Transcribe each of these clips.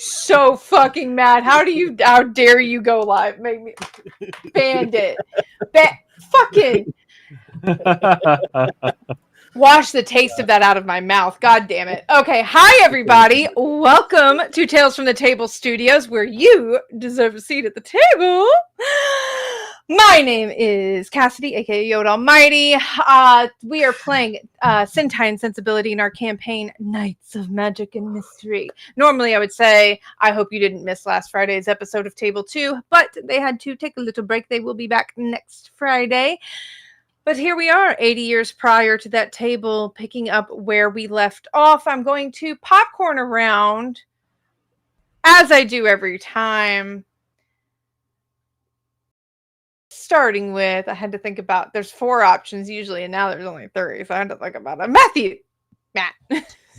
so fucking mad. How dare you go live? Make me bandit. Fucking wash the taste of that out of my mouth. God damn it. Okay, hi everybody. Welcome to Tales from the Table Studios, where you deserve a seat at the table. My name is Cassidy, aka Yoda Almighty. We are playing Sentai and Sensibility in our campaign, Knights of Magic and Mystery. Normally, I would say, I hope you didn't miss last Friday's episode of Table 2, but they had to take a little break. They will be back next Friday. But here we are, 80 years prior to that table, picking up where we left off. I'm going to popcorn around, as I do every time. Starting with, I had to think about, there's 4 options usually, and now there's only 3, so I had to think about it. Matt.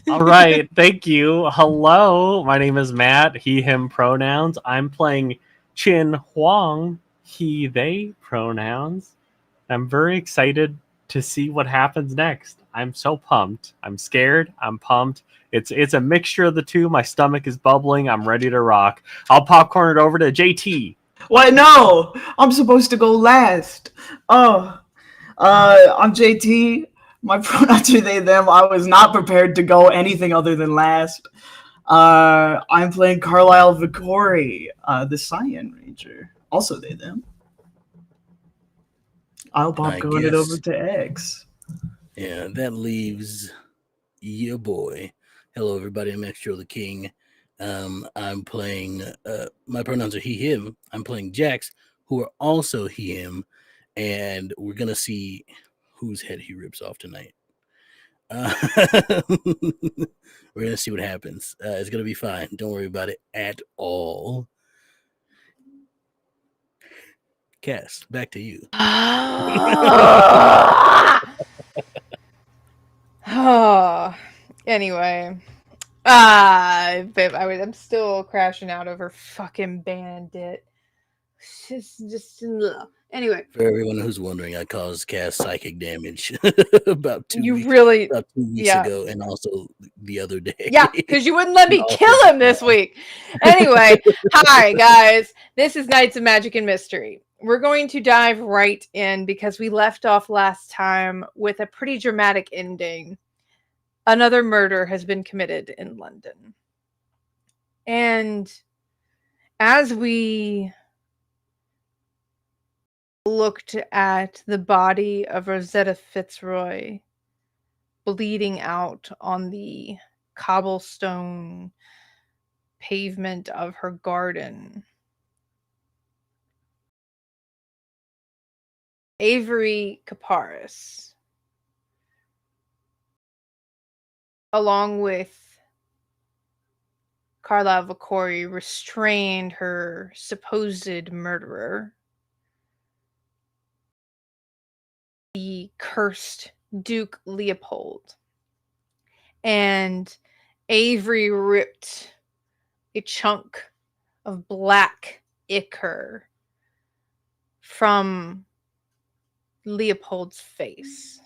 All right, thank you. Hello, my name is Matt, he, him pronouns. I'm playing Chin Huang, he, they pronouns. I'm very excited to see what happens next. I'm so pumped. I'm scared. I'm pumped. It's a mixture of the two. My stomach is bubbling. I'm ready to rock. I'll popcorn it over to JT. What? No, I'm supposed to go last. I'm JT. My pronouns are they, them. I was not prepared to go anything other than last. I'm playing Carlisle Vicori, the Cyan Ranger. Also they, them. I'll popcorn it over to X. Yeah, that leaves your boy. Hello, everybody. I'm Extra the King. I'm playing, my pronouns are he, him. I'm playing Jax, who are also he, him. And we're going to see whose head he rips off tonight. We're going to see what happens. It's going to be fine. Don't worry about it at all. Cass, back to you. Anyway. I'm still crashing out over fucking Bandit. Just anyway. For everyone who's wondering, I caused Cass psychic damage about 2 weeks ago, and also the other day. Yeah, because you wouldn't let me kill him this week. Anyway, hi guys. This is Knights of Magic and Mystery. We're going to dive right in because we left off last time with a pretty dramatic ending. Another murder has been committed in London. And as we looked at the body of Rosetta Fitzroy bleeding out on the cobblestone pavement of her garden, Avery Kaparis, along with Carlisle Vicori, restrained her supposed murderer, the cursed Duke Leopold. And Avery ripped a chunk of black ichor from Leopold's face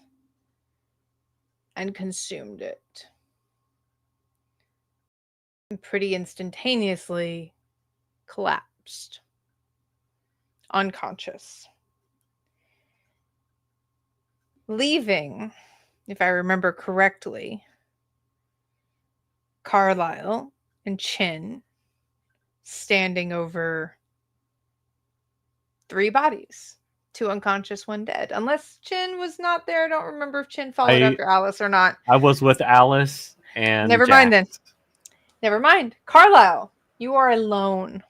and consumed it. And pretty instantaneously collapsed, unconscious, leaving, if I remember correctly, Carlisle and Chin standing over 3 bodies. 2 unconscious, 1 dead. Unless Chin was not there. I don't remember if Chin followed after Alice or not. I was with Alice and Never mind then. Never mind. Carlisle, you are alone.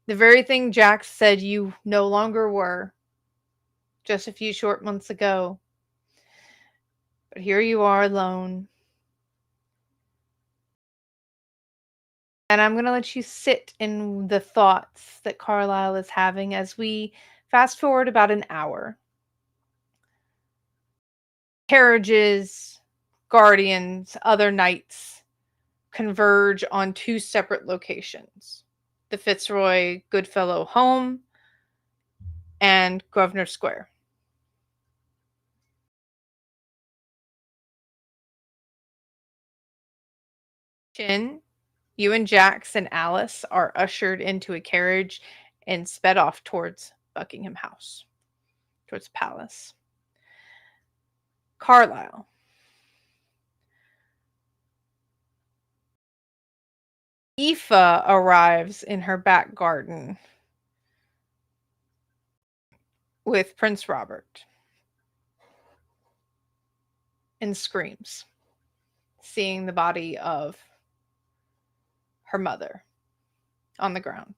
The very thing Jax said you no longer were just a few short months ago. But here you are alone. And I'm going to let you sit in the thoughts that Carlisle is having as we fast forward about an hour. Carriages, guardians, other knights converge on 2 separate locations. The Fitzroy Goodfellow home and Grosvenor Square. Chin, You and Jax and Alice are ushered into a carriage and sped off towards Buckingham House, towards the palace. Carlisle. Aoife arrives in her back garden with Prince Robert and screams, seeing the body of her mother on the ground.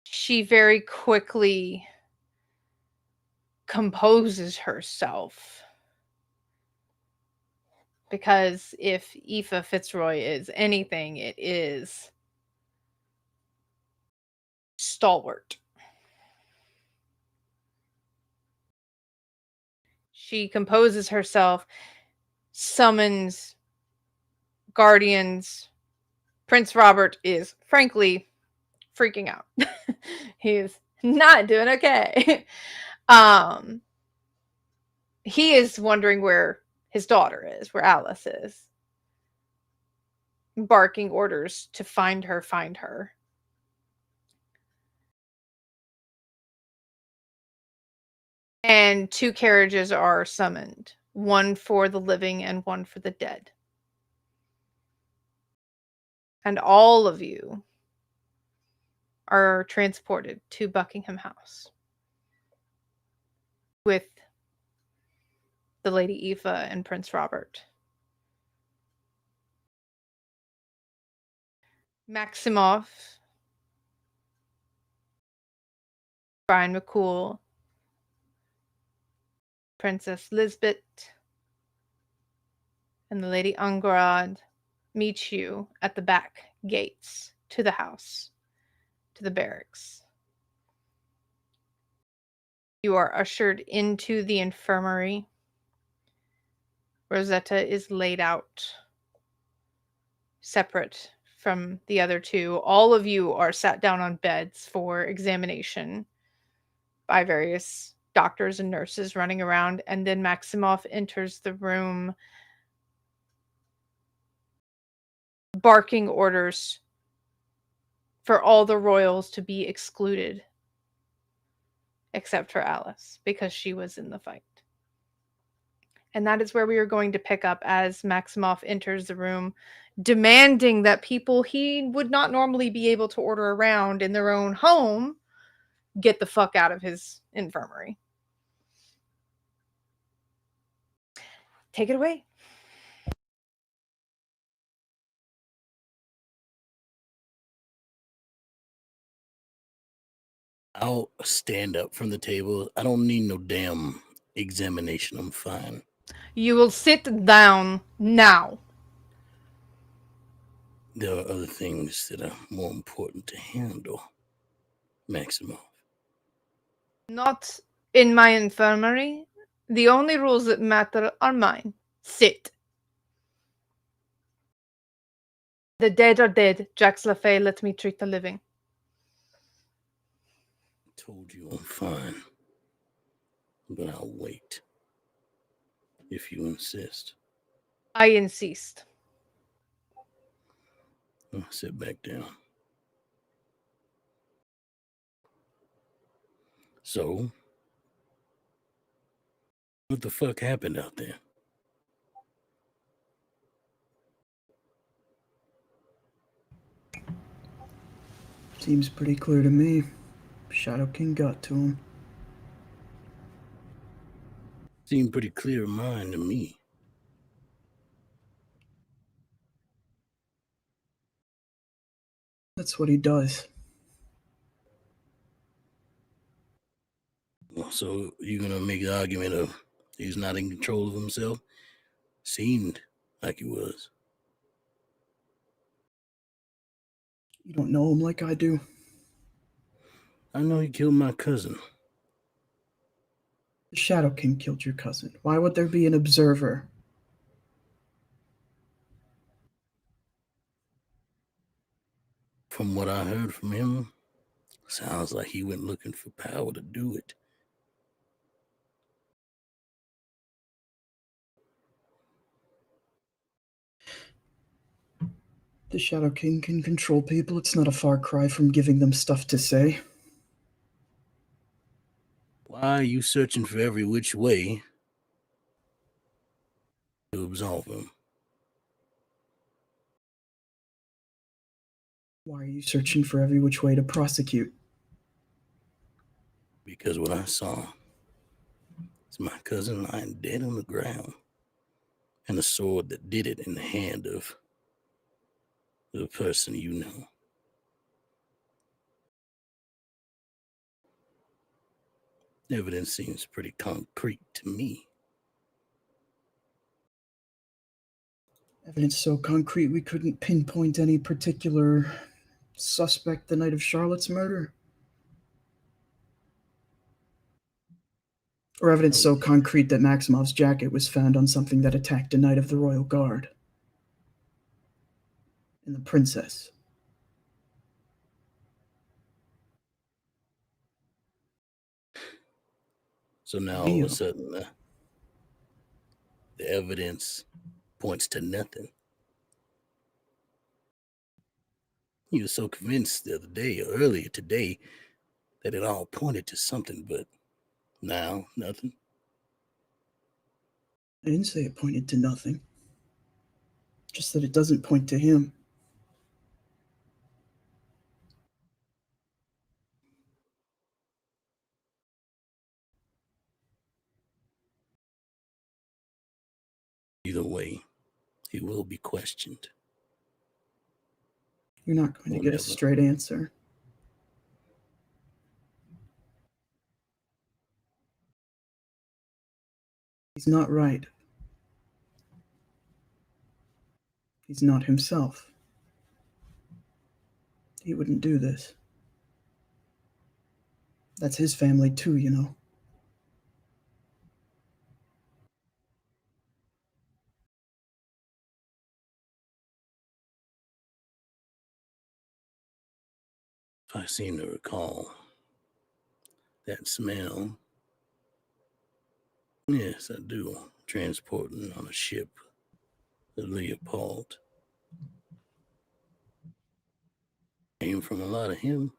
She very quickly composes herself, because if Aoife Fitzroy is anything, it is stalwart. She composes herself, summons guardians. Prince Robert is frankly freaking out. He's not doing okay. He is wondering where his daughter is, where Alice is, barking orders to find her, find her. And 2 carriages are summoned, one for the living and one for the dead. And all of you are transported to Buckingham House with the Lady Aoife and Prince Robert. Maximoff, Brian McCool, Princess Lisbeth, and the Lady Angarad meet you at the back gates to the house, to the barracks. You are ushered into the infirmary. Rosetta is laid out separate from the other 2. All of you are sat down on beds for examination by various doctors and nurses running around, and then Maximoff enters the room barking orders for all the royals to be excluded except for Alice, because she was in the fight. And that is where we are going to pick up as Maximoff enters the room, demanding that people he would not normally be able to order around in their own home get the fuck out of his infirmary. Take it away. I'll stand up from the table. I don't need no damn examination. I'm fine. You will sit down now. There are other things that are more important to handle, Maximoff. Not in my infirmary. The only rules that matter are mine. Sit. The dead are dead. Jax LaFay, let me treat the living. Told you I'm fine. But I'll wait. If you insist. I insist. I'll sit back down. So, what the fuck happened out there? Seems pretty clear to me. Shadow King got to him. Seemed pretty clear of mine to me. That's what he does. So you're gonna make the argument of he's not in control of himself? Seemed like he was. You don't know him like I do. I know he killed my cousin. The Shadow King killed your cousin. Why would there be an observer? From what I heard from him, sounds like he went looking for power to do it. The Shadow King can control people. It's not a far cry from giving them stuff to say. Why are you searching for every which way to absolve him? Why are you searching for every which way to prosecute? Because what I saw is my cousin lying dead on the ground, and the sword that did it in the hand of the person you know. Evidence seems pretty concrete to me. Evidence so concrete we couldn't pinpoint any particular suspect the night of Charlotte's murder? Or evidence so concrete that Maximov's jacket was found on something that attacked a knight of the Royal Guard? And the princess. So now all of a sudden, the evidence points to nothing. You were so convinced the other day or earlier today that it all pointed to something, but now nothing. I didn't say it pointed to nothing. Just that it doesn't point to him. Either way, he will be questioned. You're not going to get a straight answer. He's not right. He's not himself. He wouldn't do this. That's his family too, you know. If I seem to recall that smell, yes, I do. Transporting on a ship, the Leopold. Came from a lot of him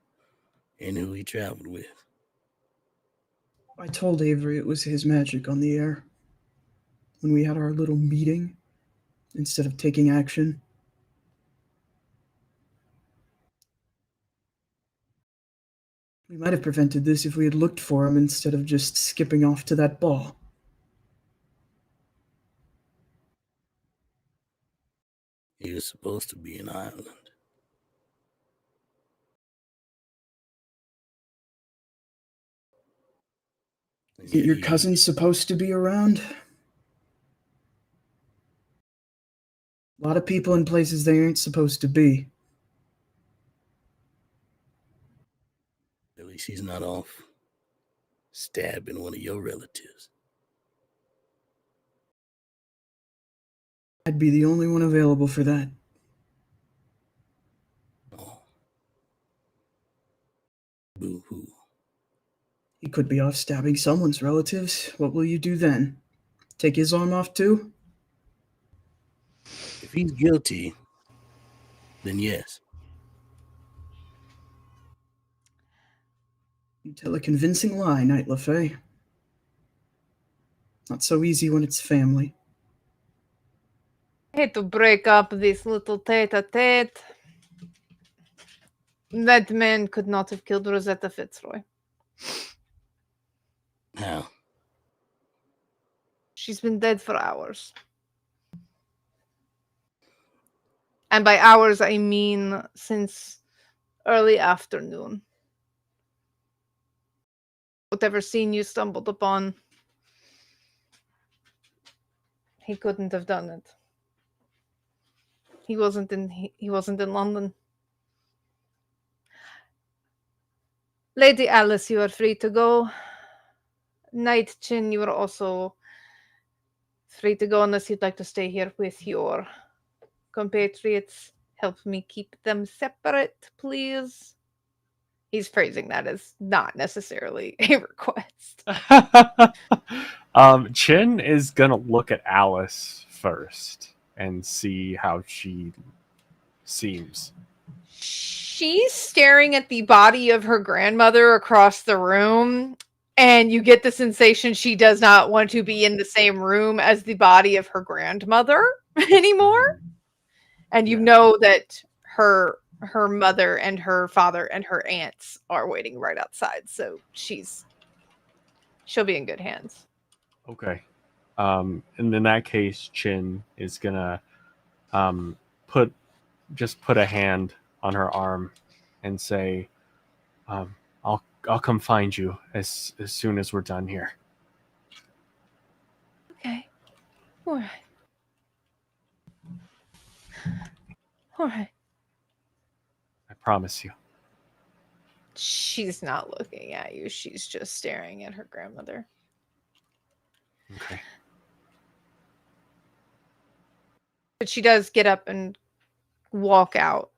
and who he traveled with. I told Avery it was his magic on the air. When we had our little meeting, instead of taking action. We might have prevented this if we had looked for him instead of just skipping off to that ball. He was supposed to be in Ireland. Isn't your cousin supposed to be around? A lot of people in places they aren't supposed to be. At least he's not off stabbing one of your relatives. I'd be the only one available for that. Oh. Boo-hoo. He could be off stabbing someone's relatives. What will you do then? Take his arm off too? If he's guilty, then yes. You tell a convincing lie, Knight LaFay. Not so easy when it's family. I hate to break up this little tete-a-tete. That man could not have killed Rosetta Fitzroy. How? She's been dead for hours. And by hours, I mean since early afternoon. Whatever scene you stumbled upon, he couldn't have done it. He wasn't in London. Lady Alice, you are free to go. Knight Chin, you are also free to go unless you'd like to stay here with your compatriots. Help me keep them separate, please. He's phrasing that as not necessarily a request. Chin is gonna look at Alice first and see how she seems. She's staring at the body of her grandmother across the room, and you get the sensation she does not want to be in the same room as the body of her grandmother anymore. And you Yeah. know that her mother and her father and her aunts are waiting right outside, so she'll be in good hands. Okay. And in that case, Chin is gonna put a hand on her arm and say, I'll come find you as soon as we're done here. Okay. All right. All right. I promise you. She's not looking at you. She's just staring at her grandmother. Okay. But she does get up and walk out.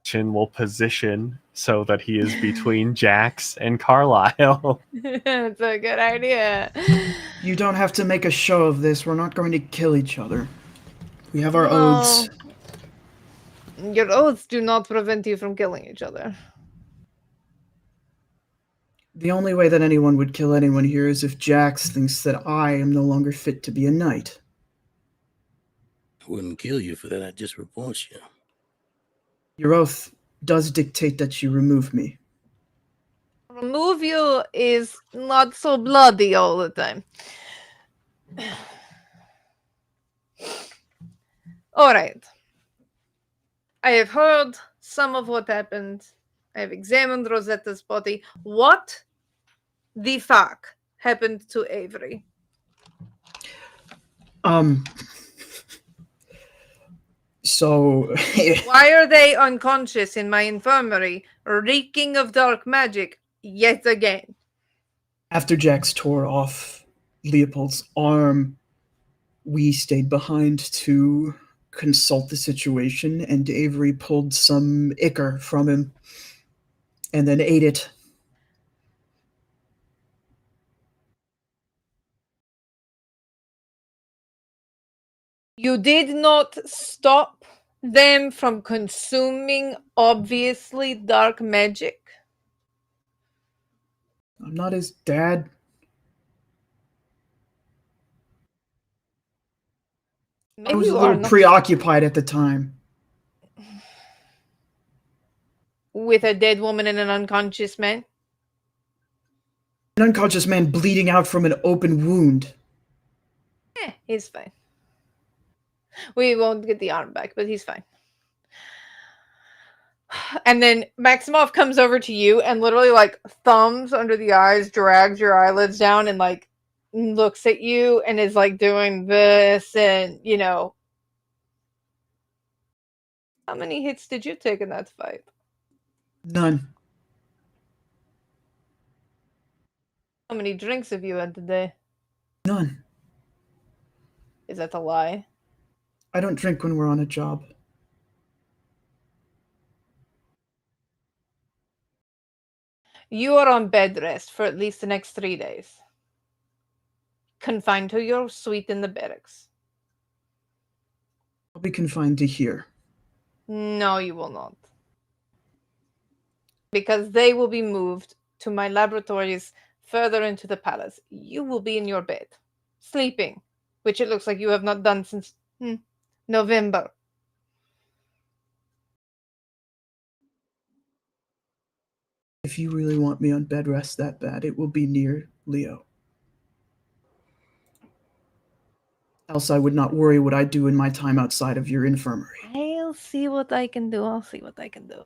Chin will position so that he is between Jax and Carlisle. That's a good idea. You don't have to make a show of this. We're not going to kill each other. We have our No. oaths. Your oaths do not prevent you from killing each other. The only way that anyone would kill anyone here is if Jax thinks that I am no longer fit to be a knight. I wouldn't kill you for that. I'd just report you. Your oath does dictate that you remove me. Remove you is not so bloody all the time. All right. I have heard some of what happened. I have examined Rosetta's body. What the fuck happened to Avery? So Why are they unconscious in my infirmary, reeking of dark magic yet again? after Jax tore off Leopold's arm, we stayed behind to consult the situation, and Avery pulled some ichor from him and then ate it. You did not stop them from consuming obviously dark magic. I'm not his dad. Maybe I was a you are little not preoccupied at the time. with a dead woman and an unconscious man. An unconscious man bleeding out from an open wound. He's fine. We won't get the arm back, but he's fine. And then Maximov comes over to you and literally like thumbs under the eyes, drags your eyelids down and like looks at you and is like doing this and how many hits did you take in that fight? None. How many drinks have you had today? None. Is that a lie? I don't drink when we're on a job. You are on bed rest for at least the next 3 days. Confined to your suite in the barracks. I'll be confined to here. No, you will not. Because they will be moved to my laboratories further into the palace. You will be in your bed, sleeping, which it looks like you have not done since November. If you really want me on bed rest that bad, it will be near Leo. Else I would not worry what I do in my time outside of your infirmary. I'll see what I can do. I'll see what I can do.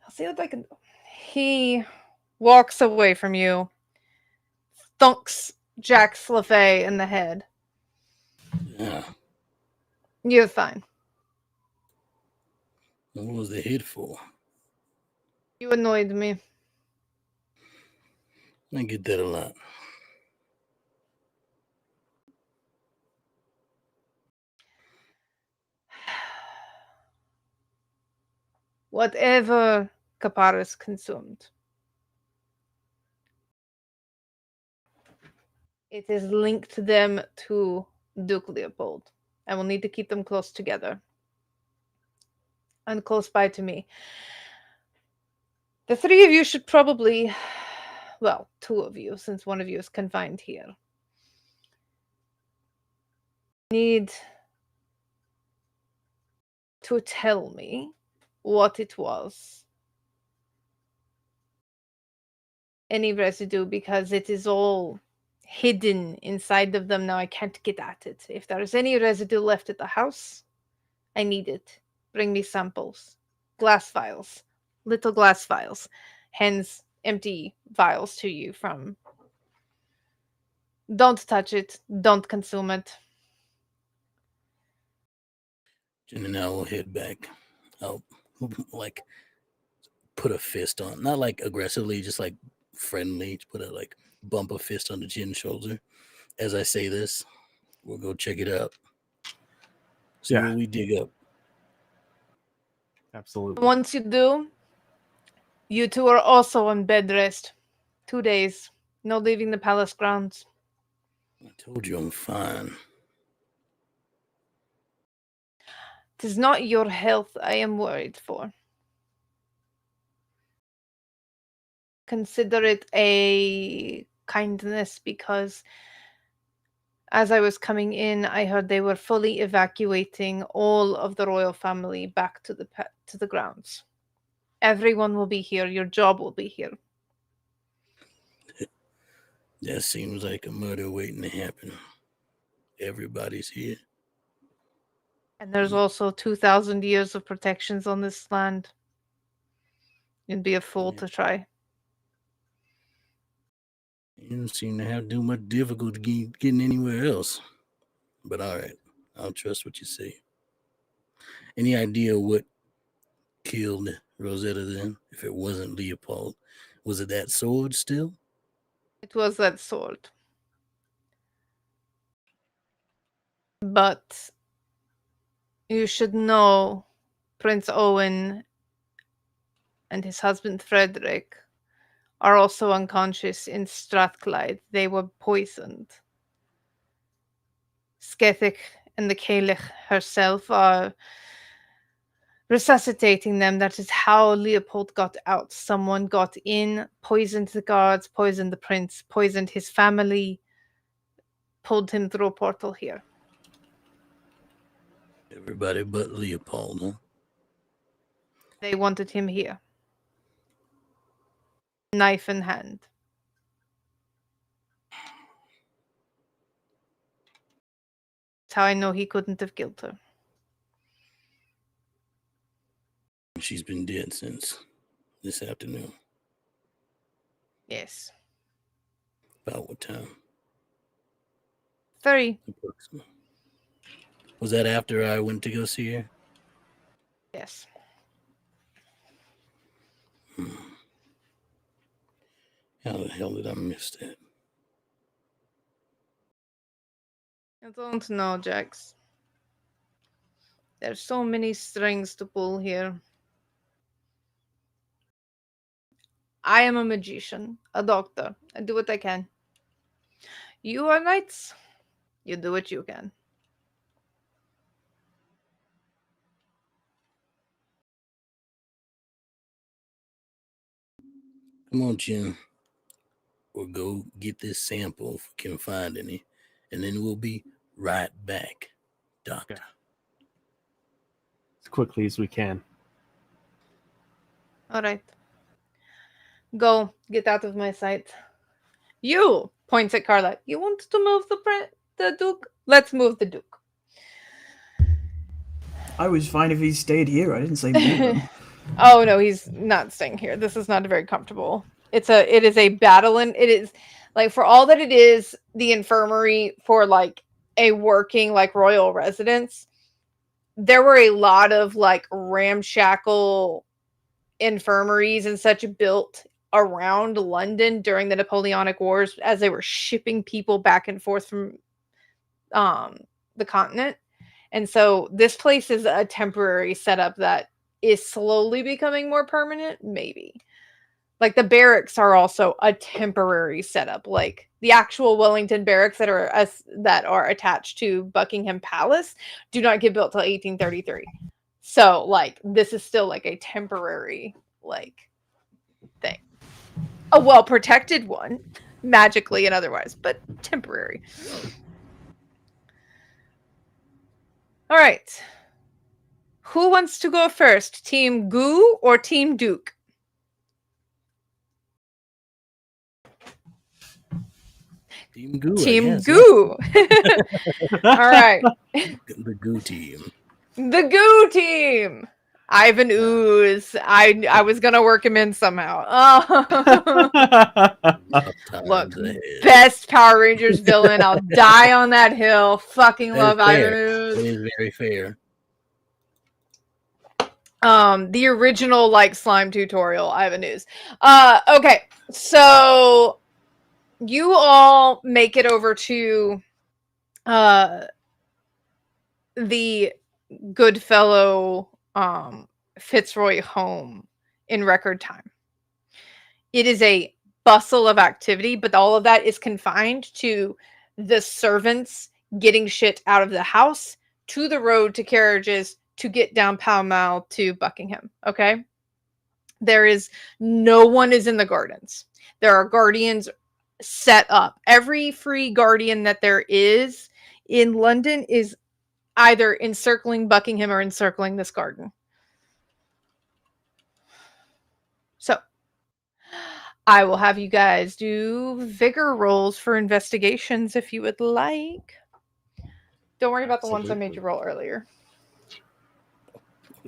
I'll see what I can do. He walks away from you, thunks Jax LaFay in the head. Yeah. You're fine. What was the hit for? You annoyed me. I get that a lot. Whatever Caparis consumed, It is linked them to Duke Leopold. I will need to keep them close together. And close by to me. The three of you should probably, well, two of you, since one of you is confined here, need to tell me what it was. Any residue, because it is all hidden inside of them now. I can't get at it. If there is any residue left at the house, I need it. Bring me samples. Glass vials. Little glass vials. Hence, empty vials to you from... Don't touch it. Don't consume it. Jen and I will head back. I'll like put a fist on, not like aggressively, just like friendly. Put a like bump a fist on the Jin's shoulder. As I say this, we'll go check it out. See what we dig up. Absolutely. Once you do, you two are also on bed rest. 2 days. No leaving the palace grounds. I told you I'm fine. 'Tis not your health I am worried for. Consider it a kindness, because as I was coming in, I heard they were fully evacuating all of the royal family back to the grounds. Everyone will be here. Your job will be here. That seems like a murder waiting to happen. Everybody's here. And there's also 2,000 years of protections on this land. You'd be a fool to try. You don't seem to have too much difficulty getting anywhere else. But all right, I'll trust what you say. Any idea what killed Rosetta then? If it wasn't Leopold, was it that sword still? It was that sword. But you should know Prince Owen and his husband Frederick are also unconscious in Strathclyde. They were poisoned. Skethik and the Cailleach herself are resuscitating them. That is how Leopold got out. Someone got in, poisoned the guards, poisoned the prince, poisoned his family, pulled him through a portal here. Everybody but Leopold, huh? They wanted him here. Knife in hand. That's how I know he couldn't have killed her. She's been dead since this afternoon. Yes. About what time? 3. Was that after I went to go see her? Yes. How the hell did I miss that? I don't know, Jax. There's so many strings to pull here. I am a magician, a doctor. I do what I can. You are knights. You do what you can. Come on, Jim. We'll go get this sample if we can find any, and then we'll be right back, Doctor. As quickly as we can. All right. Go. Get out of my sight. You! Points at Carla. You want to move the Duke? Let's move the Duke. I was fine if he stayed here. I didn't say move him. Oh no, he's not staying here. This is not very comfortable. It is a battle, and it is like, for all that it is the infirmary for like a working like royal residence, there were a lot of like ramshackle infirmaries and such built around London during the Napoleonic Wars as they were shipping people back and forth from the continent. And so this place is a temporary setup that is slowly becoming more permanent, maybe. Like the barracks are also a temporary setup. Like the actual Wellington barracks that are attached to Buckingham Palace do not get built till 1833. So like this is still like a temporary like thing. A well protected one, magically and otherwise, but temporary. All right. Who wants to go first? Team Goo or Team Duke? Team Goo, Team I guess. Goo. All right. The Goo team. The Goo team. Ivan Ooze. I was gonna work him in somehow. Oh. Tough Look, times ahead. best Power Rangers villain. I'll die on that hill. Fucking That love is Ivan fair. Ooze. It is very fair. The original like slime tutorial, Ivan Ooze. Okay, so you all make it over to the Goodfellow Fitzroy home in record time. It is a bustle of activity, but all of that is confined to the servants getting shit out of the house, to the road, to carriages, to get down Pall Mall to Buckingham. Okay? There is no one is in the gardens. There are guardians set up. Every free guardian that there is in London is either encircling Buckingham or encircling this garden. So, I will have you guys do vigor rolls for investigations if you would like. Don't worry about the ones I made you roll earlier.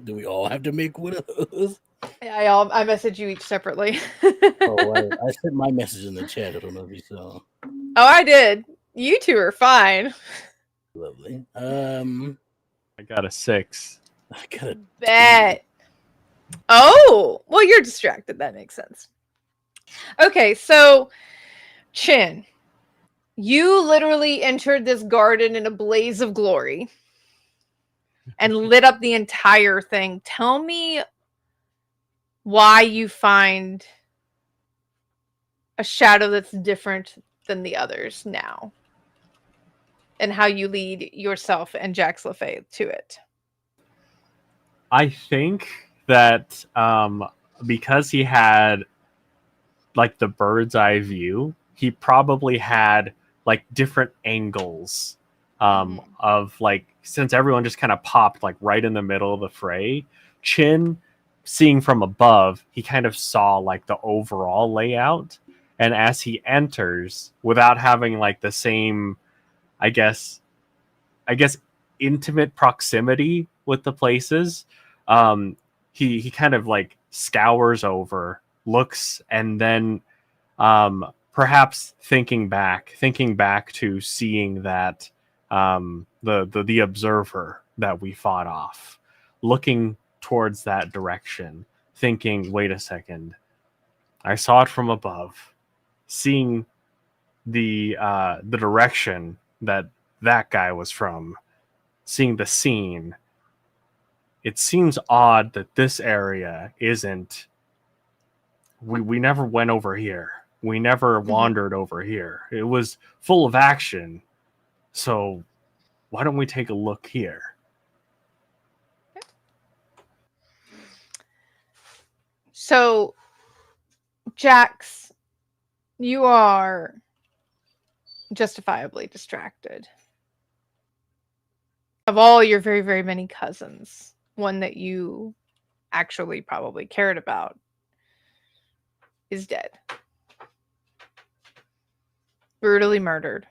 Do we all have to make one of those? I messaged you each separately. Oh, I sent my message in the chat. I don't know if you saw. Oh, I did. You two are fine. Lovely. I got a 6. I got a Bet. Oh, well, you're distracted. That makes sense. Okay, so Chin, you literally entered this garden in a blaze of glory and lit up the entire thing. Tell me why you find a shadow that's different than the others now, and how you lead yourself and Jax LaFay to it. I think that because he had like the bird's eye view, he probably had like different angles of like, since everyone just kind of popped like right in the middle of the fray, Chin seeing from above, he kind of saw like the overall layout. And as he enters, without having like the same, I guess intimate proximity with the places, he kind of like scours over, looks, and then perhaps thinking back to seeing that the observer that we fought off, looking towards that direction, thinking, wait a second, I saw it from above, seeing the direction that guy was from, seeing the scene. It seems odd that this area isn't. We never went over here. We never wandered over here. It was full of action. So why don't we take a look here? So, Jax, you are justifiably distracted. Of all your very, very many cousins, one that you actually probably cared about is dead. Brutally murdered.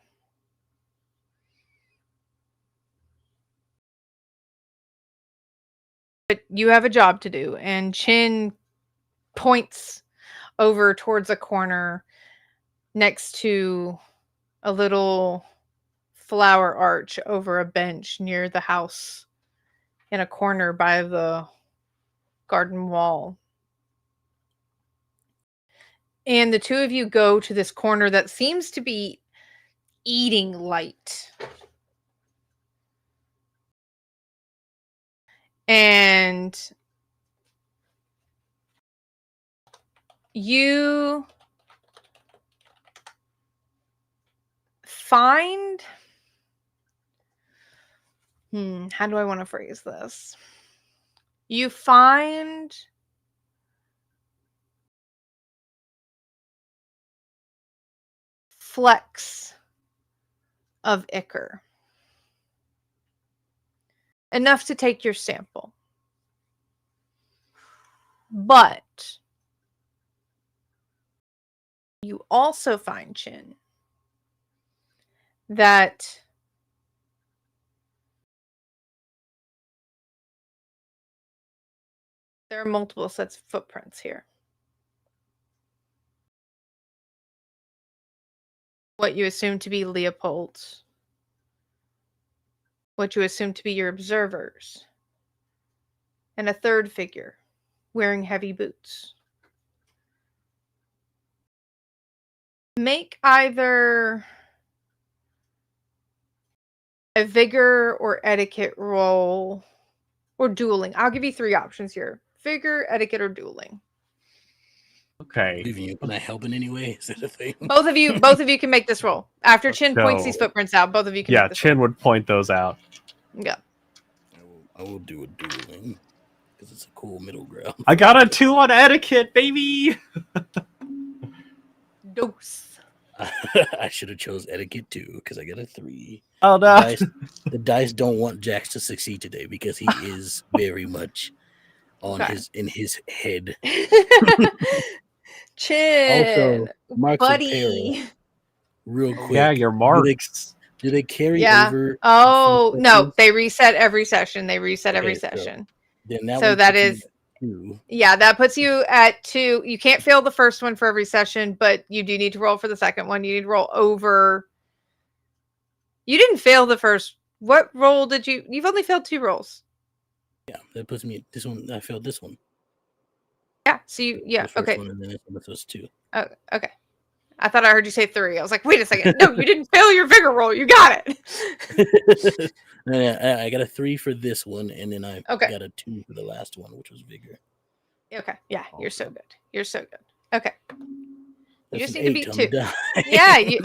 But you have a job to do, and Chin points over towards a corner next to a little flower arch over a bench near the house in a corner by the garden wall. And the two of you go to this corner that seems to be eating light. And you find how do I want to phrase this? You find flecks of ichor. Enough to take your sample. But you also find, Chin, that there are multiple sets of footprints here. What you assume to be Leopold's. What you assume to be your observers. And a third figure wearing heavy boots. Make either a vigor or etiquette roll or dueling. I'll give you 3 options here. Vigor, etiquette, or dueling. Okay. Leaving you, can I help in any way? Is that a thing? Both of you can make this roll. After Chin points these footprints out, both of you can make this Chin would point those out. roll. Yeah. I will do a dueling because it's a cool middle ground. I got a 2 on etiquette, baby. Dose. I should have chose etiquette too because I got a 3. Oh no. The dice don't want Jax to succeed today because he is very much on in his head. Chin. Also, marks buddy. of peril. Real quick. Yeah, your marks. Do they carry over? Oh no, they reset every session. Every session. Then that so that is 2. Yeah, that puts you at 2. You can't fail the first one for every session, but you do need to roll for the second one. You need to roll over. You didn't fail the first. What roll did you? You've only failed 2 rolls. Yeah, that puts me this one. I failed this one. Yeah. So you. Yeah. The first Okay. one, and then this one was 2. Oh, okay. I thought I heard you say 3. I was like, wait a second. No, you didn't fail your vigor roll. You got it. I got a 3 for this one, and then I got a 2 for the last one, which was vigor. Okay. Yeah, you're so good. You're so good. Okay. You That's just need to beat 2. Die. Yeah. You...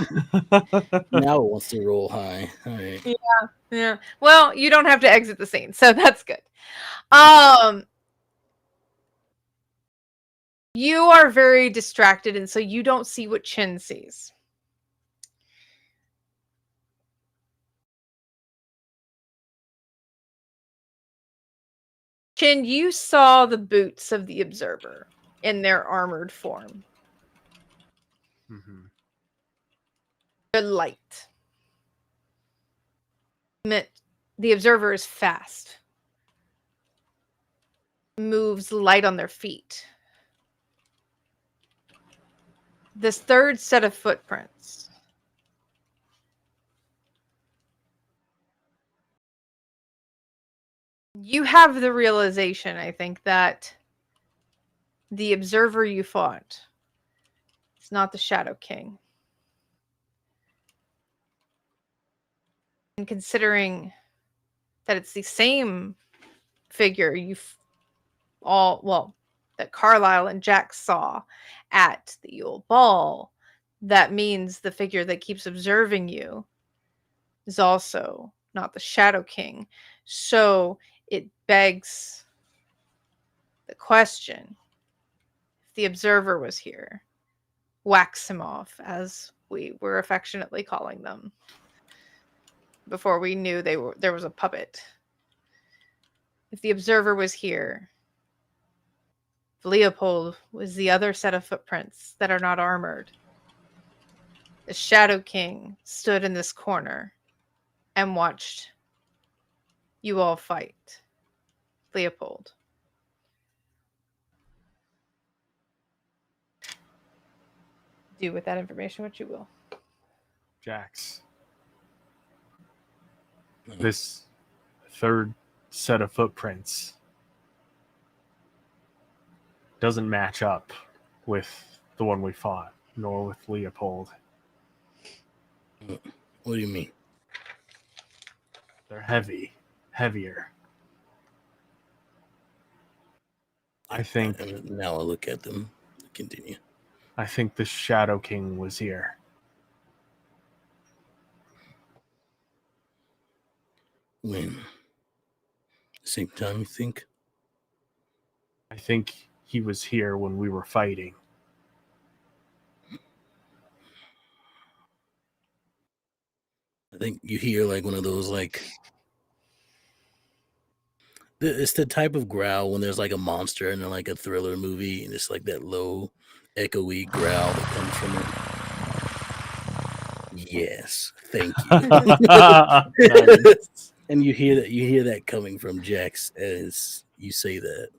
Now it wants to roll high. All right. Yeah. Yeah. Well, you don't have to exit the scene, so that's good. You are very distracted, and so you don't see what Chin sees. Chin, you saw the boots of the observer in their armored form. Mm-hmm. They're light. The observer is fast. Moves light on their feet. This third set of footprints. You have the realization, I think, that the observer you fought is not the Shadow King. And considering that it's the same figure that Carlisle and Jack saw at the Yule Ball, that means the figure that keeps observing you is also not the Shadow King. So it begs the question, if the observer was here, wax him off, as we were affectionately calling them before we knew there was a puppet. If the observer was here, Leopold was the other set of footprints that are not armored. The Shadow King stood in this corner and watched you all fight Leopold. Do with that information what you will. Jax. This third set of footprints doesn't match up with the one we fought, nor with Leopold. What do you mean? They're heavier. I think now I'll look at them. Continue. I think the Shadow King was here. When? Same time, you think? I think he was here when we were fighting. I think you hear like one of those like it's the type of growl when there's like a monster in like a thriller movie, and it's like that low, echoey growl that comes from it. Yes, thank you. Nice. And you hear that coming from Jax as you say that.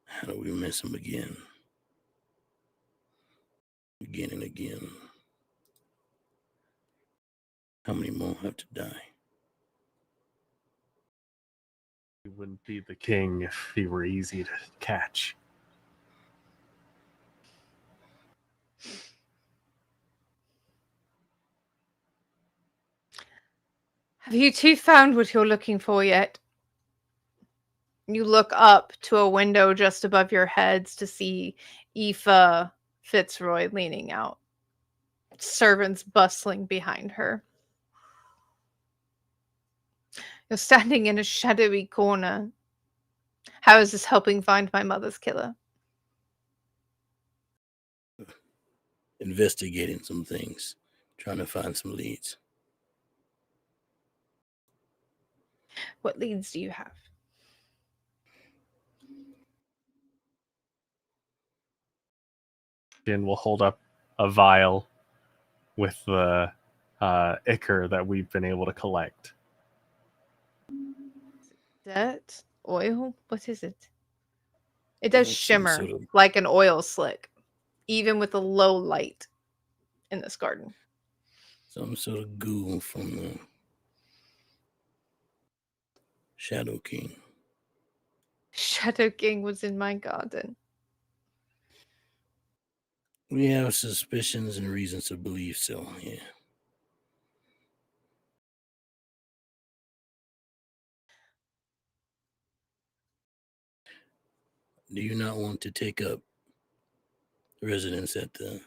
How do we miss him again? Again and again. How many more have to die? He wouldn't be the king if he were easy to catch. Have you two found what you're looking for yet? You look up to a window just above your heads to see Aoife Fitzroy leaning out. Servants bustling behind her. You're standing in a shadowy corner. How is this helping find my mother's killer? Investigating some things, trying to find some leads. What leads do you have? And we'll hold up a vial with the ichor that we've been able to collect. Dirt? Oil? What is it? It does Like some shimmer sort of- like an oil slick, even with a low light in this garden. Some sort of goo from the Shadow King. Shadow King was in my garden. We have suspicions and reasons to believe so, yeah. Do you not want to take up residence at the...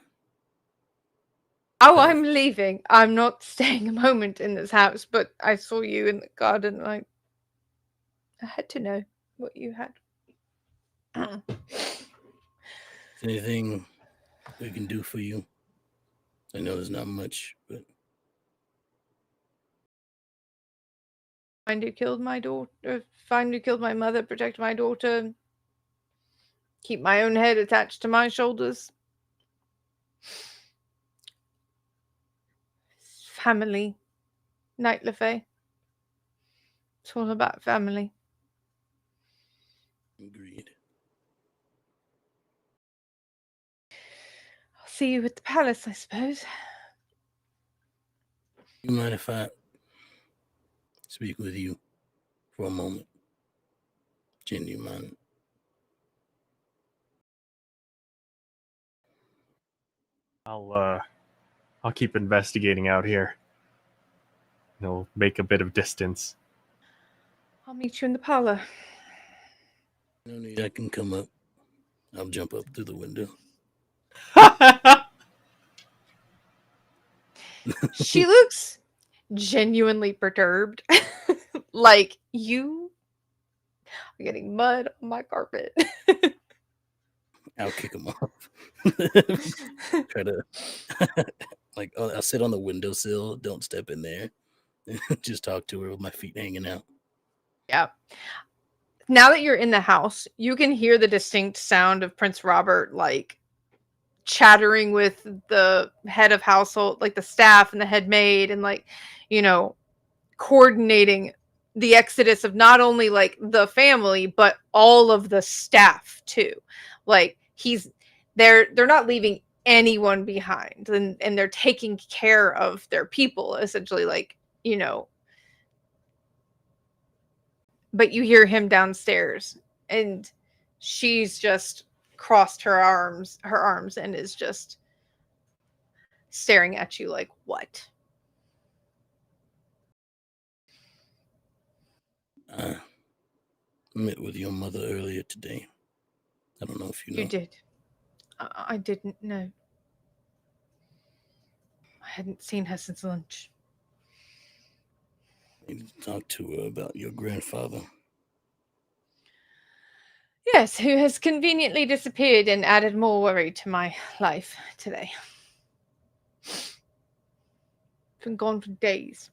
Oh, Palace? I'm leaving. I'm not staying a moment in this house, but I saw you in the garden and I had to know what you had. Is there anything we can do for you? I know there's not much, but Find who killed my daughter, find who killed my mother, protect my daughter, keep my own head attached to my shoulders. Family. Night LaFay. It's all about family. agreed. I'll see you at the palace, I suppose. You mind if I speak with you for a moment? Jen, do you mind? I'll keep investigating out here. Make a bit of distance. I'll meet you in the parlor. No need, I can come up. I'll jump up through the window. She looks genuinely perturbed. Like, you are getting mud on my carpet. I'll kick him off. Try to, like, I'll sit on the windowsill. Don't step in there. Just talk to her with my feet hanging out. Yeah. Now that you're in the house, you can hear the distinct sound of Prince Robert, like, chattering with the head of household, like the staff and the head maid, and, like, coordinating the exodus of not only like the family but all of the staff too. Like, they're not leaving anyone behind, and they're taking care of their people essentially, like, but you hear him downstairs and she's just crossed her arms and is just staring at you like, what? I met with your mother earlier today. I don't know if you know. You did. I didn't know. I hadn't seen her since lunch. I need to talk to her about your grandfather. Yes, who has conveniently disappeared and added more worry to my life today. Been gone for days.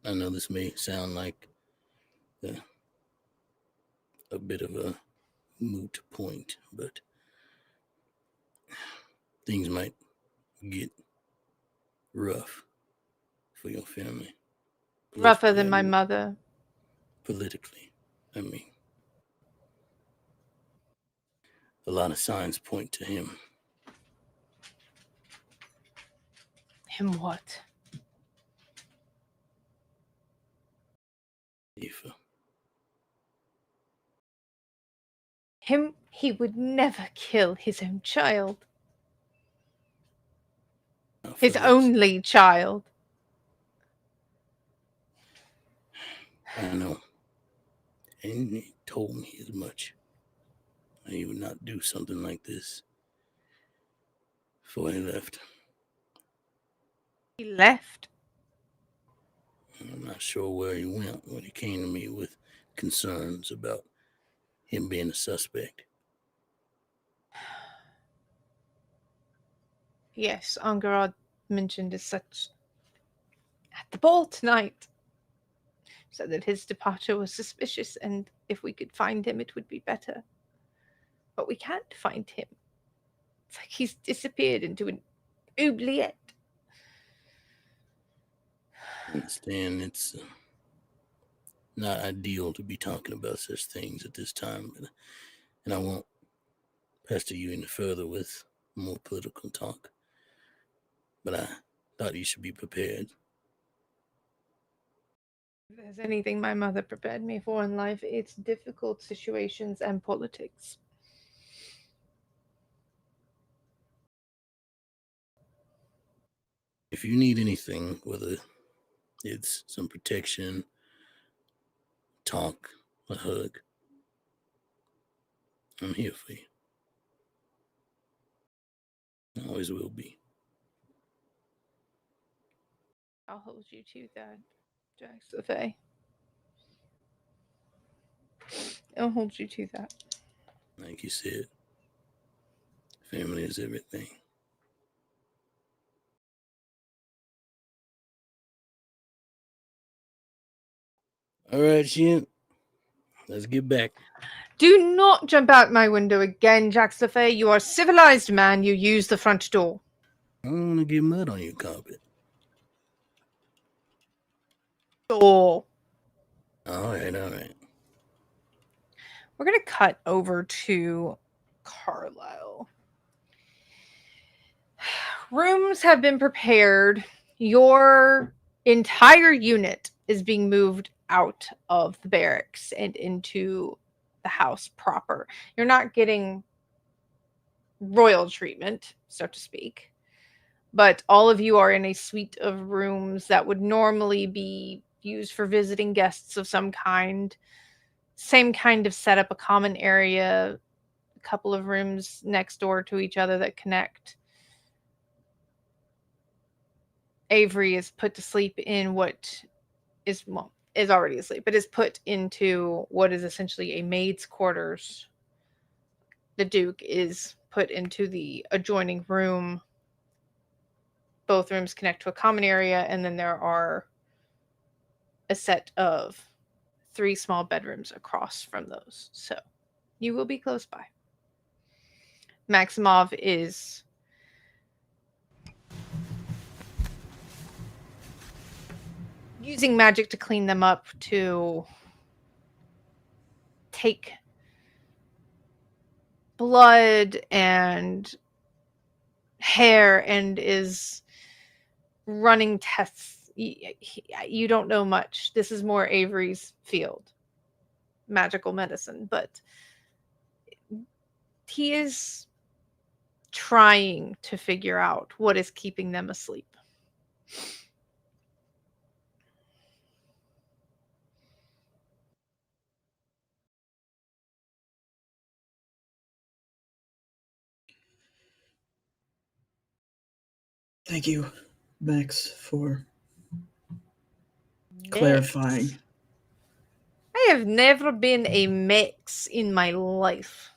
I know this may sound like a bit of a moot point, but things might get rough for your family. Rougher than I my mean. mother. Politically, I mean. A lot of signs point to him. Him what? If Him, he would never kill his own child. His only child. I know. And he told me as much. He would not do something like this before he left. He left? I'm not sure where he went when he came to me with concerns about him being a suspect. Yes, Angarad mentioned as such at the ball tonight. Said that his departure was suspicious, and if we could find him, it would be better. But we can't find him. It's like he's disappeared into an oubliette. I understand it's not ideal to be talking about such things at this time, and I won't pester you any further with more political talk. But I thought you should be prepared. If there's anything my mother prepared me for in life, it's difficult situations and politics. If you need anything, whether it's some protection, talk, a hug, I'm here for you. I always will be. I'll hold you to that, Jax. I'll hold you to that. Like you said, family is everything. All right, Shin. Let's get back. Do not jump out my window again, Jax. You are a civilized man. You use the front door. I don't want to get mud on your carpet. Door. All right. We're going to cut over to Carlisle. Rooms have been prepared. Your entire unit is being moved out of the barracks and into the house proper. You're not getting royal treatment, so to speak, but all of you are in a suite of rooms that would normally be used for visiting guests of some kind. Same kind of setup, a common area, a couple of rooms next door to each other that connect. Avery is put to sleep in what is already asleep, but is put into what is essentially a maid's quarters. The Duke is put into the adjoining room. Both rooms connect to a common area, and then there are a set of 3 small bedrooms across from those. So you will be close by. Maximov is using magic to clean them up, to take blood and hair, and is running tests. You don't know much. This is more Avery's field, magical medicine, but he is trying to figure out what is keeping them asleep. Thank you, Max, for Mex. clarifying. I have never been a Mex in my life.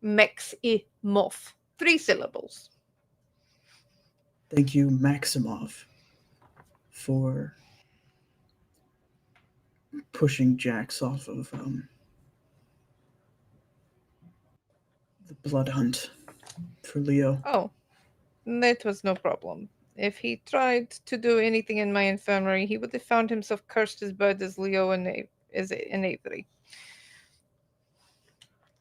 Mex-i-moff. 3 syllables. Thank you, Maximov, for pushing Jax off of the blood hunt for Leo. Oh, that was no problem. If he tried to do anything in my infirmary, he would have found himself cursed as bad as Leo and Avery.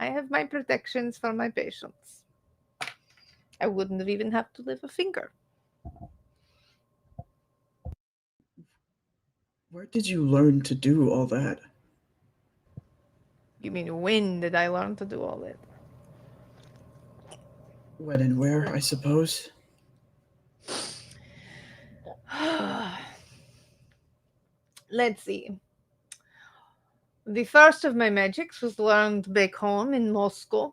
I have my protections for my patients. I wouldn't have even have to lift a finger. Where did you learn to do all that? You mean when did I learn to do all that? When and where, I suppose. Let's see. The first of my magics was learned back home in Moscow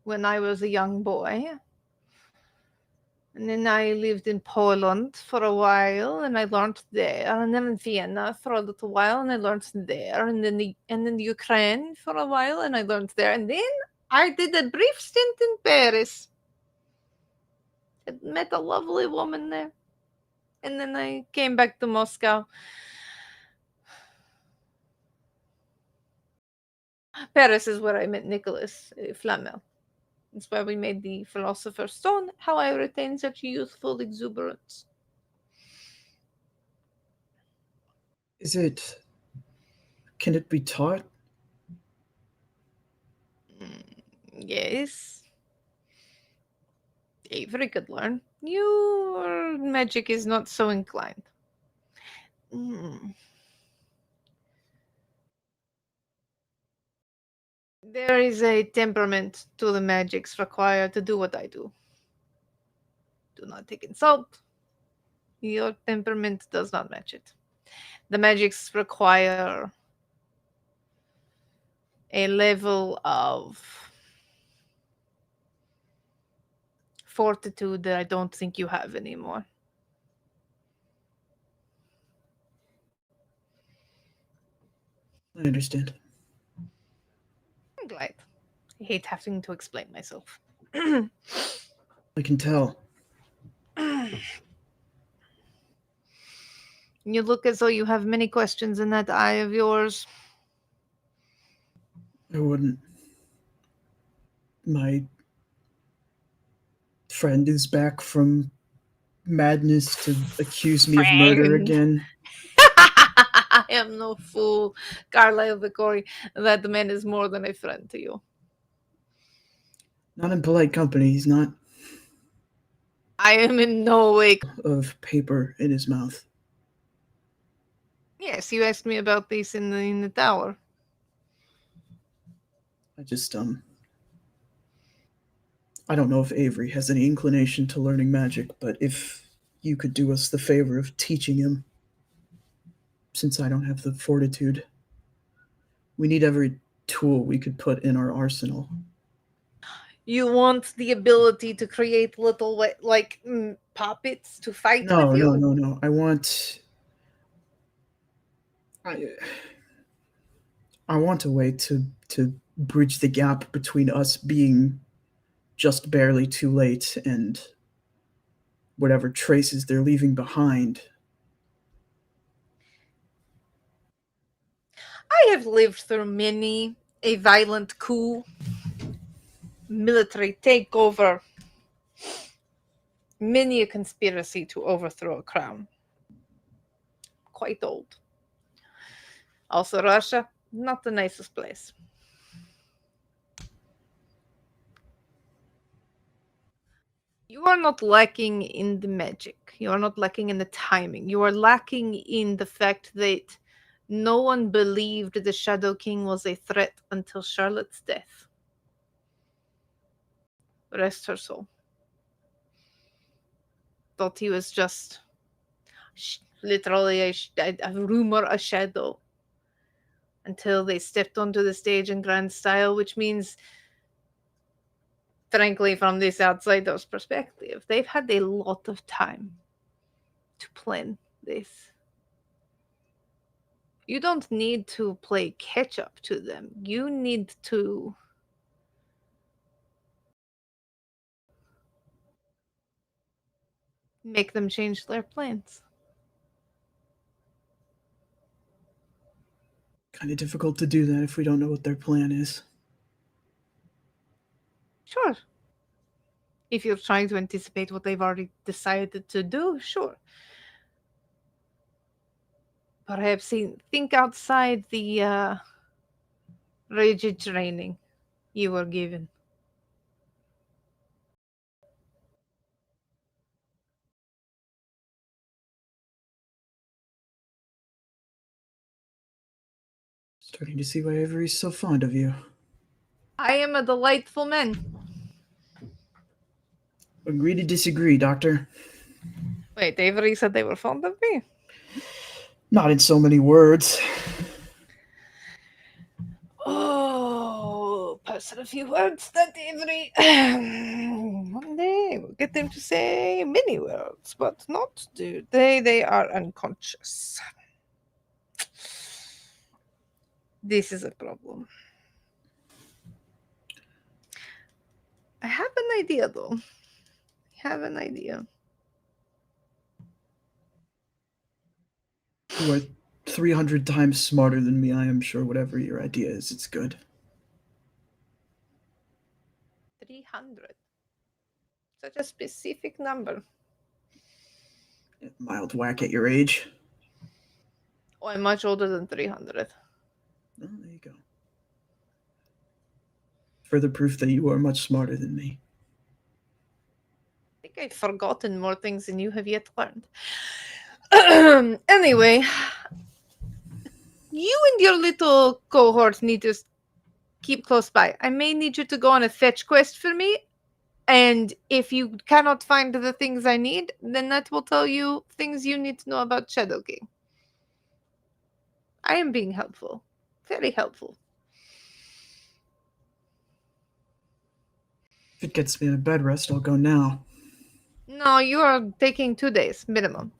when I was a young boy. And then I lived in Poland for a while, and I learned there. And then in Vienna for a little while, and I learned there. And then the Ukraine for a while, and I learned there. And then I did a brief stint in Paris. I met a lovely woman there. And then I came back to Moscow. Paris is where I met Nicholas Flamel. That's where we made the Philosopher's Stone, how I retain such youthful exuberance. Can it be taught? Yes. Avery could learn. Your magic is not so inclined. There is a temperament to the magics required to do what I do. Do not take insult. Your temperament does not match it. The magics require a level of fortitude that I don't think you have anymore. I understand. I'm glad. I hate having to explain myself. I can tell. You look as though you have many questions in that eye of yours. I wouldn't. My friend is back from madness to accuse me of murder Friend. again. I am no fool, Carlisle Vicori. That man is more than a friend to you. Not in polite company, he's not. I am in no way. Of paper in his mouth. Yes, you asked me about this in the tower. I don't know if Avery has any inclination to learning magic, but if you could do us the favor of teaching him, since I don't have the fortitude. We need every tool we could put in our arsenal. You want the ability to create little puppets to fight with you? No. I want a way to bridge the gap between us being just barely too late and whatever traces they're leaving behind. I have lived through many a violent coup, military takeover, many a conspiracy to overthrow a crown. Quite old. Also, Russia, not the nicest place. You are not lacking in the magic. You are not lacking in the timing. You are lacking in the fact that no one believed the Shadow King was a threat until Charlotte's death. Rest her soul. Thought he was just literally a rumor, a shadow. Until they stepped onto the stage in grand style, which means frankly, from this outsider's perspective, they've had a lot of time to plan this. You don't need to play catch up to them. You need to make them change their plans. Kind of difficult to do that if we don't know what their plan is. Sure. If you're trying to anticipate what they've already decided to do, sure. Perhaps think outside the rigid training you were given. Starting to see why Avery's so fond of you. I am a delightful man. Agree to disagree, Doctor. Wait, Avery said they were fond of me? Not in so many words. Oh, pass a few words that Avery. One day we'll get them to say many words, but not do they? They are unconscious. This is a problem. I have an idea, though. I have an idea. You are 300 times smarter than me. I am sure whatever your idea is, it's good. 300. Such a specific number. Mild whack at your age. Oh, I'm much older than 300. Oh, there you go. Further proof that you are much smarter than me. I think I've forgotten more things than you have yet learned. Anyway, you and your little cohort need to keep close by. I may need you to go on a fetch quest for me. And if you cannot find the things I need, then that will tell you things you need to know about Shadow King. I am being helpful. Very helpful. If it gets me a bed rest, I'll go now. No, you are taking 2 days minimum.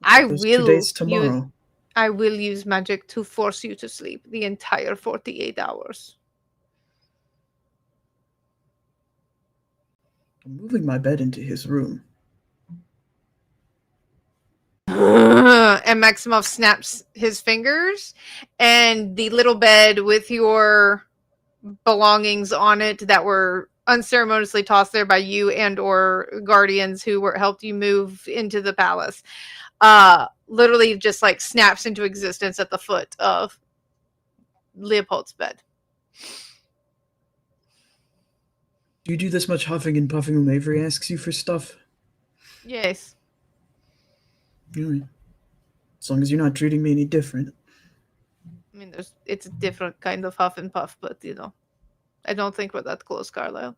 Those 2 days tomorrow. I will use magic to force you to sleep the entire 48 hours. I'm moving my bed into his room. And Maximov snaps his fingers, and the little bed with your belongings on it that were unceremoniously tossed there by you and or guardians who helped you move into the palace literally just like snaps into existence at the foot of Leopold's bed. Do you do this much huffing and puffing when Avery asks you for stuff? Yes. Alright. As long as you're not treating me any different. I mean, it's a different kind of huff and puff, but I don't think we're that close, Carlisle.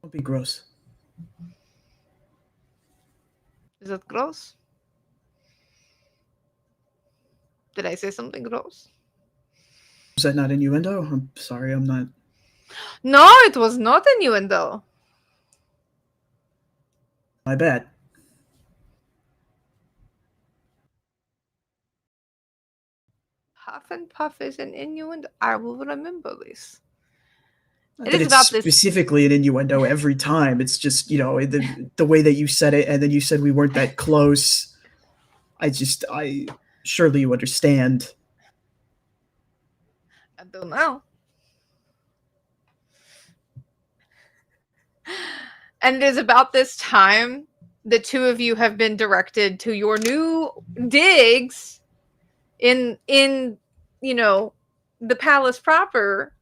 Don't be gross. Is that gross? Did I say something gross? Was that not innuendo? I'm sorry, I'm not. No, it was not innuendo. My bad. Huff and puff is an innuendo. I will remember this. Not It that is it's about this. specifically an innuendo every time. It's just, the way that you said it, and then you said we weren't that close. Surely you understand. I don't know. And it is about this time the two of you have been directed to your new digs in the palace proper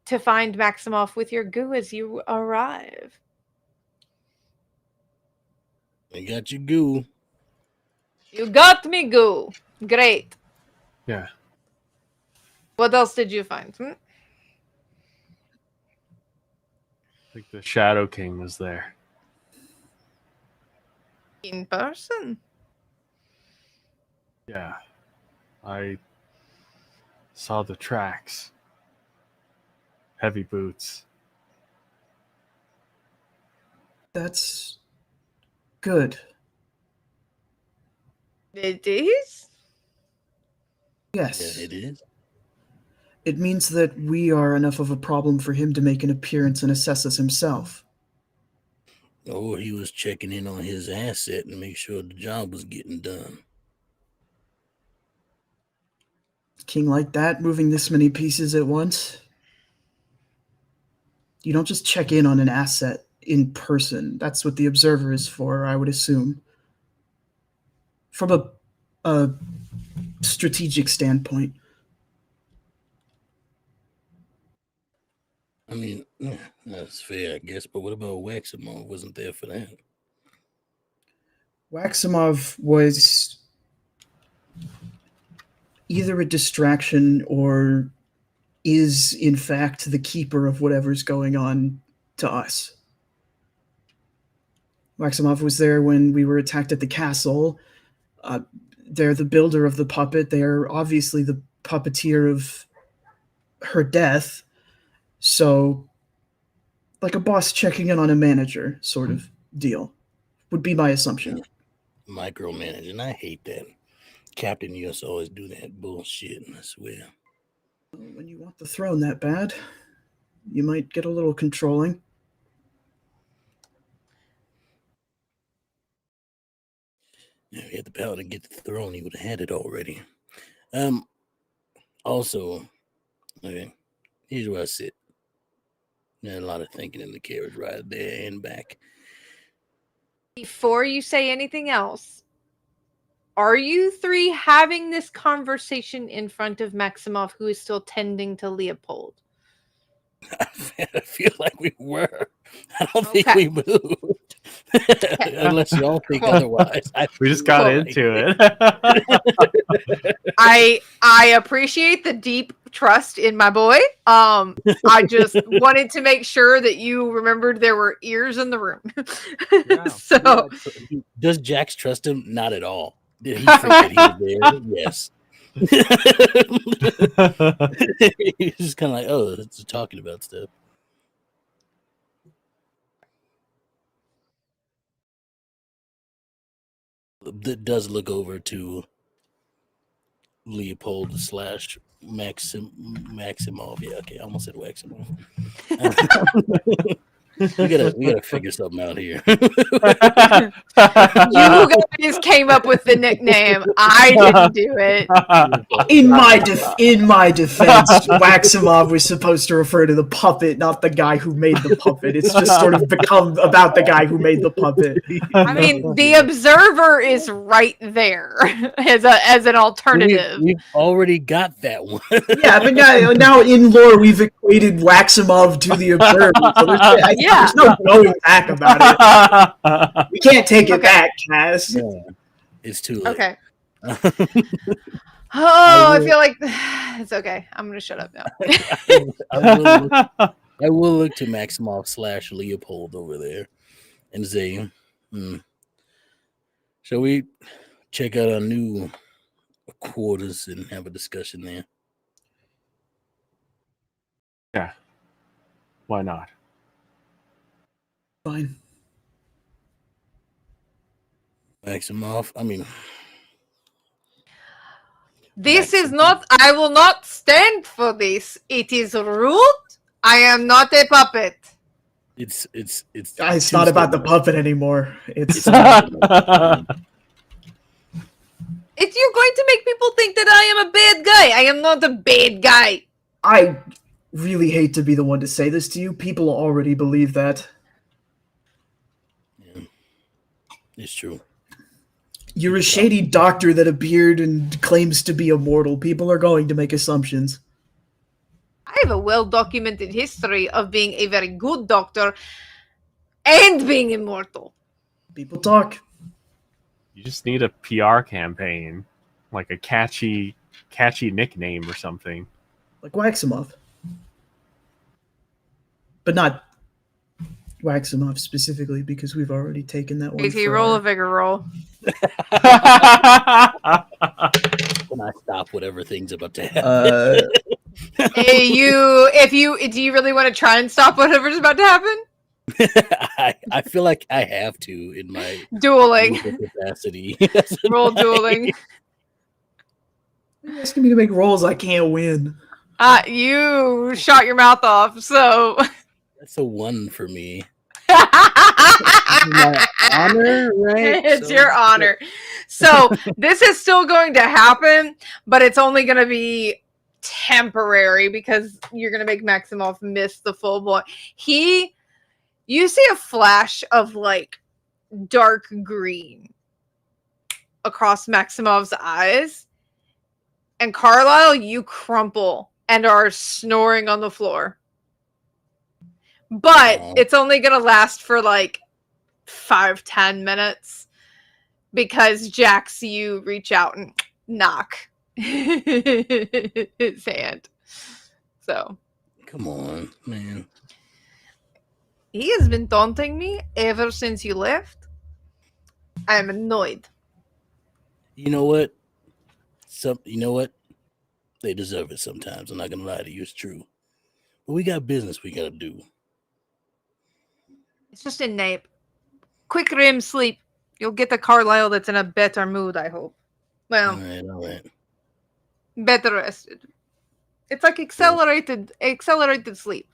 to find Maximoff with your goo as you arrive. I got you, goo. You got me, goo. Great. Yeah. What else did you find? I think the Shadow King was there. In person? Yeah. I saw the tracks. heavy boots. That's good. It is? Yes. Yeah, it is. It means that we are enough of a problem for him to make an appearance and assess us himself. Or he was checking in on his asset and make sure the job was getting done. King like that, moving this many pieces at once. You don't just check in on an asset in person. That's what the observer is for, I would assume. From a strategic standpoint. I mean, that's fair, I guess. But what about Waximov? Wasn't there for that? Waximov was either a distraction or is, in fact, the keeper of whatever's going on to us. Maximov was there when we were attacked at the castle. They're the builder of the puppet. They are obviously the puppeteer of her death. So, like a boss checking in on a manager sort of deal would be my assumption. Micromanaging. I hate that. Captain US always do that bullshit, I swear. When you want the throne that bad, you might get a little controlling. If he had the power to get the throne, he would have had it already. Also, okay, here's where I sit. There's a lot of thinking in the carriage ride there and back. Before you say anything else, are you three having this conversation in front of Maximov, who is still tending to Leopold? I feel like we were. I don't think we moved. Unless y'all think otherwise. We just got into it. I appreciate the deep trust in my boy. I just wanted to make sure that you remembered there were ears in the room. Yeah. So does Jax trust him? Not at all. Did he think that he was there? Yes. He's just kind of like, oh, it's talking about stuff. That does look over to Leopold slash Maximov. Yeah, okay, I almost said Waximov. we gotta figure something out here. you guys came up with the nickname. I didn't do it. In my defense, Waximov was supposed to refer to the puppet, not the guy who made the puppet. It's just sort of become about the guy who made the puppet. I mean, the observer is right there as an alternative. We've already got that one. Yeah, but now in lore we've equated Waximov to the observer. So there's no going back about it. We can't take it back, Cass. Yeah, it's too late. Okay. I feel like it's okay. I'm gonna shut up now. I will look to Maximov slash Leopold over there and say, shall we check out our new quarters and have a discussion there? Yeah. Why not? Fine. Maximov, I mean, This is not. I will not stand for this. It is rude. I am not a puppet. it's not about the puppet anymore. It's If you're going to make people think that I am a bad guy, I am not a bad guy. I really hate to be the one to say this to you. People already believe that. Yeah, it's true. You're a shady doctor that appeared and claims to be immortal. People are going to make assumptions. I have a well-documented history of being a very good doctor and being immortal. People talk. You just need a PR campaign, like a catchy nickname or something. Like Waximov. But not Waximov specifically, because we've already taken that one. AT, roll a vigor roll. Can I stop whatever thing's about to happen? Hey, do you really want to try and stop whatever's about to happen? I feel like I have to in my Dueling. legal capacity. Roll dueling. You're asking me to make rolls I can't win. You shot your mouth off, so. That's a 1 for me. It's My honor, right? your honor. So this is still going to happen, but it's only going to be temporary because you're going to make Maximoff miss the full blow. You see a flash of like dark green across Maximov's eyes, and Carlisle, you crumple and are snoring on the floor. But it's only going to last for like 5-10 minutes because Jax, you reach out and knock his hand. So Come on, man. he has been taunting me ever since you left. I am annoyed. You know what? You know what? They deserve it sometimes. I'm not gonna lie to you, it's true. But we got business we gotta do. It's just a nape. Quick REM sleep. You'll get the Carlisle that's in a better mood, I hope. Well, All right. better rested. It's like accelerated sleep.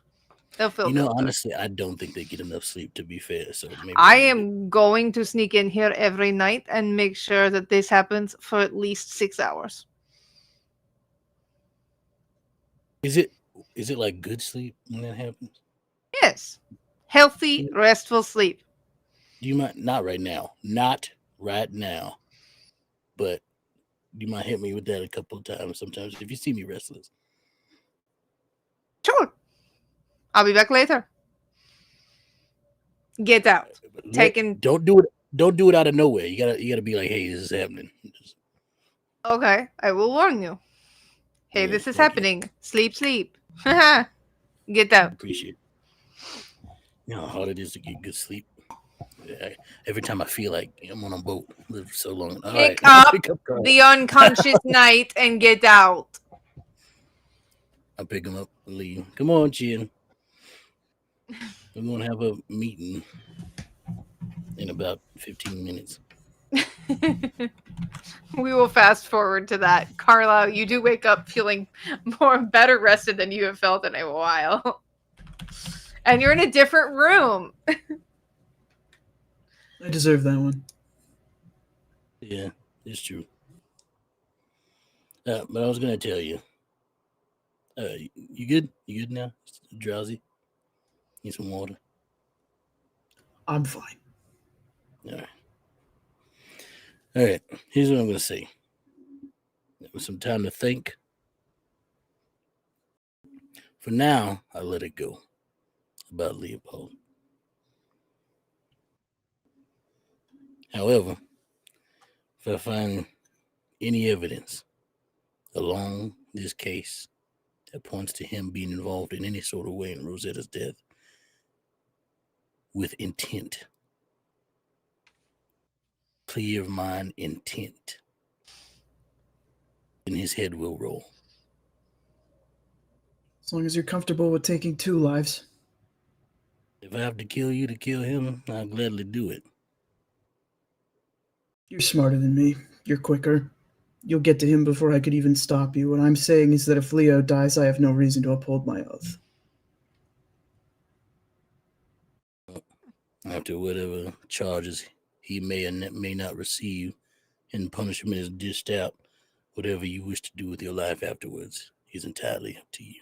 They'll feel You know, better. honestly, I don't think they get enough sleep, to be fair. So maybe I am going to sneak in here every night and make sure that this happens for at least 6 hours. Is it like good sleep when that happens? Yes. Healthy, restful sleep. Do you mind? Not right now. Not right now. But you might hit me with that a couple of times sometimes if you see me restless. Sure. I'll be back later. Get out. Don't do it out of nowhere. You gotta be like, hey, this is happening. Okay, I will warn you. Hey, this is happening. Sleep. Get out. Appreciate it. You know how hard it is to get good sleep. Every time I feel like I'm on a boat, lived so long. All Pick right, up the unconscious knight and get out. I'll pick him up and leave. Come on, Chin. We're gonna have a meeting in about 15 minutes. We will fast forward to that. Carlisle, you do wake up feeling better rested than you have felt in a while. And you're in a different room. I deserve that one. Yeah, it's true. But I was gonna tell you. You good? You good now? Drowsy? Need some water? I'm fine. All right. Here's what I'm gonna say. With some time to think. For now, I let it go about Leopold. However, if I find any evidence along this case that points to him being involved in any sort of way in Rosetta's death with intent, clear of mind intent, then his head will roll. As long as you're comfortable with taking 2 lives. If I have to kill you to kill him, I'll gladly do it. You're smarter than me. You're quicker. You'll get to him before I could even stop you. What I'm saying is that if Leo dies, I have no reason to uphold my oath. After whatever charges he may or may not receive, and punishment is dished out, whatever you wish to do with your life afterwards is entirely up to you.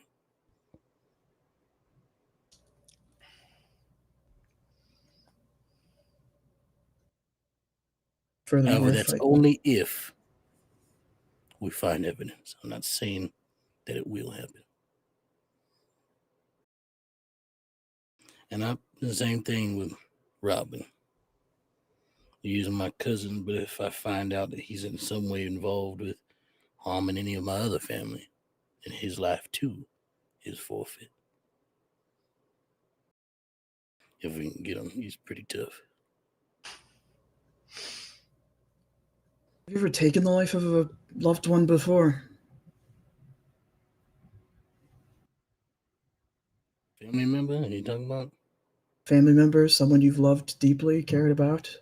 However, that's only if we find evidence. I'm not saying that it will happen. And the same thing with Robin. Using my cousin, but if I find out that he's in some way involved with harming any of my other family, then his life too is forfeit. If we can get him, he's pretty tough. Have you ever taken the life of a loved one before? Family member? Are you talking about? Family member, someone you've loved deeply, cared about?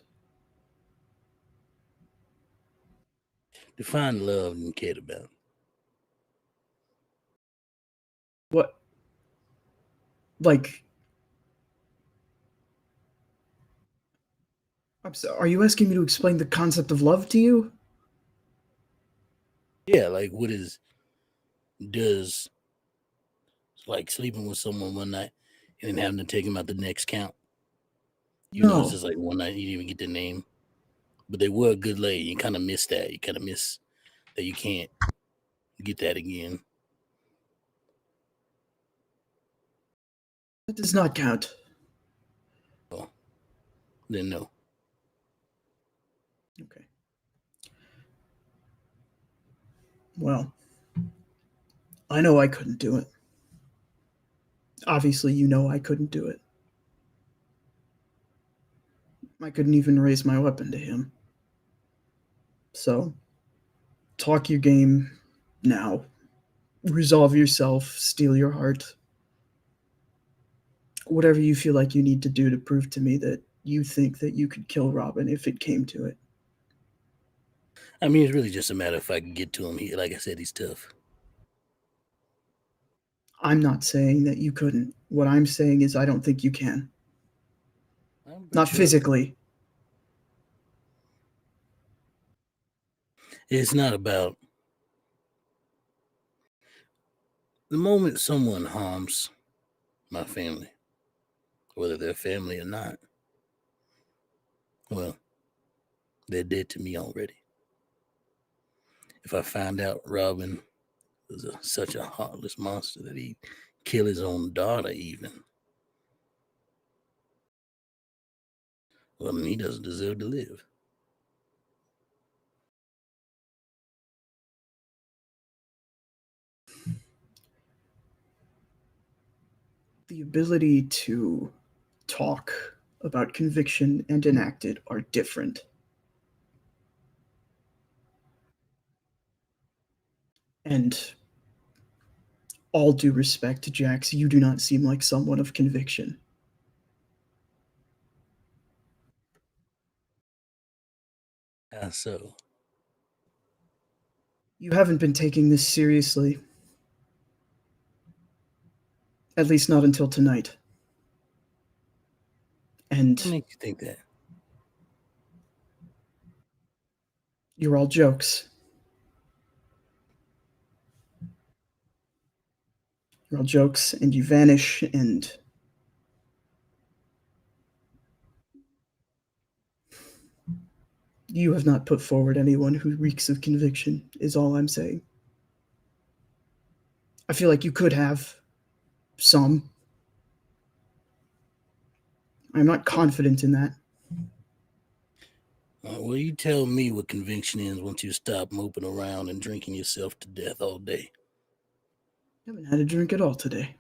Define love and cared about. What? Like, I'm sorry, are you asking me to explain the concept of love to you? Yeah, like does like sleeping with someone one night and then having to take him out the next count? You know, it's No. just like one night you didn't even get their name, but they were a good lady. You kind of miss that. You kind of miss that you can't get that again. That does not count. So, then no. Okay. Well, I know I couldn't do it. Obviously, you know I couldn't do it. I couldn't even raise my weapon to him. So, talk your game now. Resolve yourself, steal your heart. Whatever you feel like you need to do to prove to me that you think that you could kill Robin if it came to it. I mean, it's really just a matter if I can get to him. He, like I said, he's tough. I'm not saying that you couldn't. What I'm saying is I don't think you can. Not Sure. physically. It's not about the moment someone harms my family, whether they're family or not. Well, they're dead to me already. If I find out Robin was such a heartless monster that he'd kill his own daughter, even, well, then he doesn't deserve to live. The ability to talk about conviction and enact it are different. And all due respect, Jax, you do not seem like someone of conviction. How so? You haven't been taking this seriously. At least not until tonight. And What makes you think that? you're all jokes. You're all jokes, and you vanish, and you have not put forward anyone who reeks of conviction, is all I'm saying. I feel like you could have some. I'm not confident in that. Well, you tell me what conviction is once you stop moping around and drinking yourself to death all day. I haven't had a drink at all today.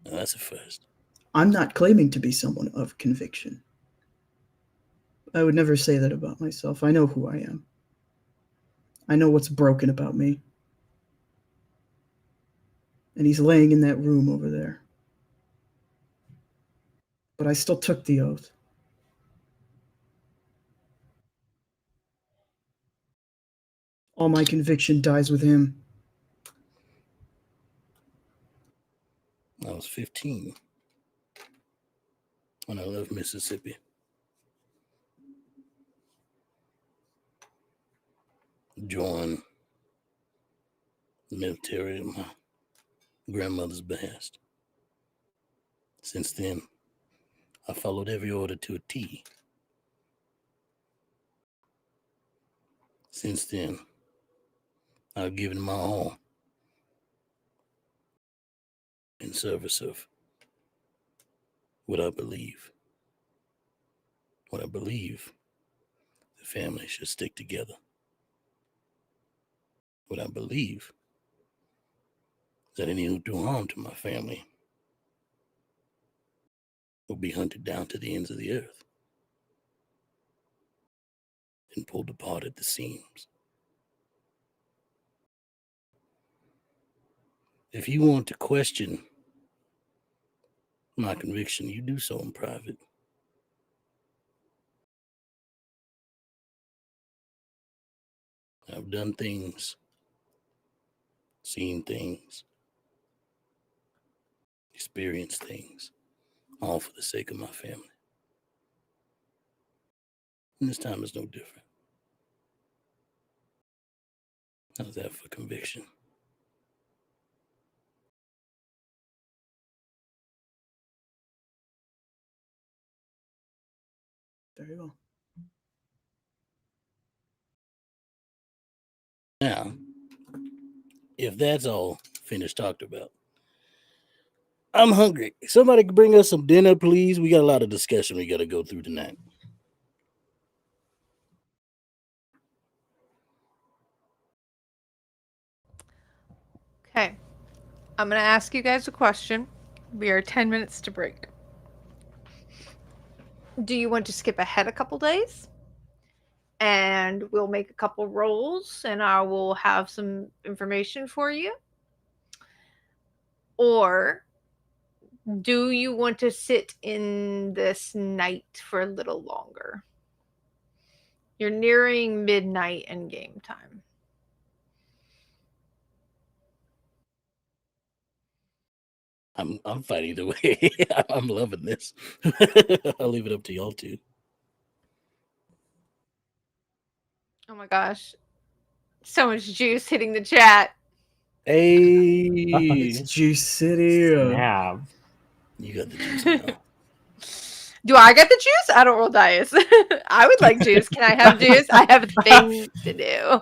Now, that's a first. I'm not claiming to be someone of conviction. I would never say that about myself. I know who I am. I know what's broken about me. And he's laying in that room over there. But I still took the oath. All my conviction dies with him. I was 15 when I left Mississippi. Joined the military at my grandmother's behest. Since then, I followed every order to a T. Since then, I've given my all in service of what I believe. What I believe the family should stick together. What I believe is that any who do harm to my family will be hunted down to the ends of the earth and pulled apart at the seams. If you want to question my conviction, you do so in private. I've done things, seen things, experienced things, all for the sake of my family. And this time is no different. How's that for conviction? Very well. Now, if that's all finished talked about, I'm hungry. Somebody can bring us some dinner, please. We got a lot of discussion we got to go through tonight. Okay. I'm going to ask you guys a question. We are 10 minutes to break. Do you want to skip ahead a couple days? And we'll make a couple rolls and I will have some information for you. Or do you want to sit in this night for a little longer? You're nearing midnight and game time. I'm fine either way. I'm loving this. I'll leave it up to y'all two. Oh my gosh. So much juice hitting the chat. Hey, It's Juice City. Yeah. you got the juice now. Do I get the juice? I don't roll dice. I would like juice. Can I have juice? I have things to do.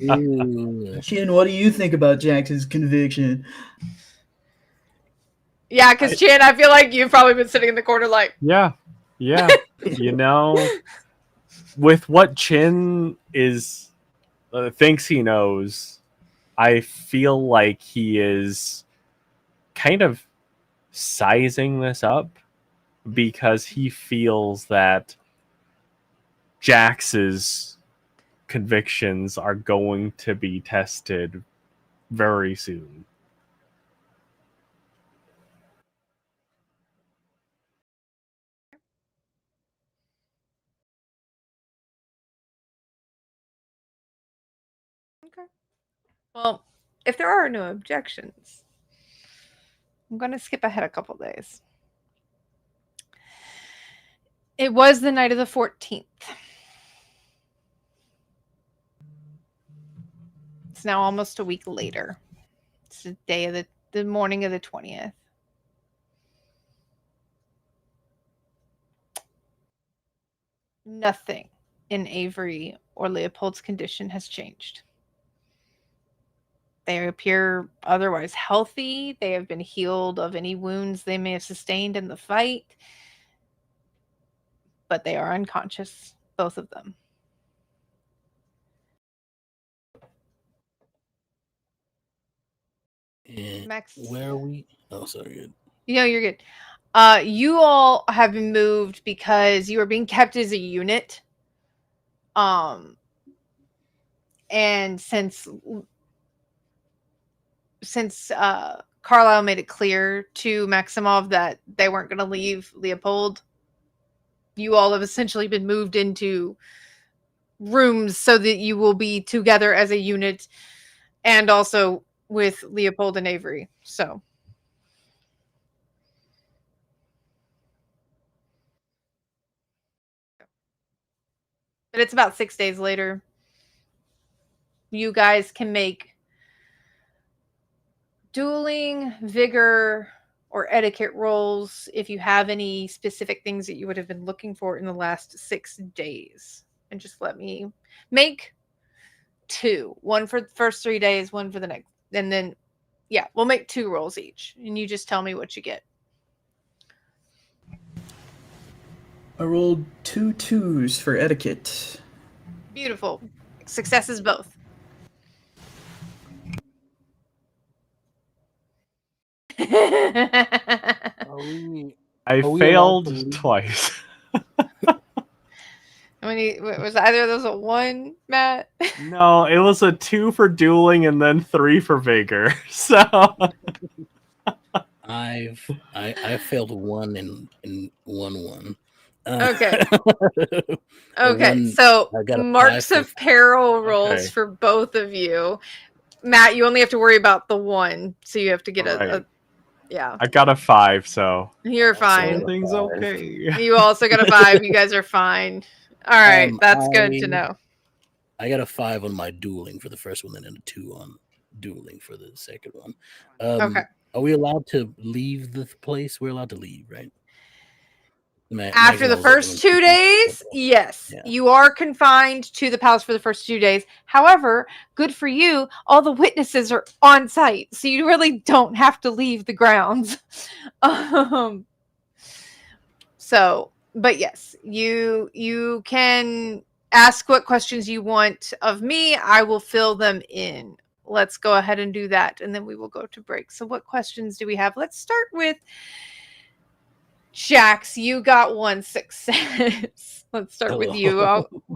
Ew. Chin, what do you think about Jackson's conviction? Yeah, because Chan, I feel like you've probably been sitting in the corner like, Yeah. You know, with what Chin is thinks he knows, I feel like he is kind of sizing this up because he feels that Jax's convictions are going to be tested very soon. okay. Well, if there are no objections, I'm going to skip ahead a couple days. It was the night of the 14th. It's now almost a week later. It's the day of the morning of the 20th. Nothing in Avery or Leopold's condition has changed. They appear otherwise healthy. They have been healed of any wounds they may have sustained in the fight. But they are unconscious, both of them. And Max, where are we? Oh, sorry. Good. you're good. You all have been moved because you are being kept as a unit. And since Carlisle made it clear to Maximov that they weren't going to leave Leopold, you all have essentially been moved into rooms so that you will be together as a unit and also with Leopold and Avery. So but it's about 6 days later. You guys can make dueling, vigor, or etiquette rolls if you have any specific things that you would have been looking for in the last 6 days. And just let me make 2. One for the first 3 days, one for the next. And then, yeah, we'll make 2 rolls each. And you just tell me what you get. I rolled 2 2s for etiquette. Beautiful. Successes both. I failed twice. How many was either of those a 1, Matt? No, it was a 2 for dueling and then 3 for vigor. So I failed one and won one. Okay. The Okay, one so I got a 5 marks for. of peril rolls Okay. for both of you. Matt, you only have to worry about the one, so you have to get All right. yeah. I got a 5, so You're Also fine. got a everything's 5. okay. You also got a 5. You guys are fine. All right, that's good to know. I got a 5 on my dueling for the first one, and then a 2 on dueling for the second one. Okay. Are we allowed to leave the place? We're allowed to leave, right? After the first 2 days, yes, Yeah. you are confined to the palace for the first 2 days. However, good for you, all the witnesses are on site, so you really don't have to leave the grounds. So, but yes, you can ask what questions you want of me. I will fill them in. Let's go ahead and do that, and then we will go to break. So, what questions do we have? Let's start with Jax. You got one success. Let's start with you.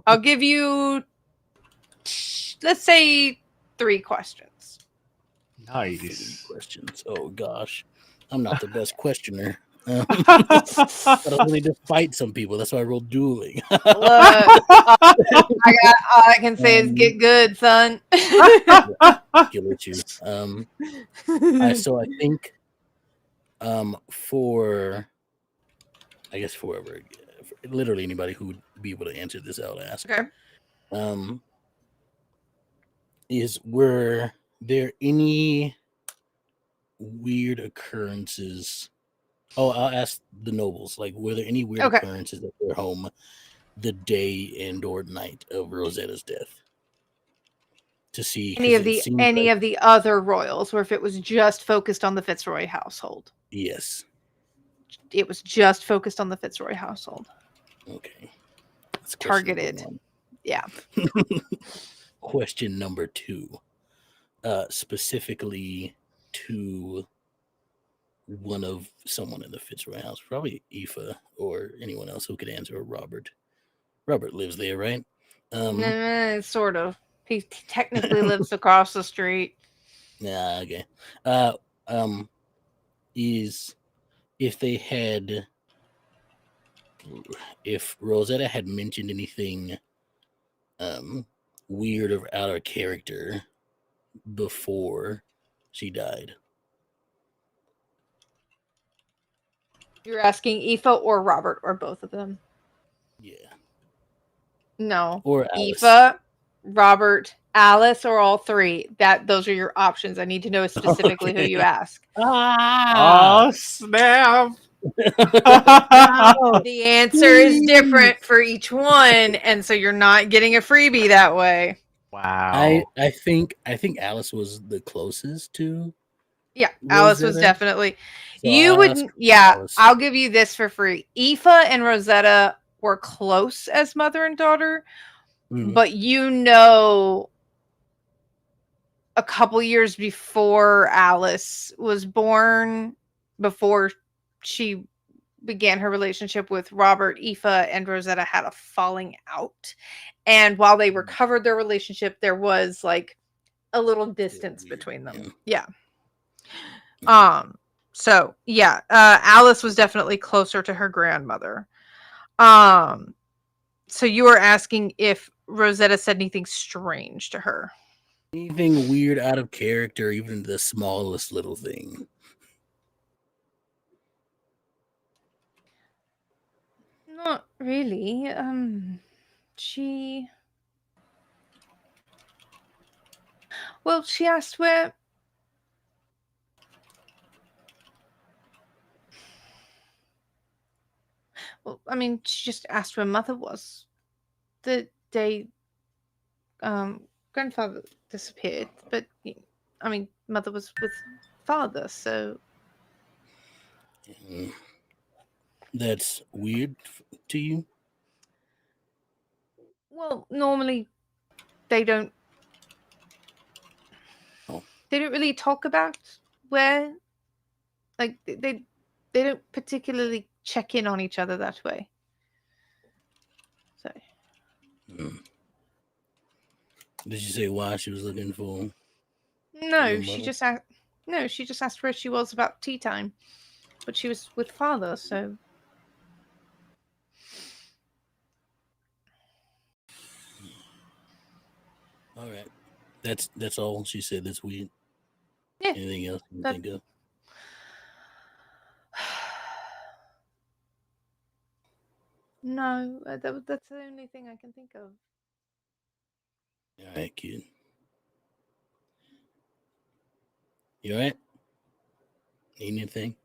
I'll give you, let's say, 3 questions. Nice. 3 questions. Oh gosh, I'm not the best questioner. But I only to fight some people. That's why I rolled dueling. Look, all I can say is get good, son. Skill issue. So I think for I guess for literally anybody who would be able to answer this, I'll ask. Okay. Were there any weird occurrences? Oh, I'll ask the nobles. Like, were there any weird Okay. occurrences at their home the day and or night of Rosetta's death? To see Any of the other royals, or if it was just focused on the Fitzroy household. Yes. It was just focused on the Fitzroy household. Okay. That's targeted. Yeah. Question number 2. Specifically to someone in the Fitzroy house, probably Aoife or anyone else who could answer, or Robert. Robert lives there, right? Sort of. He technically lives across the street. Yeah, okay. Is if Rosetta had mentioned anything weird or out of character before she died. You're asking Aoife or Robert or both of them? Yeah. No. Or Alice. Aoife, Robert, Alice, or all 3. Those are your options. I need to know specifically who you ask. Oh, snap. The answer is different for each one, and so you're not getting a freebie that way. Wow. I think Alice was the closest to. Yeah, Alice was Rosetta. definitely. So You I'll would, ask yeah. Alice. I'll give you this for free. Aoife and Rosetta were close as mother and daughter, but a couple years before Alice was born, before she began her relationship with Robert, Aoife and Rosetta had a falling out. And while they recovered their relationship, there was like a little distance between them. Yeah. So yeah, Alice was definitely closer to her grandmother. So you were asking if Rosetta said anything strange to her. Anything weird, out of character, even the smallest little thing. Not really. She asked where. Well, I mean, she just asked where mother was the day grandfather disappeared. But I mean, mother was with father, so. That's weird to you? Well, normally they don't. Oh. They don't really talk about where. Like they don't particularly check in on each other that way. So. Did you say why she was looking for? No, she just asked. No, she just asked where she was about tea time. But she was with father, so... All right. That's all she said. That's weird. Yeah. Anything else you can That- think of? No, that's the only thing I can think of. All right, kid. You all right? Need anything?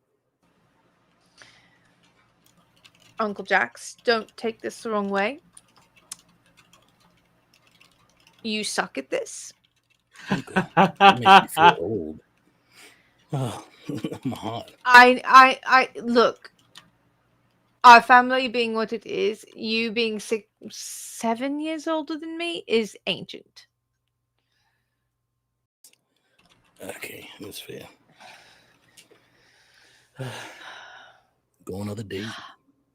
Uncle Jax, don't take this the wrong way. You suck at this. Uncle, that makes me feel old. Oh, I'm hot. I look. Our family being what it is, you being 7 years older than me is ancient. Okay, that's fair. Go on other days.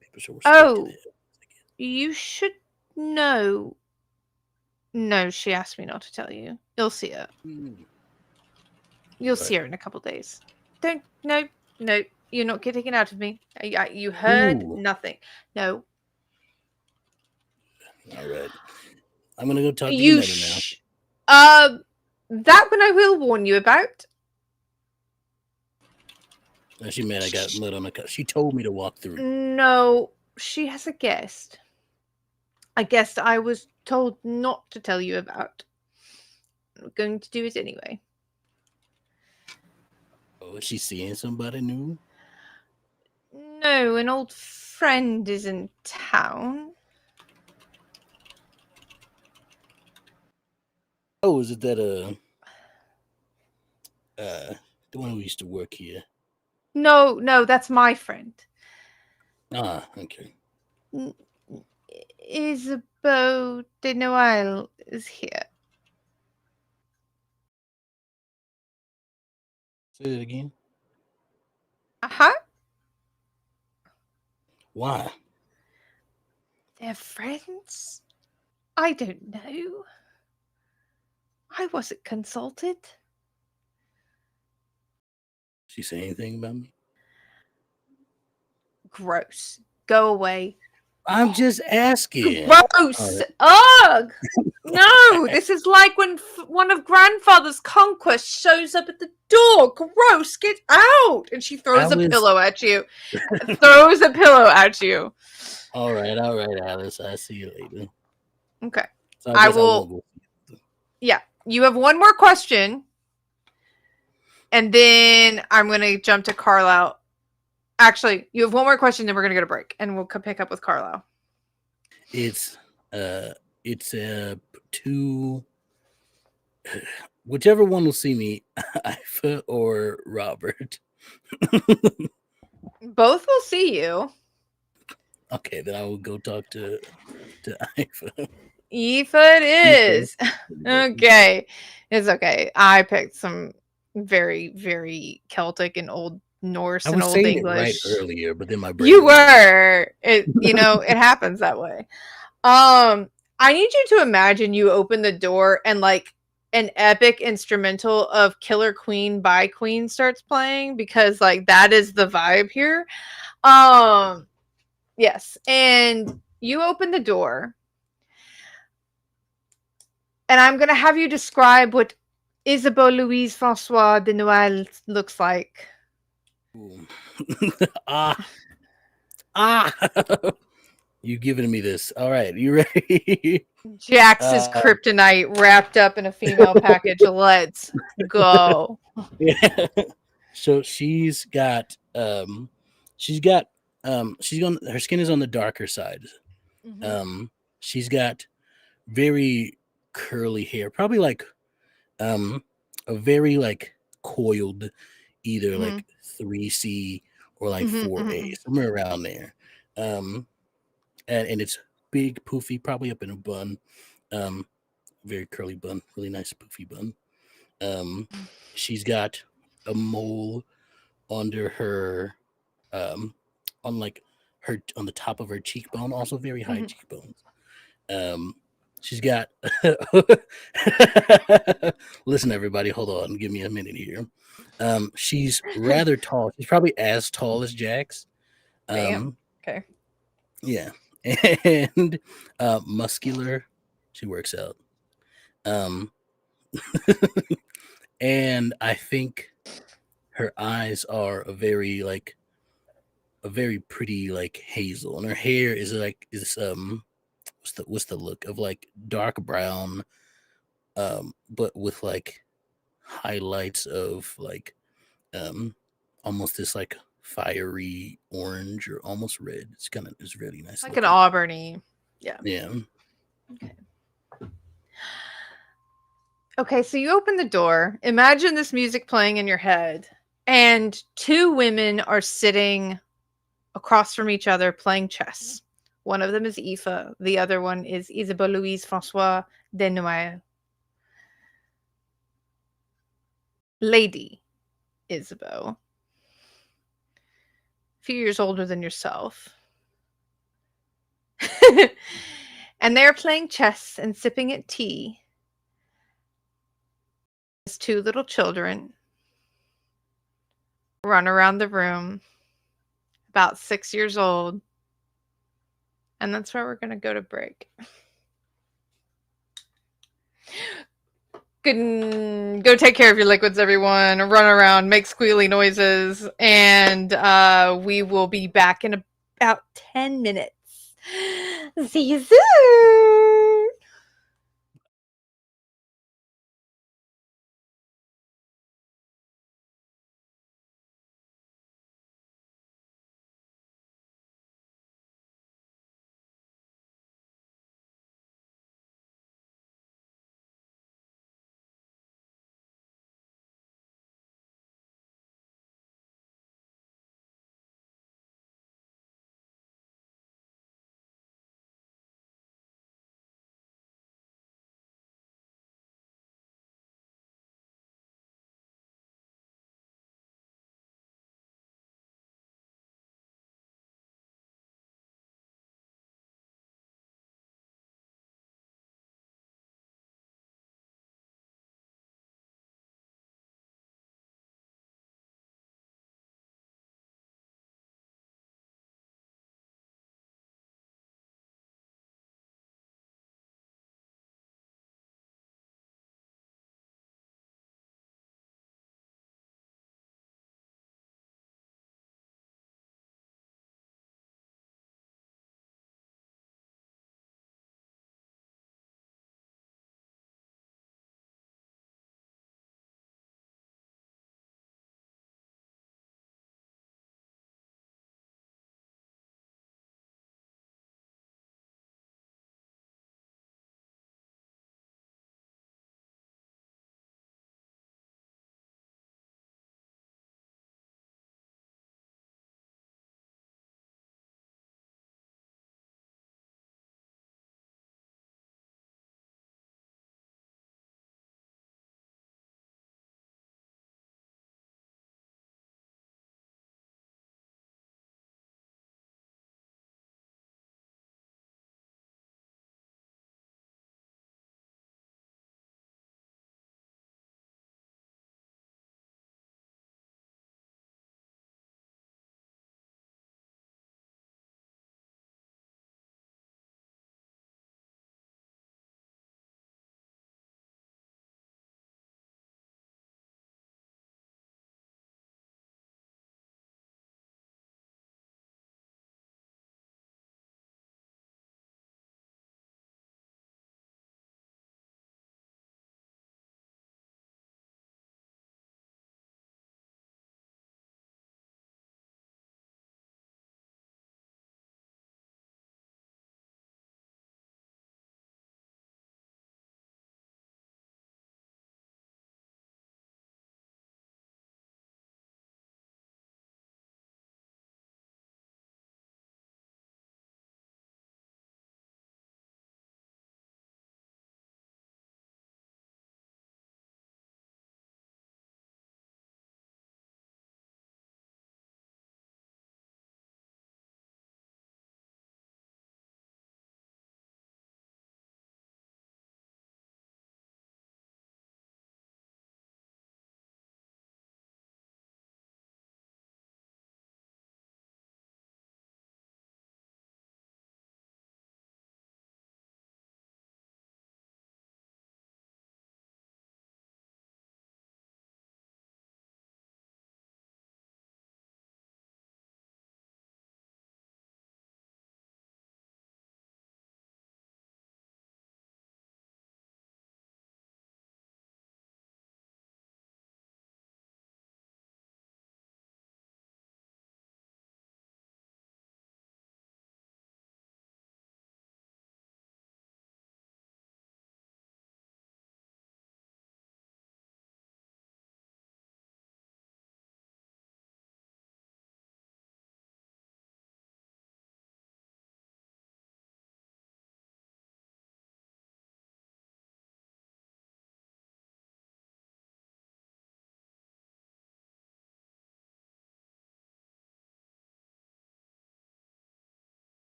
People show respect to Oh, that. you should know. No, she asked me not to tell you. You'll see her. You'll see her in a couple days. Don't. No. You're not getting it out of me. You heard Ooh. nothing. No. All right. I'm gonna go talk to You your mother that one I will warn you about. now. She mad I got mud on the cup. She told me to walk through. No, she has a guest. A guest I was told not to tell you about. I'm going to do it anyway. Oh, is she seeing somebody new? No, an old friend is in town. Oh, is it that the one who used to work here? No, that's my friend. Ah, okay. Isabeau de Noël is here. Say it again. Uh-huh. Why? They're friends? I don't know. I wasn't consulted. She say anything about me? Gross. Go away. I'm just asking. Gross. Ugh. No, this is like when one of grandfather's conquests shows up at the door. Gross. Get out. And she throws a pillow at you. Throws a pillow at you. All right, Alice. I see you later. Okay. So I guess will. won't go. Yeah. You have one more question. And then I'm going to jump to Carlisle. Actually, you have one more question, then we're going to go to break. And we'll pick up with Carlisle. It's two. Whichever one will see me, Ifa or Robert. Both will see you. Okay, then I will go talk to Ifa. Aoife it is. Okay. It's okay. I picked some very, very Celtic and Old Norse I and was Old saying English. it right earlier, but then my brain. You were. It it happens that way. I need you to imagine you open the door and like an epic instrumental of Killer Queen by Queen starts playing, because like that is the vibe here. Yes, and you open the door, and I'm gonna have you describe what Isabeau Louise Francois de Noël looks like. You giving me this? All right, you ready? Jax's kryptonite wrapped up in a female package. Let's go. Yeah. So she's got her skin is on the darker side. Mm-hmm. She's got very curly hair, probably like a very like coiled, either like 3C or like 4A, somewhere around there. And it's big, poofy, probably up in a bun. Very curly bun, really nice poofy bun. She's got a mole under her on the top of her cheekbone, also very high cheekbones. She's got. Listen, everybody, hold on. Give me a minute here. She's rather tall. She's probably as tall as Jax. Damn. Okay. Yeah, and muscular. She works out. And I think her eyes are a very pretty like hazel, and her hair is what's the look of like dark brown, but with like highlights of like almost this like fiery orange or almost red. It's really nice. Like an auburny. Yeah. Yeah. Okay, so you open the door. Imagine this music playing in your head, and two women are sitting across from each other playing chess. One of them is Aoife, the other one is Isabelle Louise Francois de Noël. Lady Isabeau, a few years older than yourself. And they're playing chess and sipping at tea. As two little children run around the room, about 6 years old. And that's where we're going to go to break. Go take care of your liquids, everyone. Run around, make squealy noises, and we will be back in about 10 minutes. See you soon!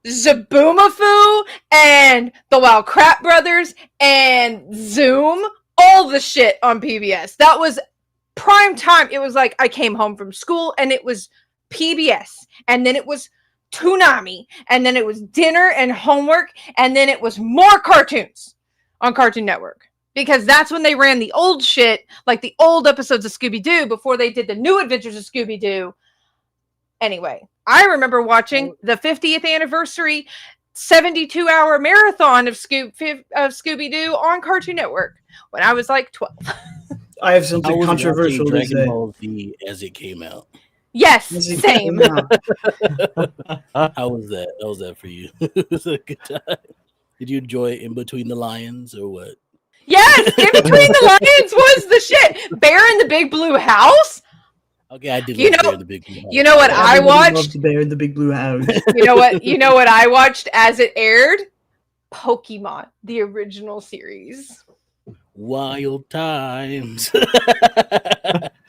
Zaboomafoo and the Wild Crap Brothers and Zoom, all the shit on PBS. That was prime time. It was like I came home from school and it was PBS, and then it was Toonami, and then it was dinner and homework, and then it was more cartoons on Cartoon Network. Because that's when they ran the old shit, like the old episodes of Scooby-Doo before they did the new Adventures of Scooby-Doo. Anyway, I remember watching the 50th anniversary 72-hour marathon of Scooby-Doo on Cartoon Network when I was like 12. I have something controversial to Dragon say. Ball Z as it came out. Yes, As it same. came out. How was that? How was that for you? It was a good time. Did you enjoy In Between the Lions or what? Yes, In Between the Lions was the shit. Bear in the Big Blue House. Okay, I did You love know- Bear in the Big Blue House. You know what I Everybody watched? loved Bear in the Big Blue House. You know what? You know what I watched as it aired? Pokemon, the original series. Wild times.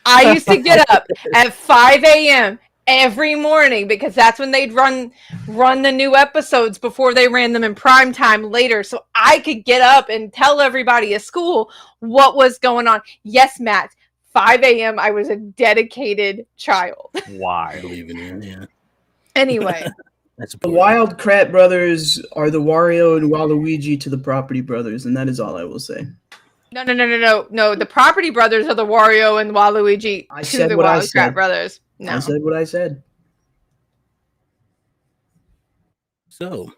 I used to get up at 5 a.m. every morning because that's when they'd run the new episodes before they ran them in prime time later. So I could get up and tell everybody at school what was going on. Yes, Matt, 5 a.m. I was a dedicated child. I Why? believe in you. Yeah, Anyway, that's The important. Wild Crap Brothers are the Wario and Waluigi to the Property Brothers, and that is all I will say. no. The Property Brothers are the Wario and Waluigi I to said the what I Wild Crap said. Brothers. No. I said what I said. So,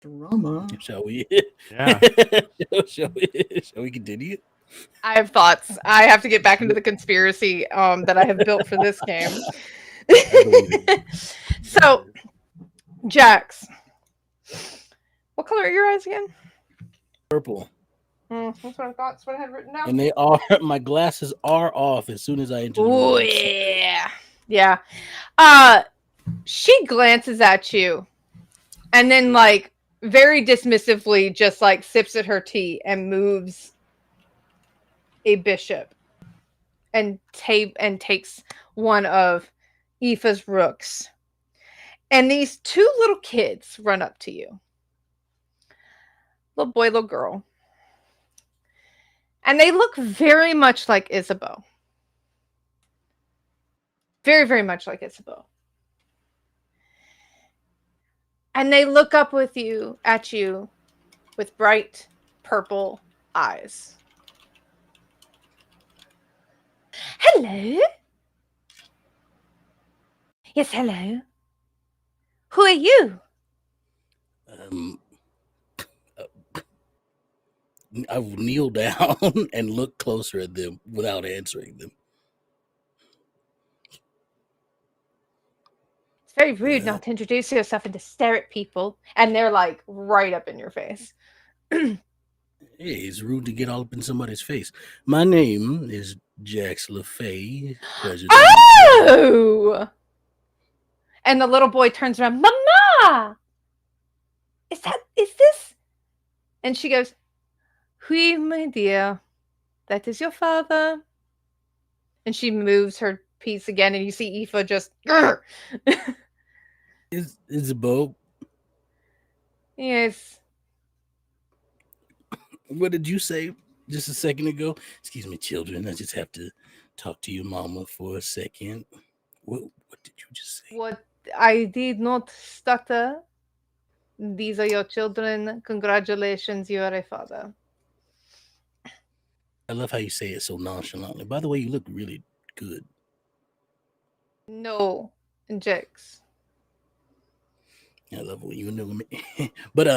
Drama. shall we? Yeah. shall we continue? I have thoughts. I have to get back into the conspiracy that I have built for this game. So, Jax, what color are your eyes again? Purple. That's what I thought. That's what I had written down. And they are, my glasses are off as soon as I enter the Oh room. yeah, yeah. She glances at you, and then like very dismissively, just like sips at her tea and moves a bishop, and takes one of Aoife's rooks. And these two little kids run up to you. Little boy, little girl. And they look very much like Isabeau. Very, very much like Isabeau. And they look up at you with bright purple eyes. Hello? Yes, hello. Who are you? I will kneel down and look closer at them without answering them. It's very rude not to introduce yourself and to stare at people. And they're like right up in your face. Hey, it's rude to get all up in somebody's face. My name is Jax LaFay. Pleasure to meet you. Oh! And the little boy turns around, Mama! Is this? And she goes, Oui, my dear. That is your father. And she moves her piece again, and you see Aoife just, Grr! Is Isabeau? Yes. What did you say just a second ago? Excuse me, children. I just have to talk to your mama for a second. What did you just say? What I did not stutter. These are your children. Congratulations, you are a father. I love how you say it so nonchalantly. By the way, you look really good. No, Jax. I love when you know me. But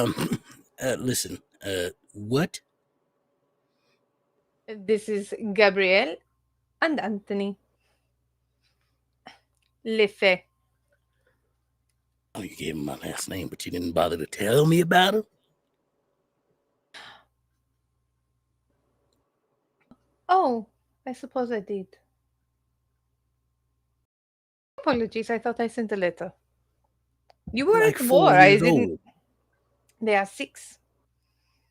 listen. What? This is Gabrielle and Anthony. Lefe. Oh, you gave him my last name, but you didn't bother to tell me about him. Oh, I suppose I did. Apologies, I thought I sent a letter. You were Like at 4 war. I years didn't. old. They are 6.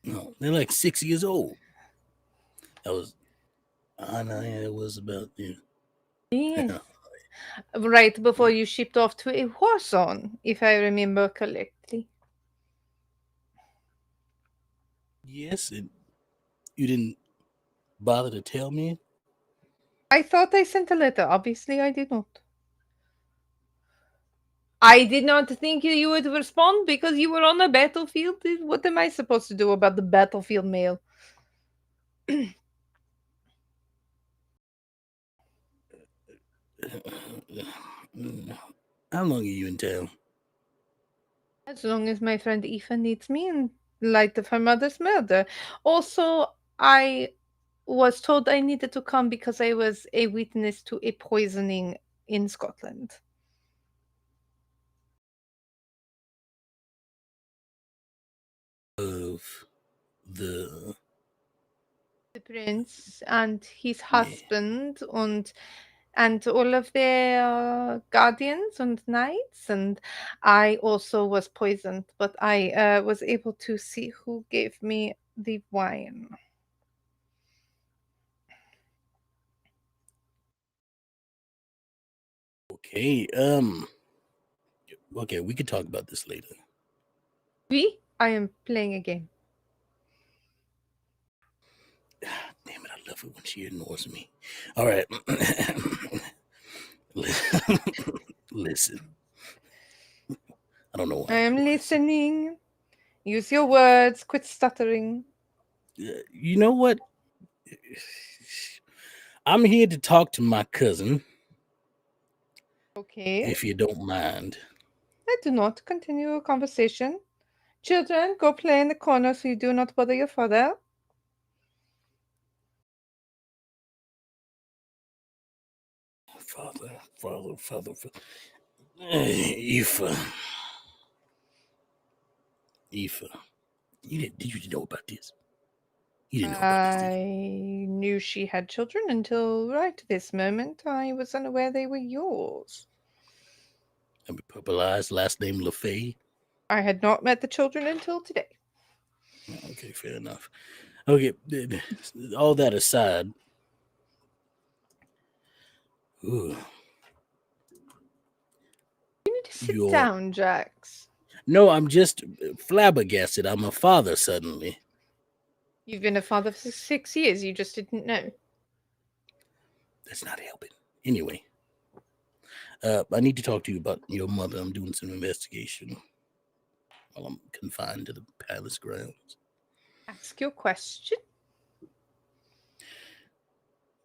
No, they're like 6 years old. That was. I know. Yeah, it was about. Yeah. Yes. Yeah. right before you shipped off to a war zone, if I remember correctly. Yes, and you didn't bother to tell me? I thought I sent a letter. Obviously, I did not. I did not think you would respond because you were on the battlefield. What am I supposed to do about the battlefield mail? How long are you in town? As long as my friend Aoife needs me in light of her mother's murder. Also, I was told I needed to come because I was a witness to a poisoning in Scotland. Of the The prince and his yeah. husband and all of their guardians and knights, and I also was poisoned, but I was able to see who gave me the wine. Okay. Okay, we can talk about this later. I am playing a game. Damn it, I love it when she ignores me. All right. Listen. I don't know why. I am listening. Use your words. Quit stuttering. You know what? I'm here to talk to my cousin, Okay. if you don't mind. I do not continue a conversation. Children, go play in the corner so you do not bother your father. Father. Aoife. Did you know about this? You didn't know about this, did you? I knew she had children until right this moment. I was unaware they were yours. I mean, purple eyes, last name LaFay. I had not met the children until today. Okay, fair enough. Okay, all that aside, ooh, You need to sit you're down, Jax. no, I'm just flabbergasted. I'm a father suddenly. You've been a father for 6 years. You just didn't know. That's not helping. Anyway, I need to talk to you about your mother. I'm doing some investigation while I'm confined to the palace grounds. Ask your question.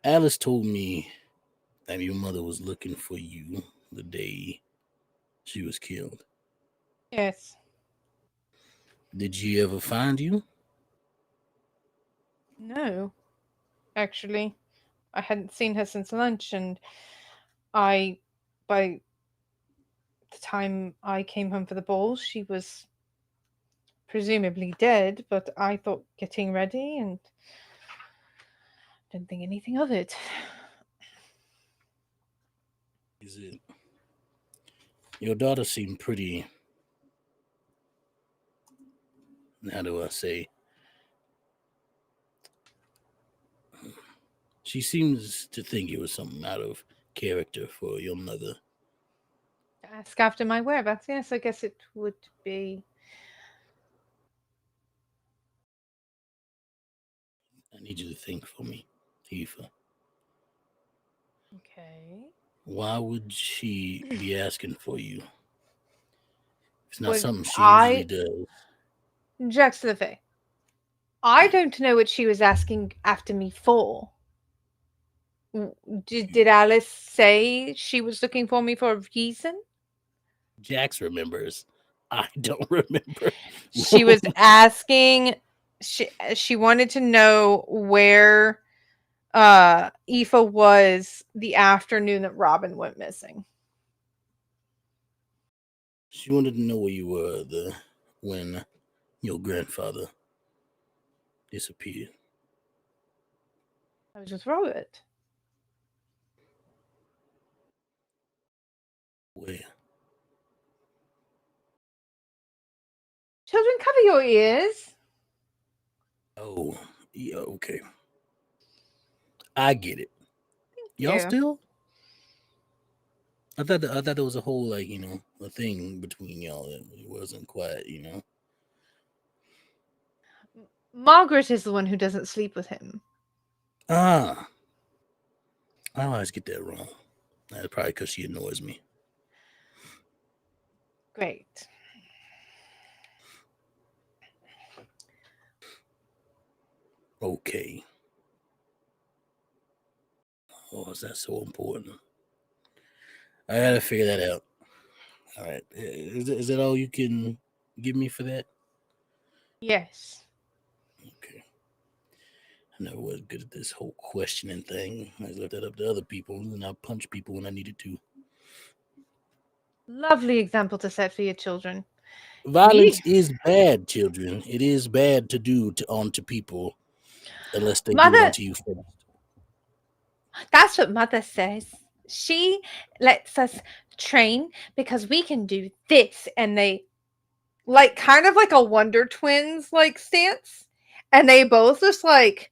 Alice told me that your mother was looking for you the day she was killed. Yes. Did she ever find you? No. Actually, I hadn't seen her since lunch, and by the time I came home for the ball, she was presumably dead, but I thought getting ready and didn't think anything of it. Is it? Your daughter seemed pretty. How do I say? She seems to think it was something out of character for your mother. Ask after my whereabouts. Yes, I guess it would be. I need you to think for me, Tifa. Okay. Why would she be asking for you? It's not Would something she usually does. Jax to the face. I don't know what she was asking after me for. Did Alice say she was looking for me for a reason? Jax remembers. I don't remember. She was asking. She wanted to know where Aoife was the afternoon that Robin went missing. She wanted to know where you were when your grandfather disappeared. I was with Robert. Where? Children, cover your ears. Oh, yeah, okay. I get it. Y'all Yeah. still? I thought there was a whole like a thing between y'all that it wasn't quite Margaret is the one who doesn't sleep with him. Ah, I always get that wrong. That's probably because she annoys me. Great. Okay. Oh, is that so important? I gotta figure that out. All right. Is that all you can give me for that? Yes. Okay. I never was good at this whole questioning thing. I left that up to other people, and I punch people when I needed to. Lovely example to set for your children. Violence is bad, children. It is bad to do onto people unless they do it Mother, onto you first. that's what Mother says. She lets us train because we can do this. And they, like, kind of like a Wonder Twins, like, stance. And they both just, like,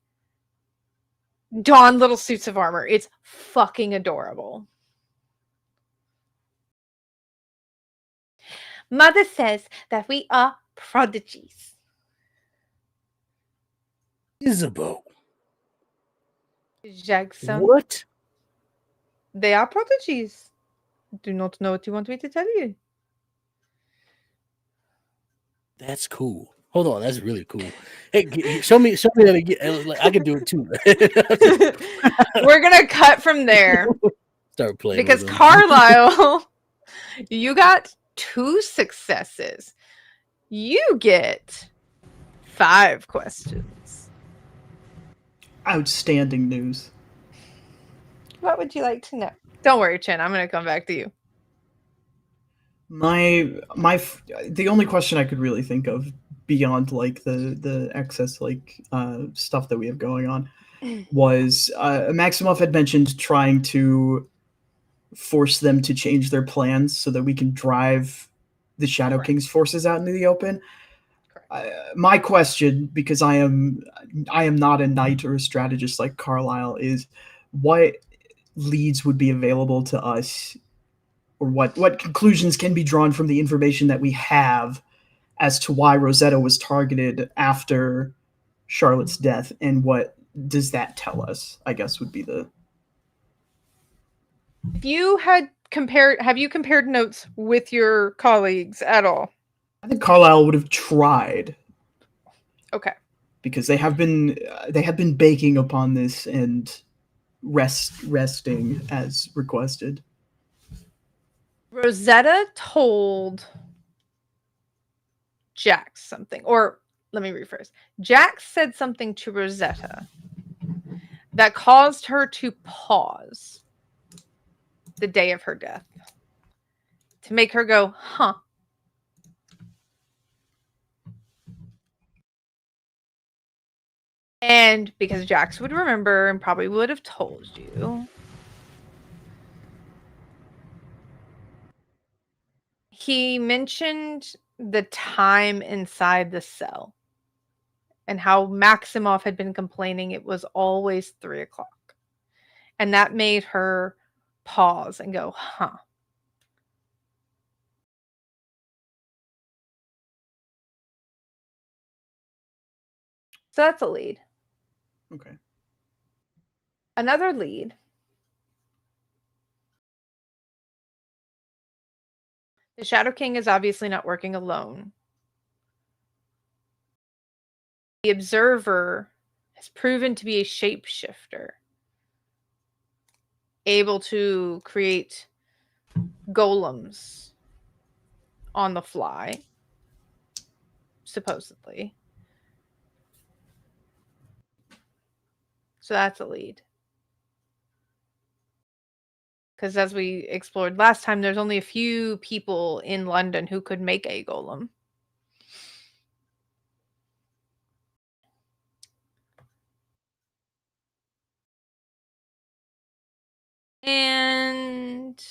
don little suits of armor. It's fucking adorable. Mother says that we are prodigies. Isabeau. Jackson. What? They are prodigies. Do not know what you want me to tell you. That's cool. Hold on, that's really cool. Hey, show me that again. Like, I can do it too. We're gonna cut from there. Start playing Because with them. Carlisle, you got 2 successes. You get 5 questions. Outstanding news. What would you like to know? Don't worry, Chin. I'm going to come back to you. The only question I could really think of beyond like the excess stuff that we have going on was Maximoff had mentioned trying to force them to change their plans so that we can drive the Shadow Correct. King's forces out into the open. My question, because I am not a knight or a strategist like Carlisle, is what leads would be available to us, or what conclusions can be drawn from the information that we have as to why Rosetta was targeted after Charlotte's death, and what does that tell us, I guess, would be the... Have you compared notes with your colleagues at all? I think Carlisle would have tried. Okay. Because they have been baking upon this and resting as requested. Rosetta told Jax something, or let me rephrase. Jax said something to Rosetta that caused her to pause the day of her death, to make her go, huh. And because Jax would remember and probably would have told you, he mentioned the time inside the cell and how Maximoff had been complaining it was always 3 o'clock. And that made her pause and go, huh. So that's a lead. Okay. Another lead. The Shadow King is obviously not working alone. The Observer has proven to be a shapeshifter, able to create golems on the fly, supposedly. So that's a lead. Because as we explored last time, there's only a few people in London who could make a golem. And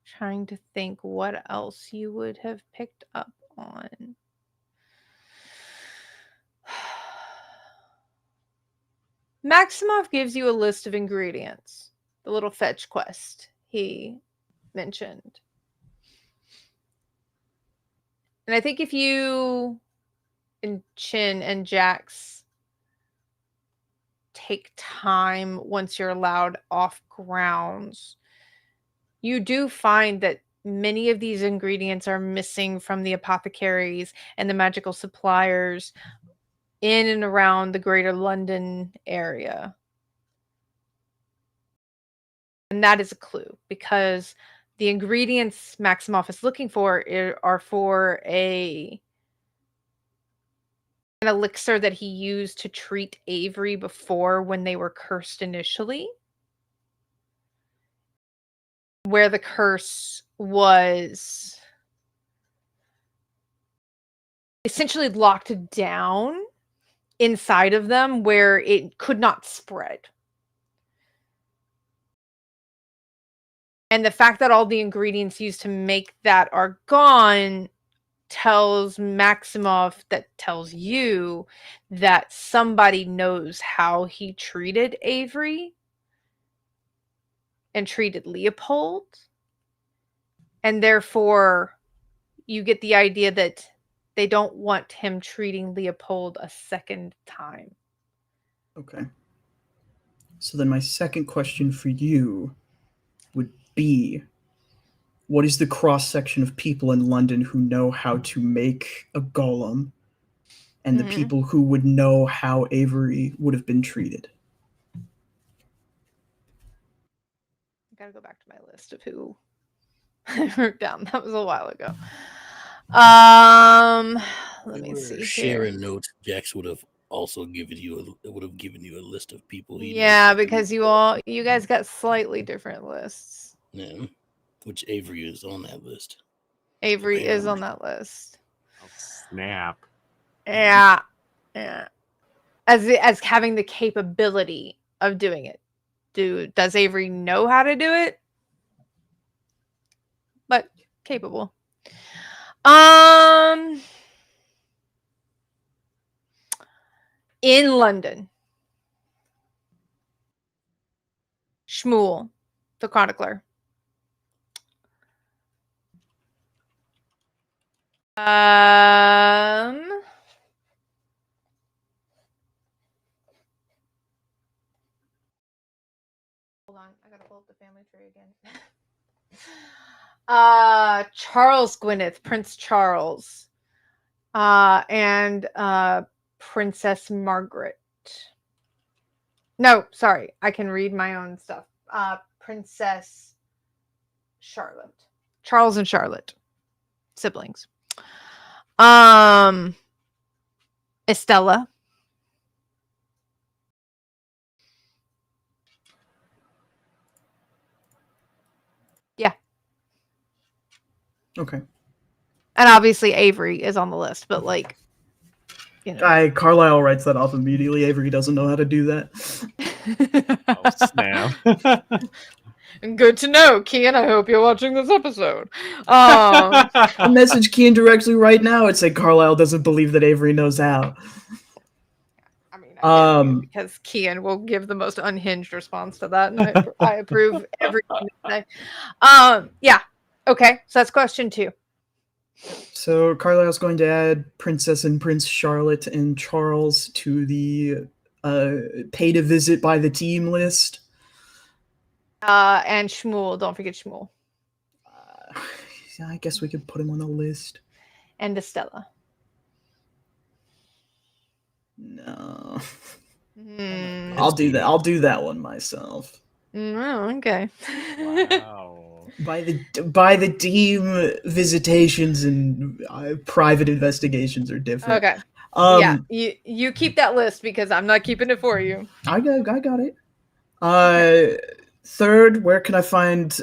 trying to think what else you would have picked up on. Maximoff gives you a list of ingredients. The little fetch quest he mentioned. And I think if you and Chin and Jax take time once you're allowed off grounds, you do find that many of these ingredients are missing from the apothecaries and the magical suppliers in and around the greater London area. And that is a clue, because the ingredients Maximoff is looking for are for an elixir that he used to treat Avery before when they were cursed initially, where the curse was essentially locked down inside of them where it could not spread. And the fact that all the ingredients used to make that are gone tells Maximoff, that tells you that somebody knows how he treated Avery and treated Leopold. And therefore, you get the idea that they don't want him treating Leopold a second time. Okay. So then my second question for you would be, what is the cross-section of people in London who know how to make a golem, and the people who would know how Avery would have been treated? I gotta go back to my list of who I wrote down. That was a while ago. Let me see sharing here. notes. Jax would have also given you a list of people. Yeah, because you guys got slightly different lists. Yeah, which Avery is on that list. Avery is on that list. Oh, snap. Yeah. As having the capability of doing it. Does Avery know how to do it? But capable. In London, Shmuel, the chronicler. Hold on, I gotta pull up the family tree again. Charles Gwyneth, Prince Charles, and Princess Margaret. No, sorry, I can read my own stuff. Princess Charlotte. Charles and Charlotte, siblings. Estella. Yeah. Okay. And obviously Avery is on the list, but like, you know. Carlisle writes that off immediately. Avery doesn't know how to do that. Oh, snap. Good to know, Kian. I hope you're watching this episode. A message Kian directly right now. It said Carlisle doesn't believe that Avery knows how. I mean, I get it, because Kian will give the most unhinged response to that, and I approve everything they say. Yeah. Okay, so that's question 2. So Carlisle's going to add Princess and Prince Charlotte and Charles to the paid a visit by the team list. And Shmuel, don't forget Shmuel. I guess we could put him on the list. And Estella. No. Mm. I'll do that. I'll do that one myself. Oh, okay. Wow. By the team, visitations and private investigations are different. Okay. Yeah, you keep that list, because I'm not keeping it for you. I got it. Third, where can I find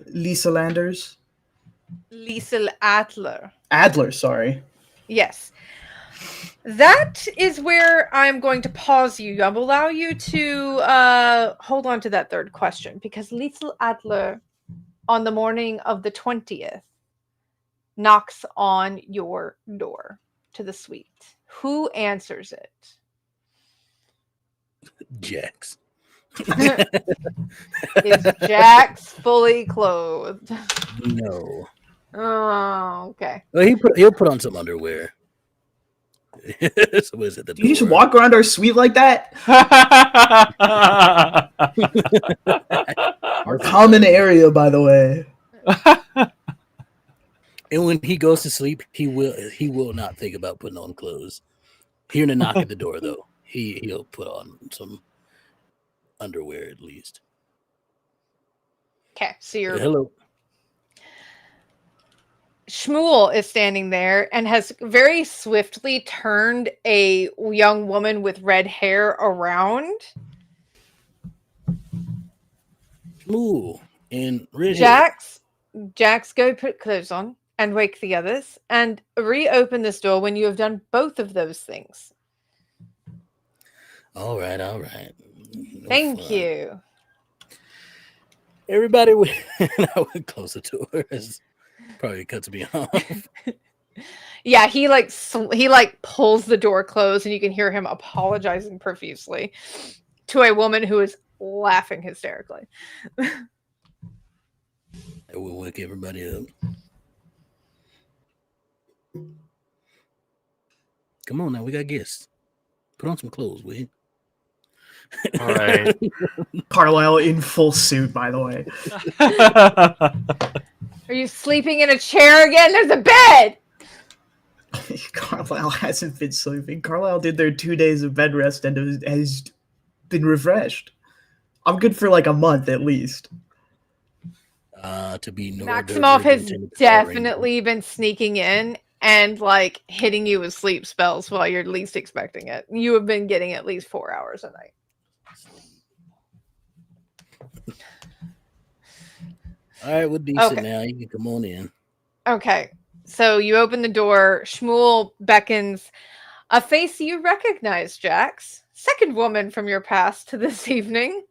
Lisa Landers? Liesel Adler. Adler, sorry. Yes. That is where I'm going to pause you. I will allow you to hold on to that third question, because Liesel Adler, on the morning of the 20th, knocks on your door to the suite. Who answers it? Jax. Is Jax fully clothed? No. Oh, okay. Well, he'll put on some underwear. So is it the Do you just door? walk around our suite like that? Our common area, by the way. And when he goes to sleep, he will not think about putting on clothes. Hearing a knock at the door, though, he'll put on some underwear at least. Okay, so you're Hello. Shmuel is standing there and has very swiftly turned a young woman with red hair around. Ooh, and red hair. Jax, go put clothes on and wake the others and reopen this door when you have done both of those things. All right. No Thank fun. you. Everybody, I would close the doors. Probably cuts me off. Yeah, he pulls the door closed, and you can hear him apologizing profusely to a woman who is laughing hysterically. I will wake everybody up. Come on now, we got guests. Put on some clothes, will you? All right. Carlisle in full suit, by the way. Are you sleeping in a chair again? There's a bed! Carlisle hasn't been sleeping. Carlisle did their 2 days of bed rest and has been refreshed. I'm good for like a month at least. To be Maximoff has definitely been sneaking in and like hitting you with sleep spells while you're least expecting it. You have been getting at least 4 hours a night. All right, we're decent now. You can come on in. Okay, so you open the door. Shmuel beckons a face you recognize, Jax. Second woman from your past to this evening.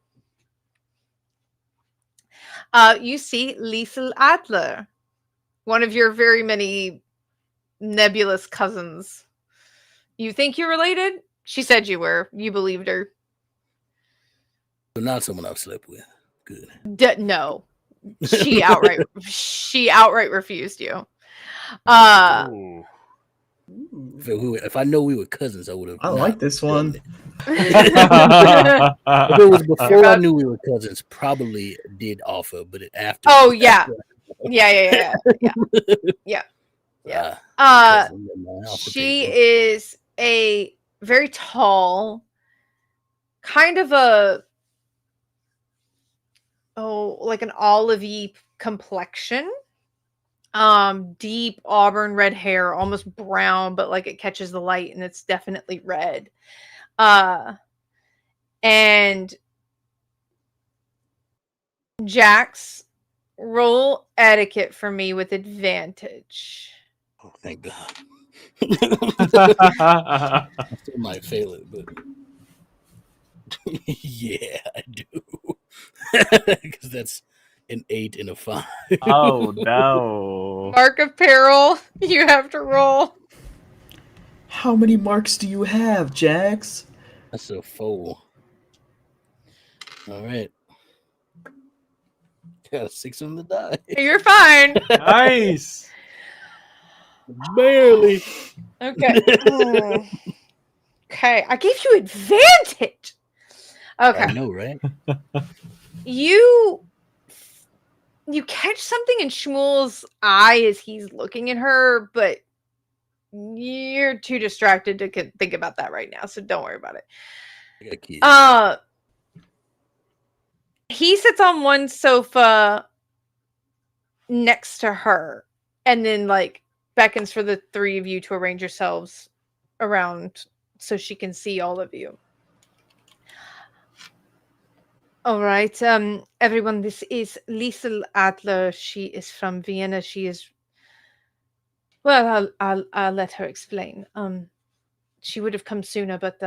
You see Liesel Adler, one of your very many nebulous cousins. You think you're related? She said you were. You believed her. But not someone I've slept with. Good. No. She outright refused you. If I know we were cousins, I would have. I like this one. If it was before I knew we were cousins, probably did offer, but after. Oh yeah. Yeah. She is a very tall, kind of like an olivey complexion. Deep auburn red hair, almost brown, but like it catches the light and it's definitely red. And Jax, roll etiquette for me with advantage. Oh, thank God. I still might fail it, but yeah, I do. Because that's an 8 and a 5. Oh no. Mark of peril, you have to roll. How many marks do you have, Jax? That's a 4. All right. Got a 6 on the die. You're fine. Nice. Barely. Okay. Okay, I gave you advantage. Okay. I know, right? You catch something in Shmuel's eye as he's looking at her, but you're too distracted to think about that right now, so don't worry about it. He sits on one sofa next to her and then like beckons for the three of you to arrange yourselves around so she can see all of you. All right, everyone, this is Liesel Adler. She is from Vienna. She is... Well, I'll let her explain. She would have come sooner, but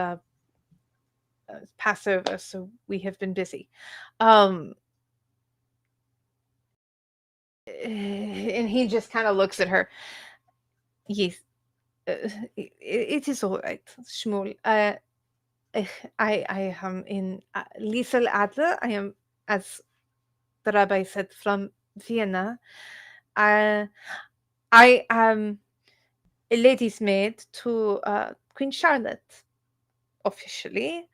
Passover, so we have been busy. And he just kind of looks at her. Yes, it is all right, Shmuel. I am in Liesel Adler. I am, as the rabbi said, from Vienna. I am a lady's maid to Queen Charlotte, officially.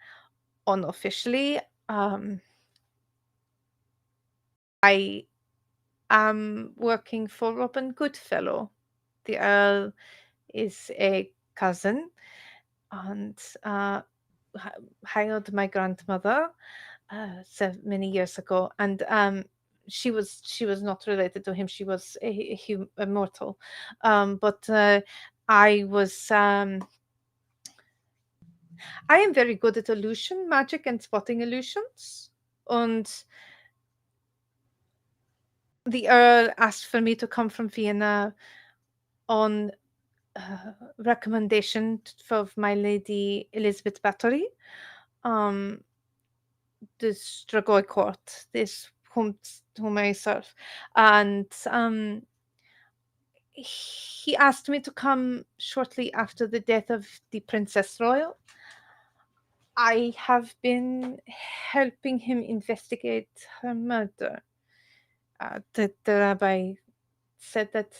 Unofficially, I am working for Robin Goodfellow. The Earl is a cousin and hired my grandmother many years ago, and she was not related to him. She was a mortal, but I was. I am very good at illusion magic and spotting illusions, and the Earl asked for me to come from Vienna on recommendation of my lady Elizabeth Bathory, this Strigoi court, this whom I serve, and he asked me to come shortly after the death of the Princess Royal. I have been helping him investigate her murder. The rabbi said that,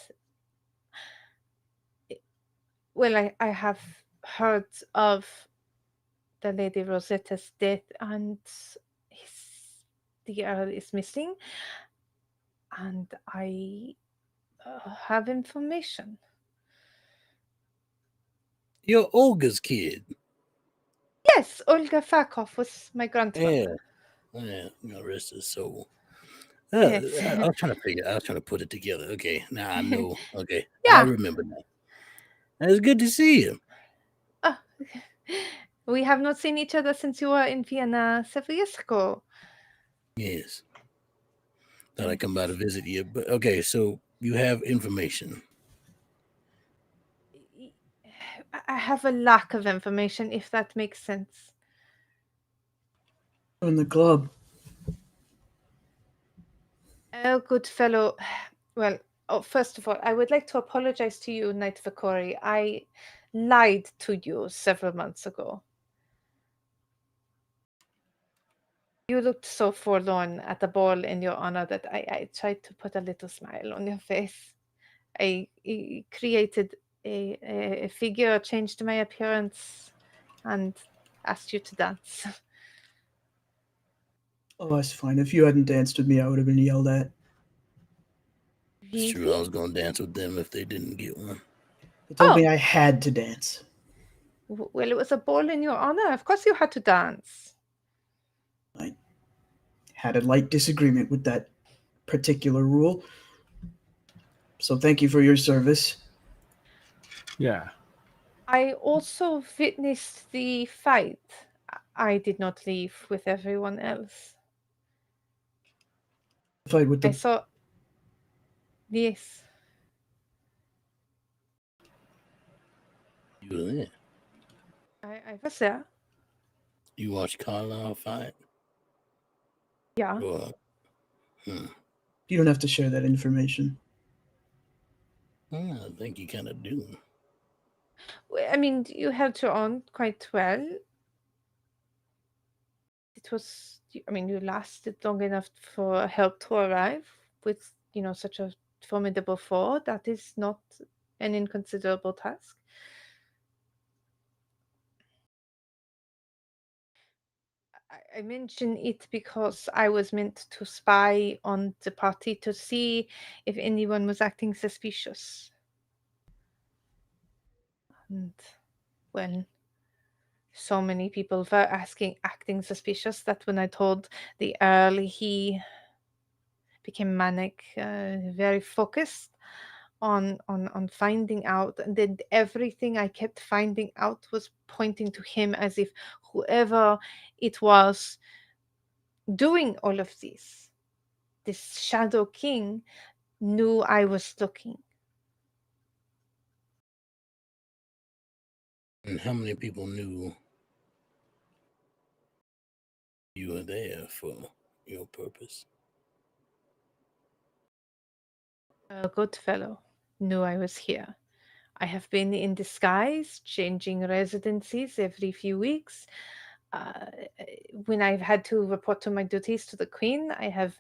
well, I have heard of the Lady Rosetta's death, and the Earl is missing, and I have information. You're Olga's kid. Yes, Olga Fakov was my grandmother. Yeah, rest his soul. Yes. I was trying to put it together. Okay, now I know. Okay, Yeah. I remember now. It's good to see you. Oh, we have not seen each other since you were in Vienna several years ago. Yes. Thought I'd come by to visit you. But okay, so you have information. I have a lack of information, if that makes sense. In the club. Oh, good fellow. Well, first of all, I would like to apologize to you, Knight Vicori. I lied to you several months ago. You looked so forlorn at the ball in your honor that I tried to put a little smile on your face. I created a figure, changed my appearance, and asked you to dance. Oh, that's fine. If you hadn't danced with me, I would have been yelled at. It's true. I was going to dance with them if they didn't get one. They told me I had to dance. Well, it was a ball in your honor. Of course you had to dance. I had a light disagreement with that particular rule. So thank you for your service. Yeah. I also witnessed the fight. I did not leave with everyone else. Fight with I the saw. Yes. You were there. I was there. You watched Carlisle fight? Yeah. Or, You don't have to share that information. I think you kind of do. I mean, you held your own quite well. It was, I mean, you lasted long enough for help to arrive with, such a formidable foe. That is not an inconsiderable task. I mention it because I was meant to spy on the party to see if anyone was acting suspicious. And, well, so many people were acting suspicious that when I told the Earl, he became manic, very focused on finding out, and then everything I kept finding out was pointing to him, as if whoever it was doing all of this Shadow King, knew I was looking. And how many people knew you were there for your purpose? A good fellow knew I was here. I have been in disguise, changing residencies every few weeks, when I've had to report to my duties to the queen, I have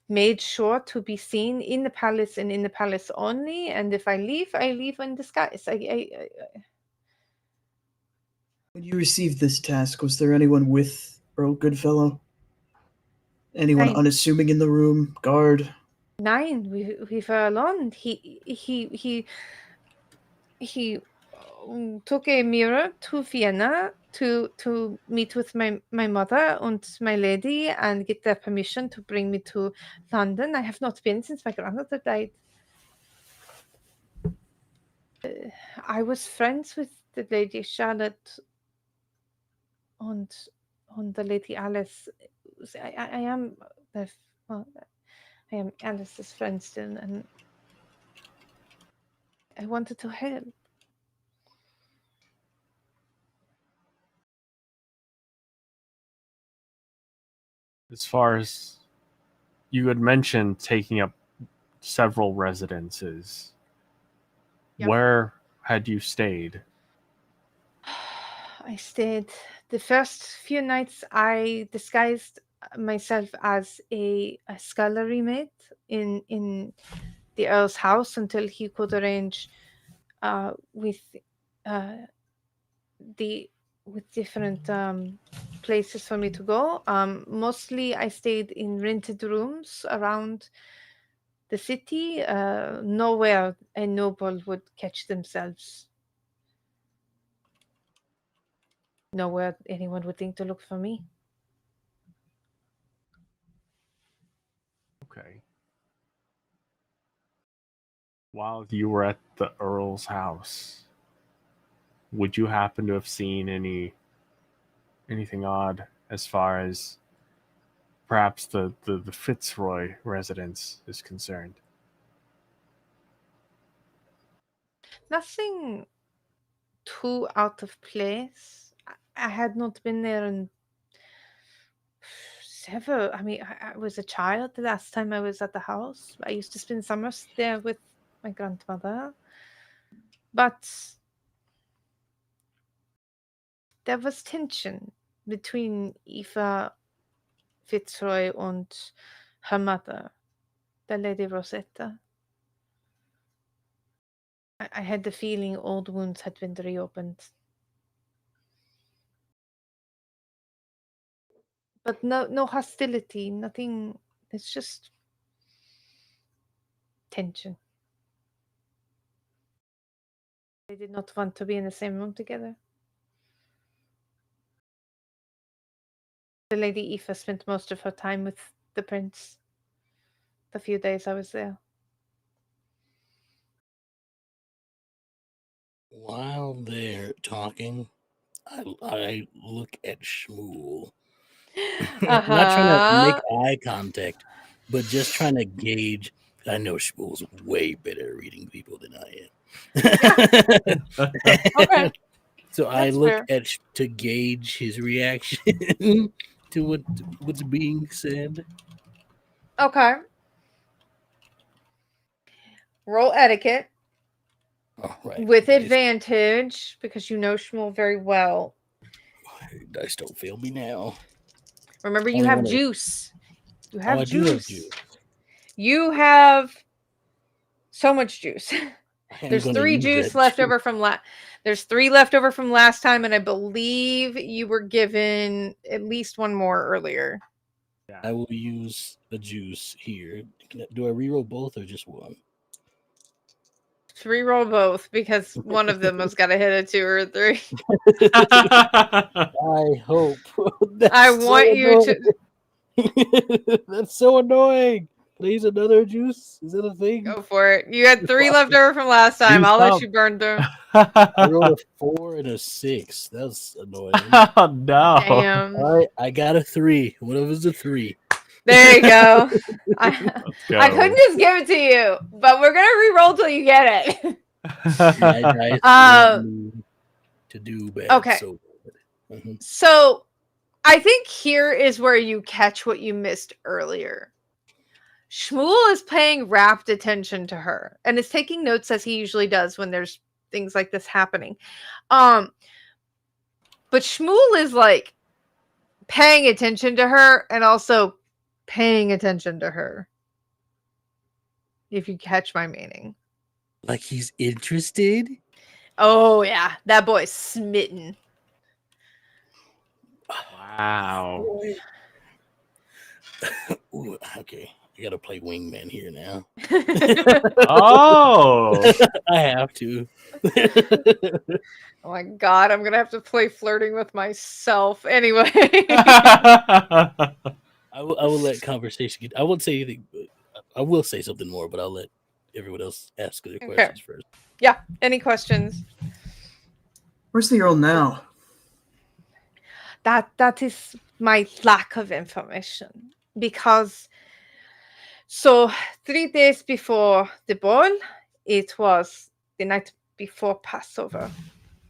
made sure to be seen in the palace and in the palace only. And if I leave in disguise. When you received this task, was there anyone with Earl Goodfellow? Anyone Nein. unassuming in the room? Guard? Nein, we were alone. He took a mirror to Vienna to meet with my mother and my lady and get their permission to bring me to London. I have not been since my grandmother died. I was friends with the Lady Charlotte and the Lady Alice. I am the well, I am Alice's friend still, and I wanted to help. As far as you had mentioned taking up several residences, Yep. where had you stayed? I stayed the first few nights. I disguised myself as a scullery maid in the Earl's house until he could arrange with different places for me to go. Mostly, I stayed in rented rooms around the city. Nowhere a noble would catch themselves. Nowhere anyone would think to look for me. Okay. While you were at the Earl's house, would you happen to have seen anything odd as far as perhaps the Fitzroy residence is concerned? Nothing too out of place. I had not been there in several. I mean, I was a child the last time I was at the house. I used to spend summers there with my grandmother. But there was tension between Eva Fitzroy and her mother, the Lady Rosetta. I had the feeling old wounds had been reopened. But no hostility, nothing. It's just tension. They did not want to be in the same room together. The Lady Eva spent most of her time with the prince the few days I was there. While they're talking, I look at Shmuel. Not trying to make eye contact, but just trying to gauge. I know Shmuel's way better at reading people than I am. Okay. So I That's look fair. at to gauge his reaction to what's being said. Okay. Roll etiquette Oh, right. with Dice, advantage because you know Shmuel very well. dice don't fail me now. Remember, you Only have one of- juice. You Oh, have I juice. do have juice. You have so much juice. I'm There's gonna 3 use juice that left juice. over from There's 3 left over from last time, and I believe you were given at least 1 more earlier. I will use a juice here. Do I reroll both or just one? 3 roll both because one of them has got to hit a 2 or a 3. I hope. I want you to. That's so annoying. Can I use another juice? Is that a thing? go for it. You had 3 left over from last time. Juice I'll let up. you burn through. I rolled a 4 and a 6. That's annoying. Oh no! Damn. All right, I got a 3. What if it's a 3? There you go. Let's go. I couldn't just give it to you, but we're gonna re-roll till you get it. My dice want me to do bad. Okay. So bad. Mhm. So I think here is where you catch what you missed earlier. Shmuel is paying rapt attention to her and is taking notes as he usually does when there's things like this happening. But But Shmuel is like paying attention to her and also paying attention to her. If you catch my meaning. Like he's interested? Oh, yeah. That boy's smitten. Wow. Ooh, okay. I gotta play wingman here now. Oh. I have to. Oh my god, I'm gonna have to play flirting with myself. Anyway. I will let conversation get. I won't say anything. I will say something more, but I'll let everyone else ask their questions first. Yeah. Any questions? Where's the Earl now? That is my lack of information. Because so 3 days before the ball, it was the night before Passover.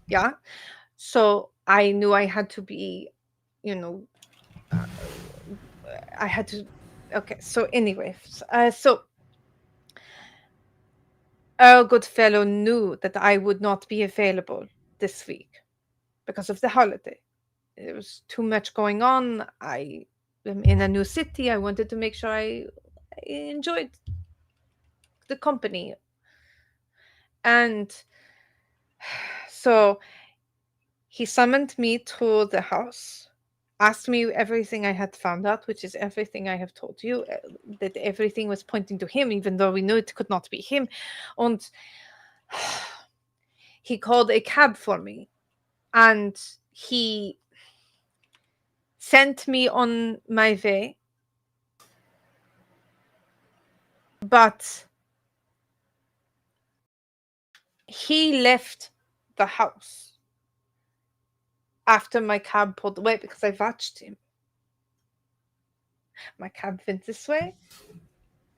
Yeah. So I knew I had to be, I had to. Okay. So anyway, so our good fellow knew that I would not be available this week because of the holiday. There was too much going on. I am in a new city. I wanted to make sure I enjoyed the company. And so he summoned me to the house, asked me everything I had found out, which is everything I have told you, that everything was pointing to him, even though we knew it could not be him. And he called a cab for me, and he sent me on my way. But he left the house after my cab pulled away because I watched him. My cab went this way,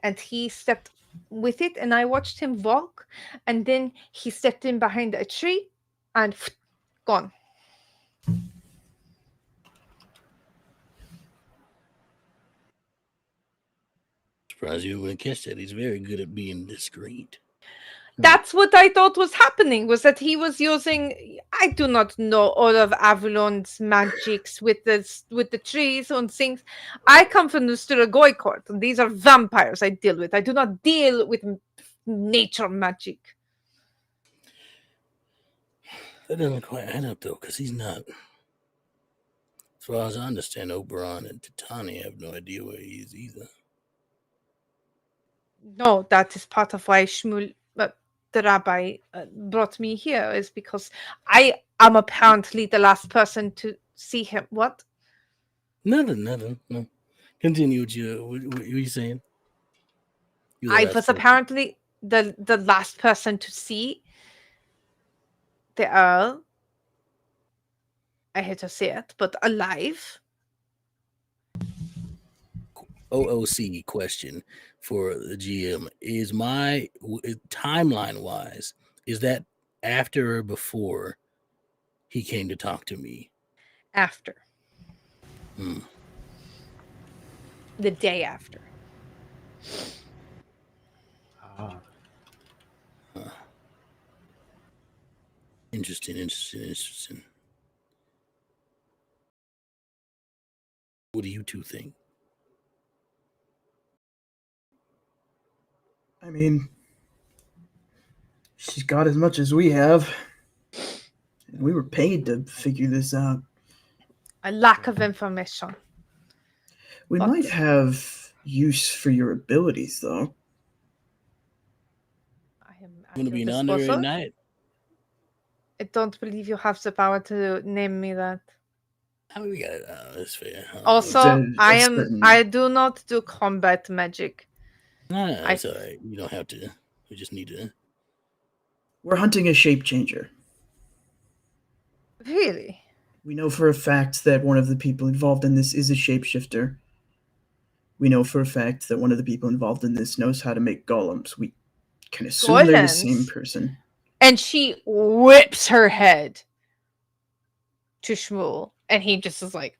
and he stepped with it, and I watched him walk, and then he stepped in behind a tree and gone. Surprised you wouldn't catch that. He's very good at being discreet. That's what I thought was happening, was that he was using, I do not know all of Avalon's magics with the trees and things. I come from the Strigoi court, and these are vampires I deal with. I do not deal with nature magic. That doesn't quite add up, though, because he's not. As far as I understand, Oberon and Titani have no idea where he is either. No, that is part of why Shmuel, the rabbi, brought me here, is because I am apparently the last person to see him. What? Nothing. No. Continue what you saying. I was apparently the last person to see the Earl. I hate to say it, but alive. OOC question for the GM is my timeline wise, is that after or before he came to talk to me? After. The day after. Oh. Interesting. What do you two think? I mean, she's got as much as we have. And we were paid to figure this out. A lack of information. We But- might have use for your abilities, though. I am Going to be an your honorary disposal. night. I don't believe you have the power to name me that. How we got? That's fair. Also, a certain- I do not do combat magic. No, that's all right. You don't have to. We just need to. We're hunting a shape changer. Really? We know for a fact that one of the people involved in this is a shapeshifter. We know for a fact that one of the people involved in this knows how to make golems. We can assume they're the same Golems? person. And she whips her head to Shmuel, and he just is like,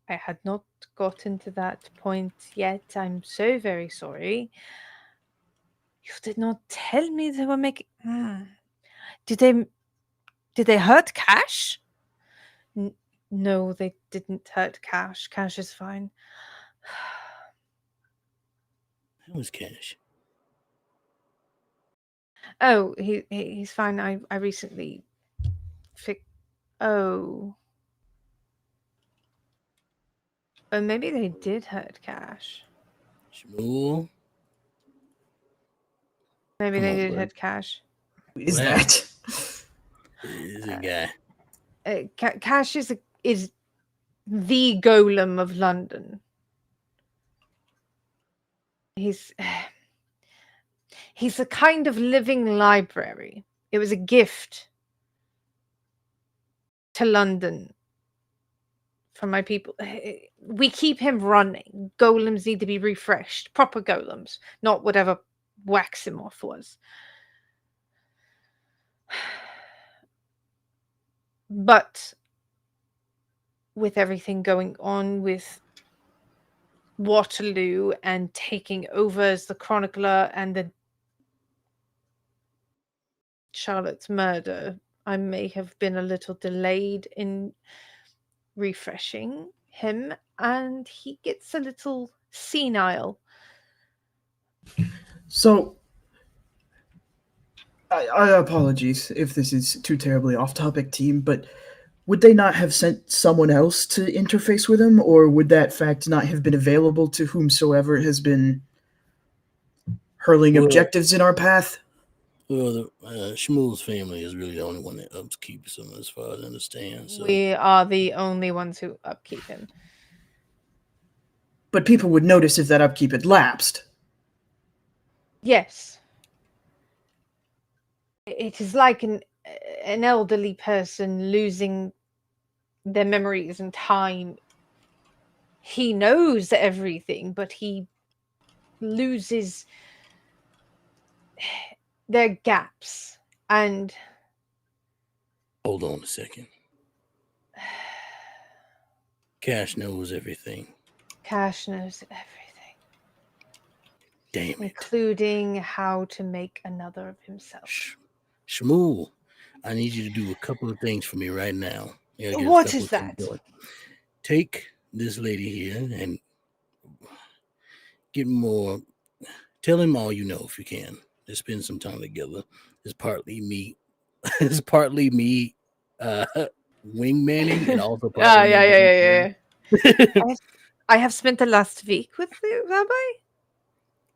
I had not gotten to that point yet. I'm so very sorry. You did not tell me they were making. Did they hurt Cash? No, they didn't hurt Cash. Cash is fine. How was Cash? Oh, he's fine. I recently fixed. Oh. Oh, maybe they did hurt Cash. Shmuel? Maybe Come they on, did bud. hurt Cash. Who is What that? Is a guy. Cash is the golem of London. He's a kind of living library. It was a gift to London from my people. We keep him running. Golems need to be refreshed. Proper golems, not whatever Waximoff was. But with everything going on with Waterloo and taking over as the chronicler and the Charlotte's murder, I may have been a little delayed in refreshing him, and he gets a little senile. So, I apologies if this is too terribly off topic, team, but would they not have sent someone else to interface with him, or would that fact not have been available to whomsoever has been hurling Well- objectives in our path? Well, Shmuel's family is really the only one that upkeeps him, as far as I understand. So We are the only ones who upkeep him. But people would notice if that upkeep had lapsed. Yes. It is like an elderly person losing their memories and time. He knows everything, but he loses their gaps. And hold on a second. Cash knows everything. Cash knows everything, Damn it. including how to make another of himself. Shmuel, I need you to do a couple of things for me right now. Yeah, What is that? Take this lady here and get more. Tell him all you know if you can. Let's spend some time together. It's partly me. It's partly me wingmanning and also partly Yeah. I have spent the last week with the rabbi.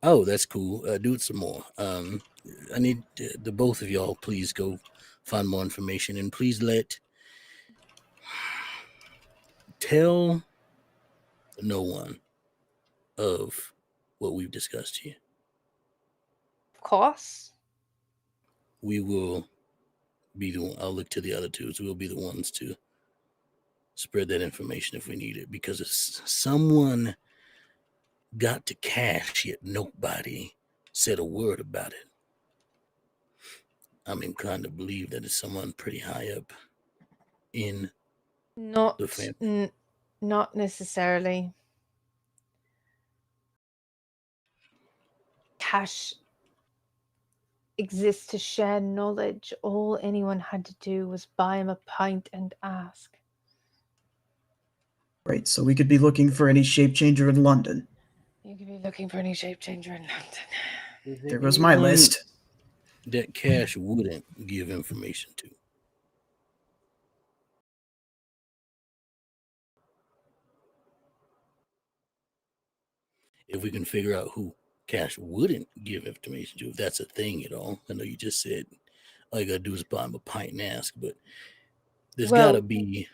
Oh, that's cool. Do it some more. I need the both of y'all please go find more information and please tell no one of what we've discussed here. Of course. We will be the one. I'll look to the other two. So we'll be the ones to spread that information if we need it, because if someone got to Cash yet nobody said a word about it, I'm inclined to believe that it's someone pretty high up in Not the family. not necessarily. Cash exists to share knowledge. All anyone had to do was buy him a pint and ask. Right, so we could be looking for any shape changer in London. You could be looking for any shape changer in London. There goes my list. That Cash wouldn't give information to. If we can figure out who Cash wouldn't give information to, if that's a thing at all. I know you just said all you gotta do is buy him a pint and ask, but there's gotta be.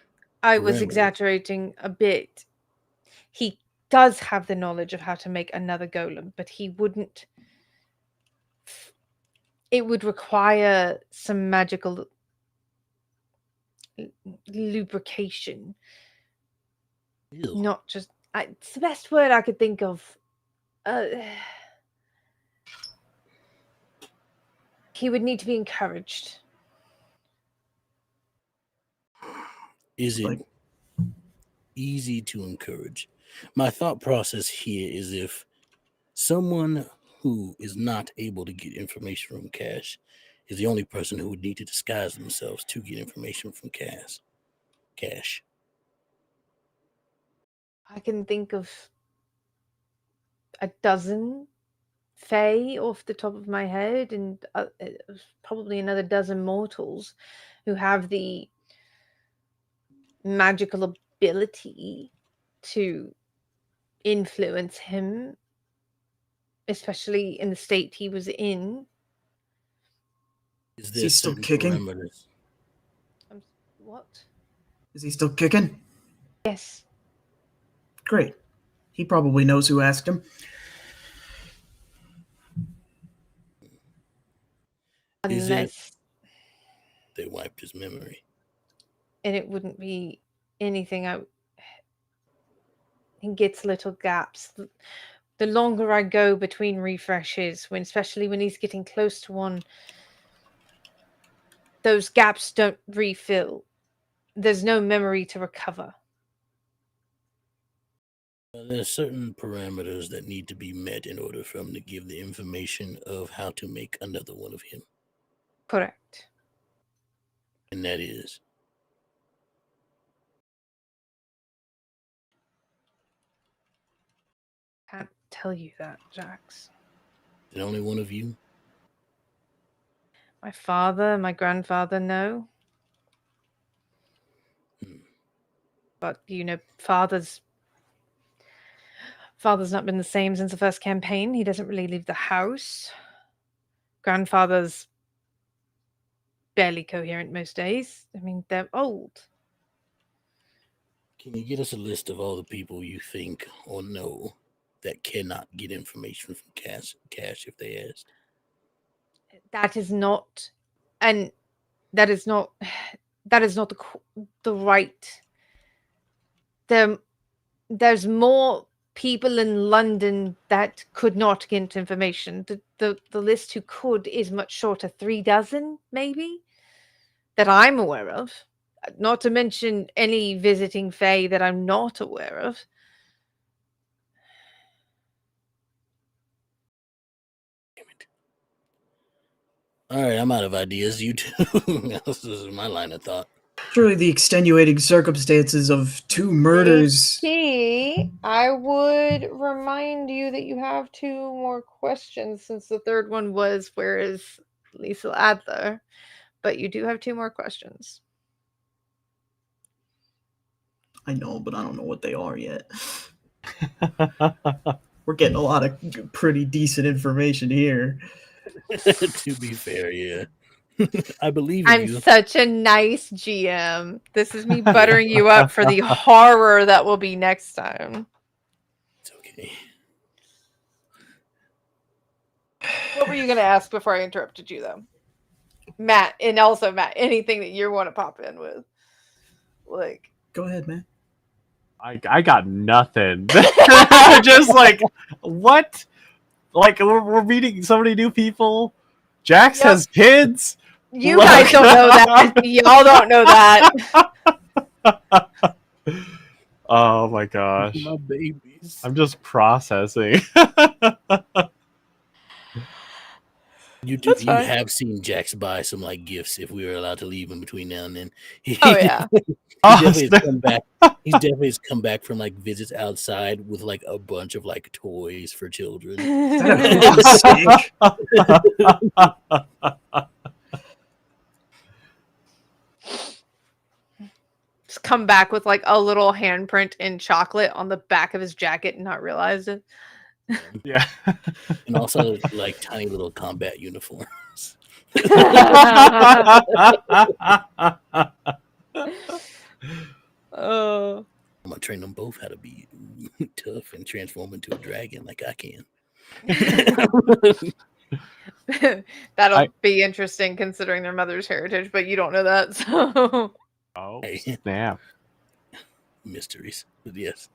I was parameters. exaggerating a bit. He does have the knowledge of how to make another golem, but he wouldn't. It would require some magical lubrication. Ew. Not just. It's the best word I could think of. He would need to be encouraged. Is it easy to encourage? My thought process here is if someone who is not able to get information from Cash is the only person who would need to disguise themselves to get information from Cash. cash? I can think of a dozen fae off the top of my head, and probably another dozen mortals who have the magical ability to influence him, especially in the state he was in. Is Is there he still certain kicking? parameters? What? Is he still kicking? Yes. Great. He probably knows who asked him. Is Unless, they wiped his memory? and it wouldn't be anything. He gets little gaps. The longer I go between refreshes, especially when he's getting close to one, those gaps don't refill. There's no memory to recover. There are certain parameters that need to be met in order for him to give the information of how to make another one of him. Correct. And that is? Can't tell you that, Jax. Is it only one of you? My father, my grandfather know. But, father's not been the same since the first campaign. He doesn't really leave the house. Grandfather's barely coherent most days. I mean, they're old. Can you get us a list of all the people you think or know that cannot get information from Cash if they asked? That is not, and that is not the right. There's more people in London that could not get information. The list who could is much shorter, 3 dozen maybe, that I'm aware of. Not to mention any visiting fae that I'm not aware of. Damn it. All right, I'm out of ideas. You two. This is my line of thought. Surely the extenuating circumstances of 2 murders. I would remind you that you have 2 more questions, since the third one was, where is Lisa Adler? But you do have 2 more questions. I know, but I don't know what they are yet. We're getting a lot of pretty decent information here. To be fair, yeah. I believe in I'm you. such a nice GM. This is me buttering you up for the horror that will be next time. It's okay. What were you going to ask before I interrupted you, though? Matt, anything that you want to pop in with? Like, Go ahead, man. I got nothing. Just like, what? Like, we're meeting so many new people. Jax Yep. has kids. you guys don't know that. Y'all don't know that. Oh my gosh. My babies. I'm just processing. You fine. have seen Jax buy some like gifts if we were allowed to leave in between now and then. Oh, yeah. He definitely has come back. He's definitely has come back from like visits outside with like a bunch of like toys for children. Is that a fucking stink? Just come back with like a little handprint in chocolate on the back of his jacket and not realize it. Yeah. And also like tiny little combat uniforms. Oh. I'm gonna train them both how to be tough and transform into a dragon like I can. That'll be interesting considering their mother's heritage, but you don't know that, so. Oh, Hey. snap. Mysteries, but yes.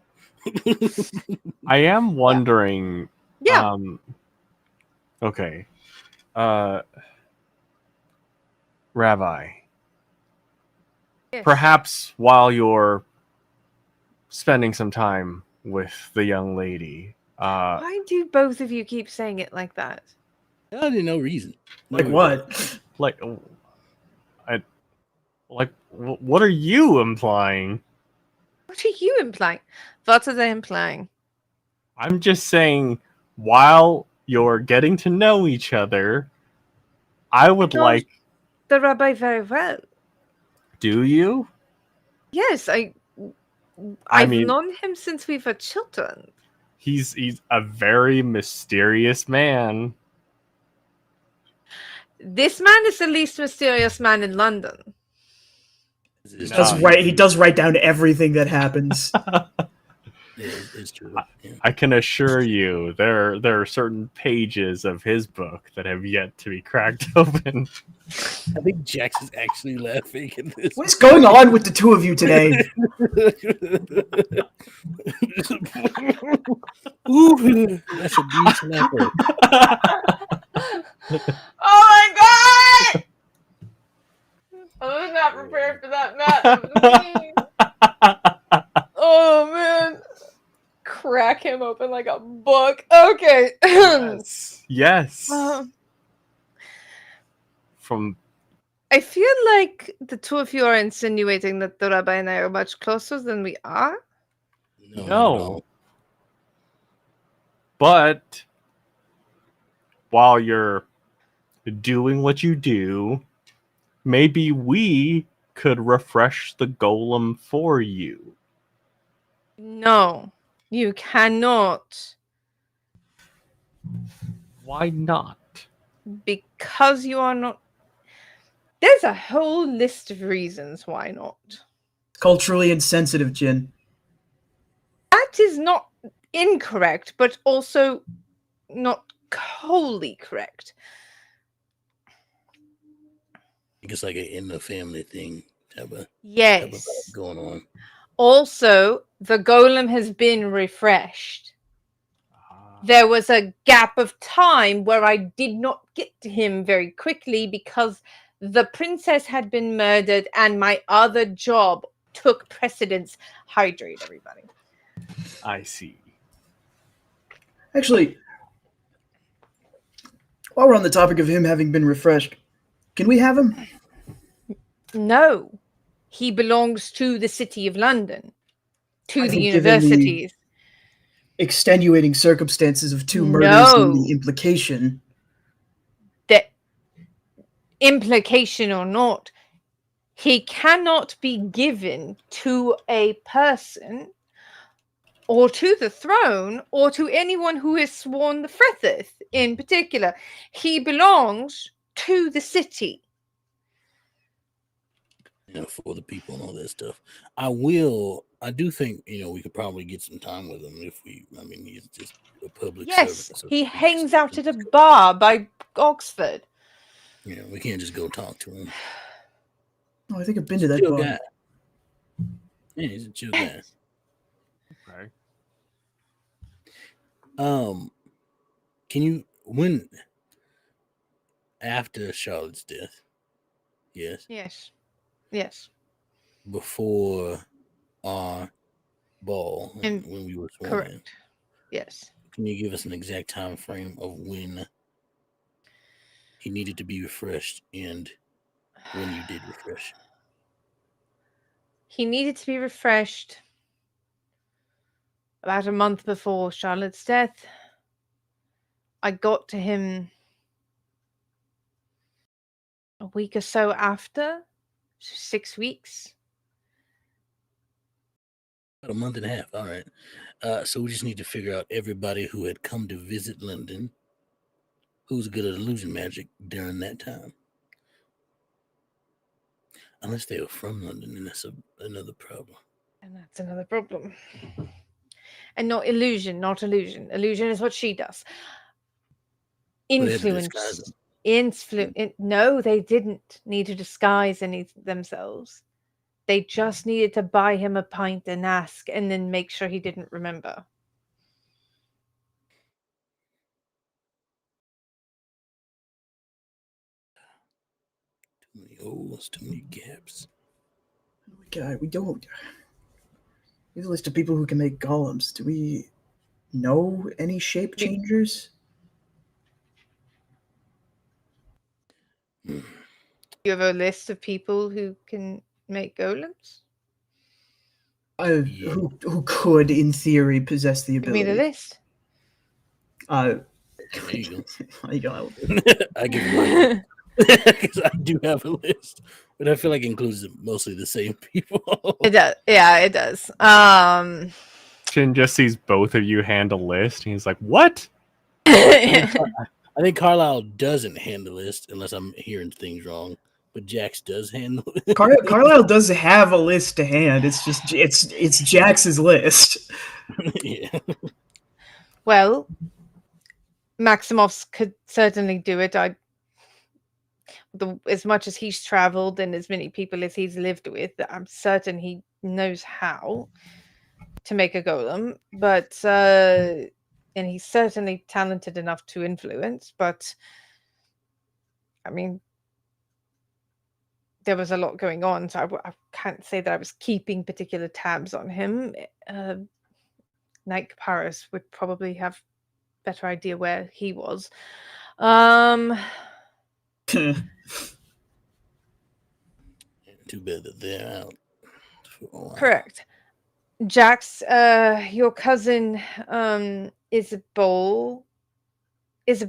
I am wondering. Yeah. Okay. Rabbi. Yes. Perhaps while you're spending some time with the young lady. Why do both of you keep saying it like that? I didn't know reason. Like what? Like, Like, what are you implying? What are you implying? What are they implying? I'm just saying, while you're getting to know each other, I would know like. the rabbi very well. Do you? Yes, I I've mean, known him since we were children. he's a very mysterious man. This man is the least mysterious man in London. It's No. He does write down everything that happens. It's true. Yeah. I can assure you, there are certain pages of his book that have yet to be cracked open. I think Jax is actually laughing at this. What is going on with the two of you today? Ooh, that's a knee slapper. Oh my god! I was not prepared for that, Matt. That was mean. Oh man. Crack him open like a book. Okay. Yes. From I feel like the two of you are insinuating that the rabbi and I are much closer than we are. No, not at no. all. But while you're doing what you do, maybe we could refresh the golem for you. No, you cannot. Why not? Because you are not. There's a whole list of reasons why not. Culturally insensitive, Jin. That is not incorrect, but also not wholly correct. It's like an in the family thing. Type of Yes. going on. Also, the golem has been refreshed. There was a gap of time where I did not get to him very quickly because the princess had been murdered and my other job took precedence. Hydrate, everybody. I see. Actually, while we're on the topic of him having been refreshed, can we have him? No. He belongs to the City of London, to I the think given universities. Extenuating circumstances of two murders and the implication. That implication or not, he cannot be given to a person or to the throne or to anyone who has sworn the Fretheth in particular. He belongs to the city. You know, for the people and all that stuff. I do think, we could probably get some time with him if he's just a public servant. Yes, So he hangs out at a bar by Oxford. We can't just go talk to him. Oh, I think I've been to that Chill bar. guy. Yeah, he's a chill guy. Right. Can you after Charlotte's death? Yes. Yes. Before our ball, when we were sworn correct. in. Yes. Can you give us an exact time frame of when he needed to be refreshed and when you did refresh? He needed to be refreshed about a month before Charlotte's death. I got to him a week or so after, 6 weeks. About a month and a half. All right. So we just need to figure out everybody who had come to visit London, who's good at illusion magic during that time. Unless they were from London, and that's another problem. And that's another problem. And not illusion. Illusion is what she does. Influence. No, they didn't need to disguise themselves. They just needed to buy him a pint and ask, and then make sure he didn't remember. Too many holes, too many gaps. God, we don't. We have a list of people who can make golems. Do we know any shape changers? You have a list of people who can make golems? Yeah. Who could, in theory, possess the Give me the ability. list. There you I go. go. I give you my list. Because I do have a list, but I feel like it includes mostly the same people. It does. Yeah, it does. Chin just sees both of you hand a list, and he's like, "What?" I think Carlisle doesn't hand the list unless I'm hearing things wrong, but Jax does hand the list. Carlisle does have a list to hand. It's just it's Jax's list. Yeah. Well, Maximovs could certainly do it. As much as he's traveled and as many people as he's lived with, I'm certain he knows how to make a golem. But and he's certainly talented enough to influence. But I mean, there was a lot going on, so I can't say that I was keeping particular tabs on him. Knight Paris would probably have better idea where he was. Too bad that they're out. Correct. Jax, your cousin, Isabel is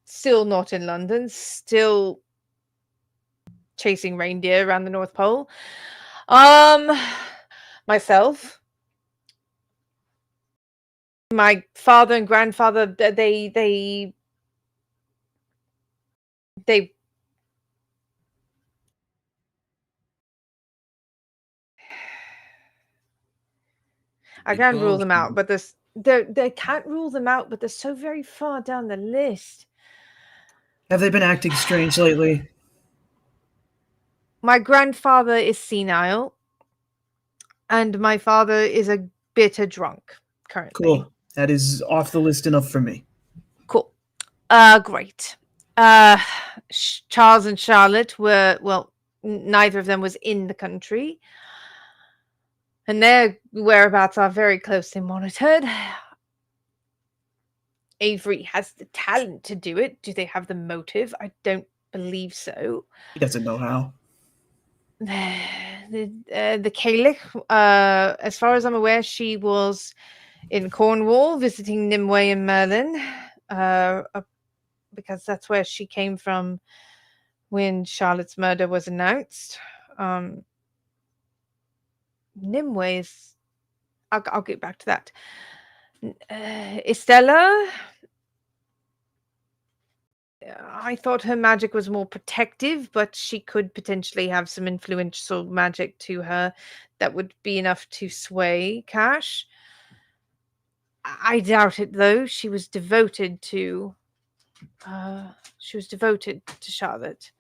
still not in London, still chasing reindeer around the North Pole. Myself, my father and grandfather, they I can't rule them out, but they can't rule them out, but they're so very far down the list. Have they been acting strange lately? My grandfather is senile, and my father is a bitter drunk currently. Cool. That is off the list enough for me. Cool. Great. Charles and Charlotte were, well, neither of them was in the country, and their whereabouts are very closely monitored. Avery has the talent to do it. Do they have the motive? I don't believe so. He doesn't know how. The Caliph, as far as I'm aware, she was in Cornwall visiting Nimue and Merlin, because that's where she came from when Charlotte's murder was announced. Nimue is... I'll get back to that. Estella... I thought her magic was more protective, but she could potentially have some influential magic to her that would be enough to sway Cash. I doubt it, though. She was devoted to Charlotte.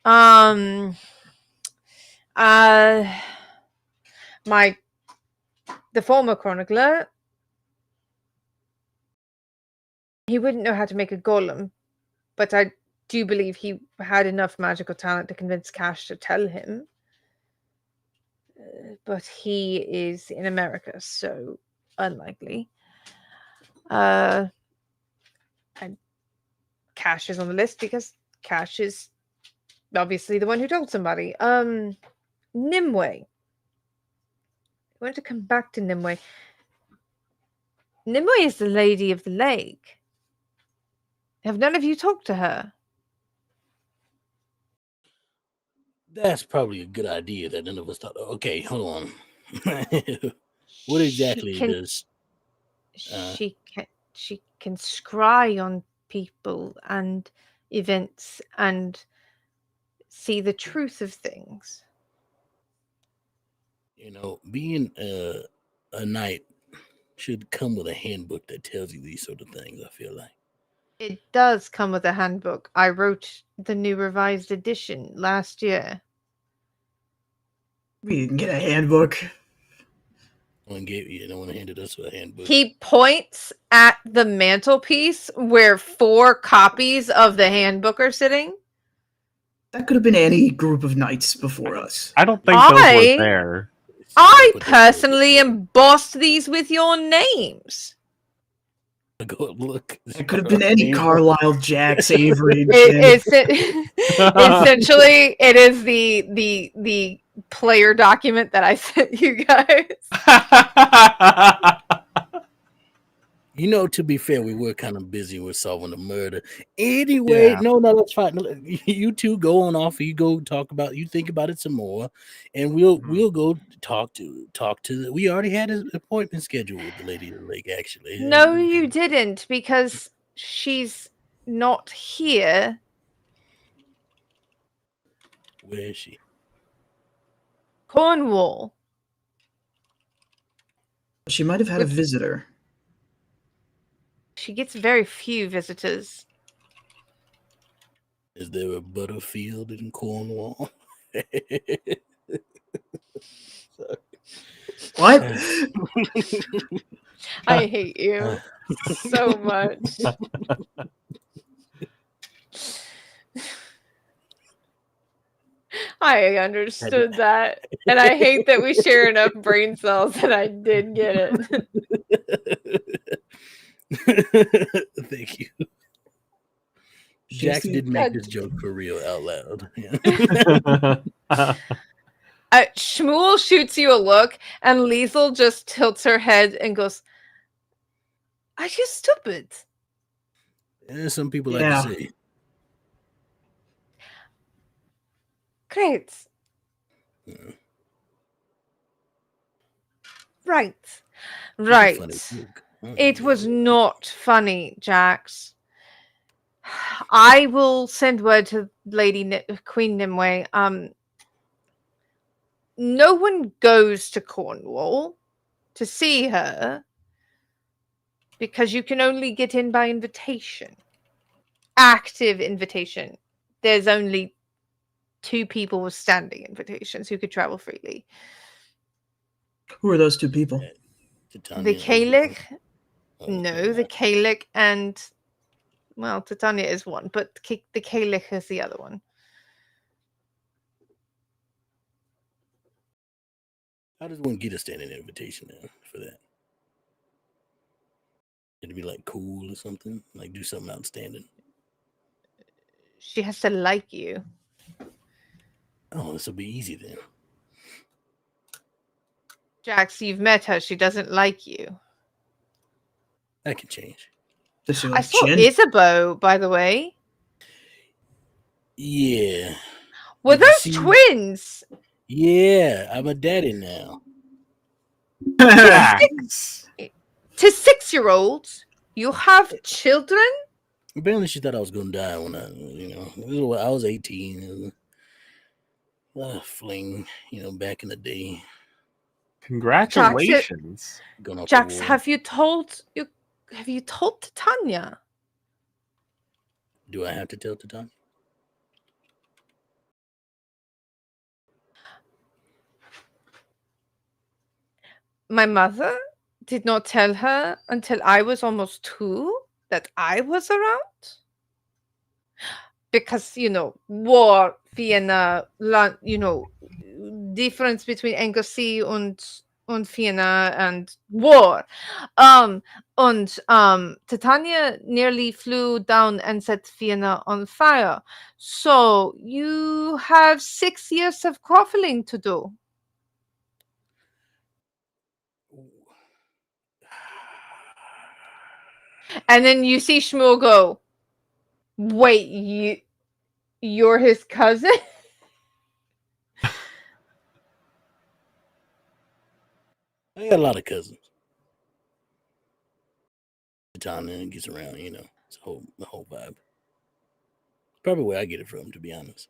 The former chronicler, he wouldn't know how to make a golem, but I do believe he had enough magical talent to convince Cash to tell him. But he is in America, so unlikely. And Cash is on the list because Cash is obviously the one who told somebody. Nimue. I want to come back to Nimue. Nimue is the Lady of the Lake. Have none of you talked to her? That's probably a good idea that none of us thought. Okay, hold on. What exactly does she can scry on people and events and see the truth of things? You know, being a knight should come with a handbook that tells you these sort of things, I feel like. It does come with a handbook. I wrote the new revised edition last year. We didn't get a handbook. No one handed us a handbook. He points at the mantelpiece where 4 copies of the handbook are sitting. That could have been any group of knights before us. I don't think those were there. I personally embossed these with your names. Go look. It could have been any Carlisle, Jax, Avery. Essentially, it is the player document that I sent you guys. You know, to be fair, we were kind of busy with solving the murder. Anyway, Yeah. no, that's fine. You two go on off. You go talk about. You think about it some more, and we'll go talk to. We already had an appointment scheduled with the Lady of the Lake. Actually, No, you didn't, because she's not here. Where is she? Cornwall. She might have had a visitor. She gets very few visitors. Is there a Butterfield in Cornwall? What? I hate you so much. I understood that. And I hate that we share enough brain cells that I did get it. Thank you. Jax did make this joke for real out loud. Yeah. Shmuel shoots you a look, and Liesel just tilts her head and goes, "Are you stupid?" Yeah, some people like to say. Great. Yeah. Right. It was not funny, Jax. I will send word to Queen Nimue. No one goes to Cornwall to see her because you can only get in by invitation. Active invitation. There's only 2 people with standing invitations who could travel freely. Who are those 2 people? The Kalik. No, the Kalik and... Well, Titania is one, but the Kalik is the other one. How does one get a standing invitation now for that? It'd be like cool or something? Like do something outstanding? She has to like you. Oh, this will be easy then. Jax, you've met her. She doesn't like you. That can change. Does she like I saw Chin? Isabeau, by the way. Yeah. Were those twins? Yeah, I'm a daddy now. To 6-year-olds, you have children? Apparently, she thought I was going to die when I was 18. Fling, back in the day. Congratulations. Jax, have you told Titania? Do I have to tell Titania? My mother did not tell her until I was almost 2 that I was around. Because, war, Vienna, difference between Anglesey and Vienna and war. Titania nearly flew down and set Vienna on fire. So you have 6 years of groveling to do. And then you see Shmuel go, "Wait, you're his cousin?" I got a lot of cousins. Titania gets around, it's the whole vibe. Probably where I get it from, to be honest.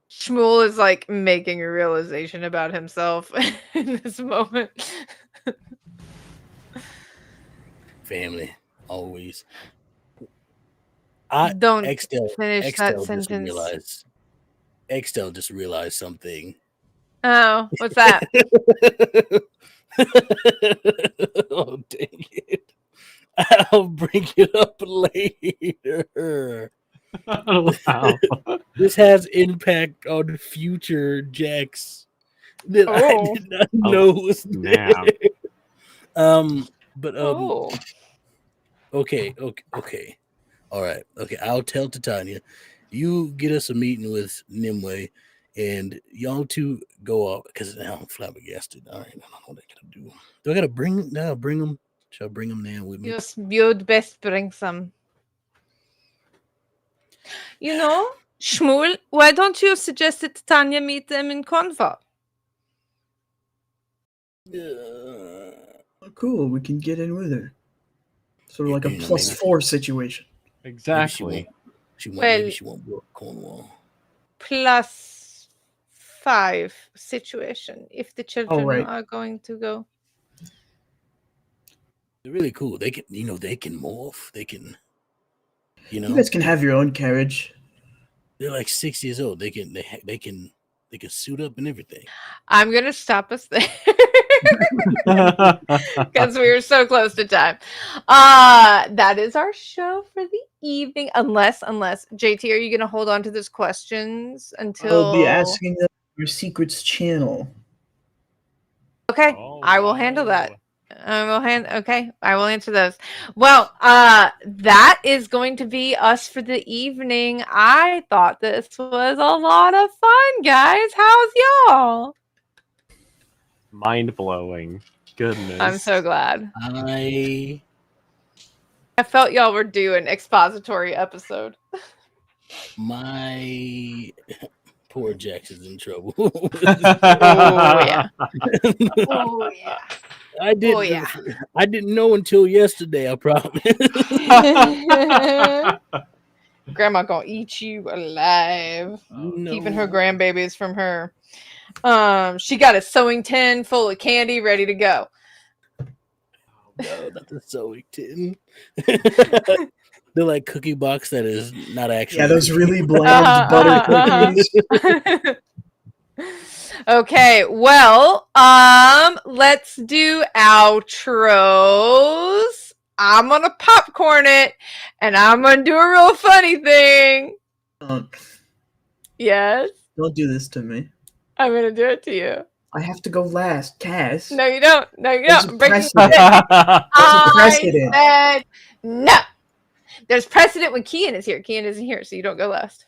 Shmuel is like making a realization about himself in this moment. Family, always. Don't Extel, finish that sentence. Extel just realized something. Oh, what's that? Oh, dang it. I'll bring it up later. Wow. This has impact on future Jax that I did not know was there. Okay. All right. Okay. I'll tell Titania. You get us a meeting with Nimue, and y'all two go off because now I'm flabbergasted. All right. I don't know what I gotta do. Do I gotta bring? No, bring them. Shall I bring them now with me? You'd best bring some. You know, Shmuel, why don't you suggest that Tanya meet them in Convo? Oh, cool, we can get in with her. Sort of like a You know, plus maybe- 4 situation. Exactly. Maybe she won't blow up Cornwall. +5 situation if the children right. are going to go. They're really cool. They can, they can morph. They can, You guys can have your own carriage. they're like 6 years old. They can suit up and everything. I'm gonna stop us there because we were so close to time. That is our show for the evening. Unless JT, are you gonna hold on to those questions until I'll be asking them your secrets channel. Okay, Oh, I will handle that. wow. Okay, I will answer those. Well, that is going to be us for the evening. I thought this was a lot of fun, guys. How's y'all? Mind blowing. Goodness. I'm so glad. I I felt y'all were due an expository episode. my poor Jax is in trouble. Oh yeah. Oh yeah. I didn't. Oh, yeah. I didn't know until yesterday. I promise. Grandma gonna eat you alive. Keeping her grandbabies from her. She got a sewing tin full of candy ready to go. No, not the sewing tin. They're like cookie box that is not actually. Yeah, those really bland butter cookies. Okay, well, let's do outros. I'm gonna popcorn it, and I'm gonna do a real funny thing. Yes, Don't do this to me. I'm gonna do it to you. I have to go last, Cass. No, you don't. No, you There's don't. a Break precedent. I precedent. said no. There's precedent when Kian is here. Kian isn't here, so you don't go last.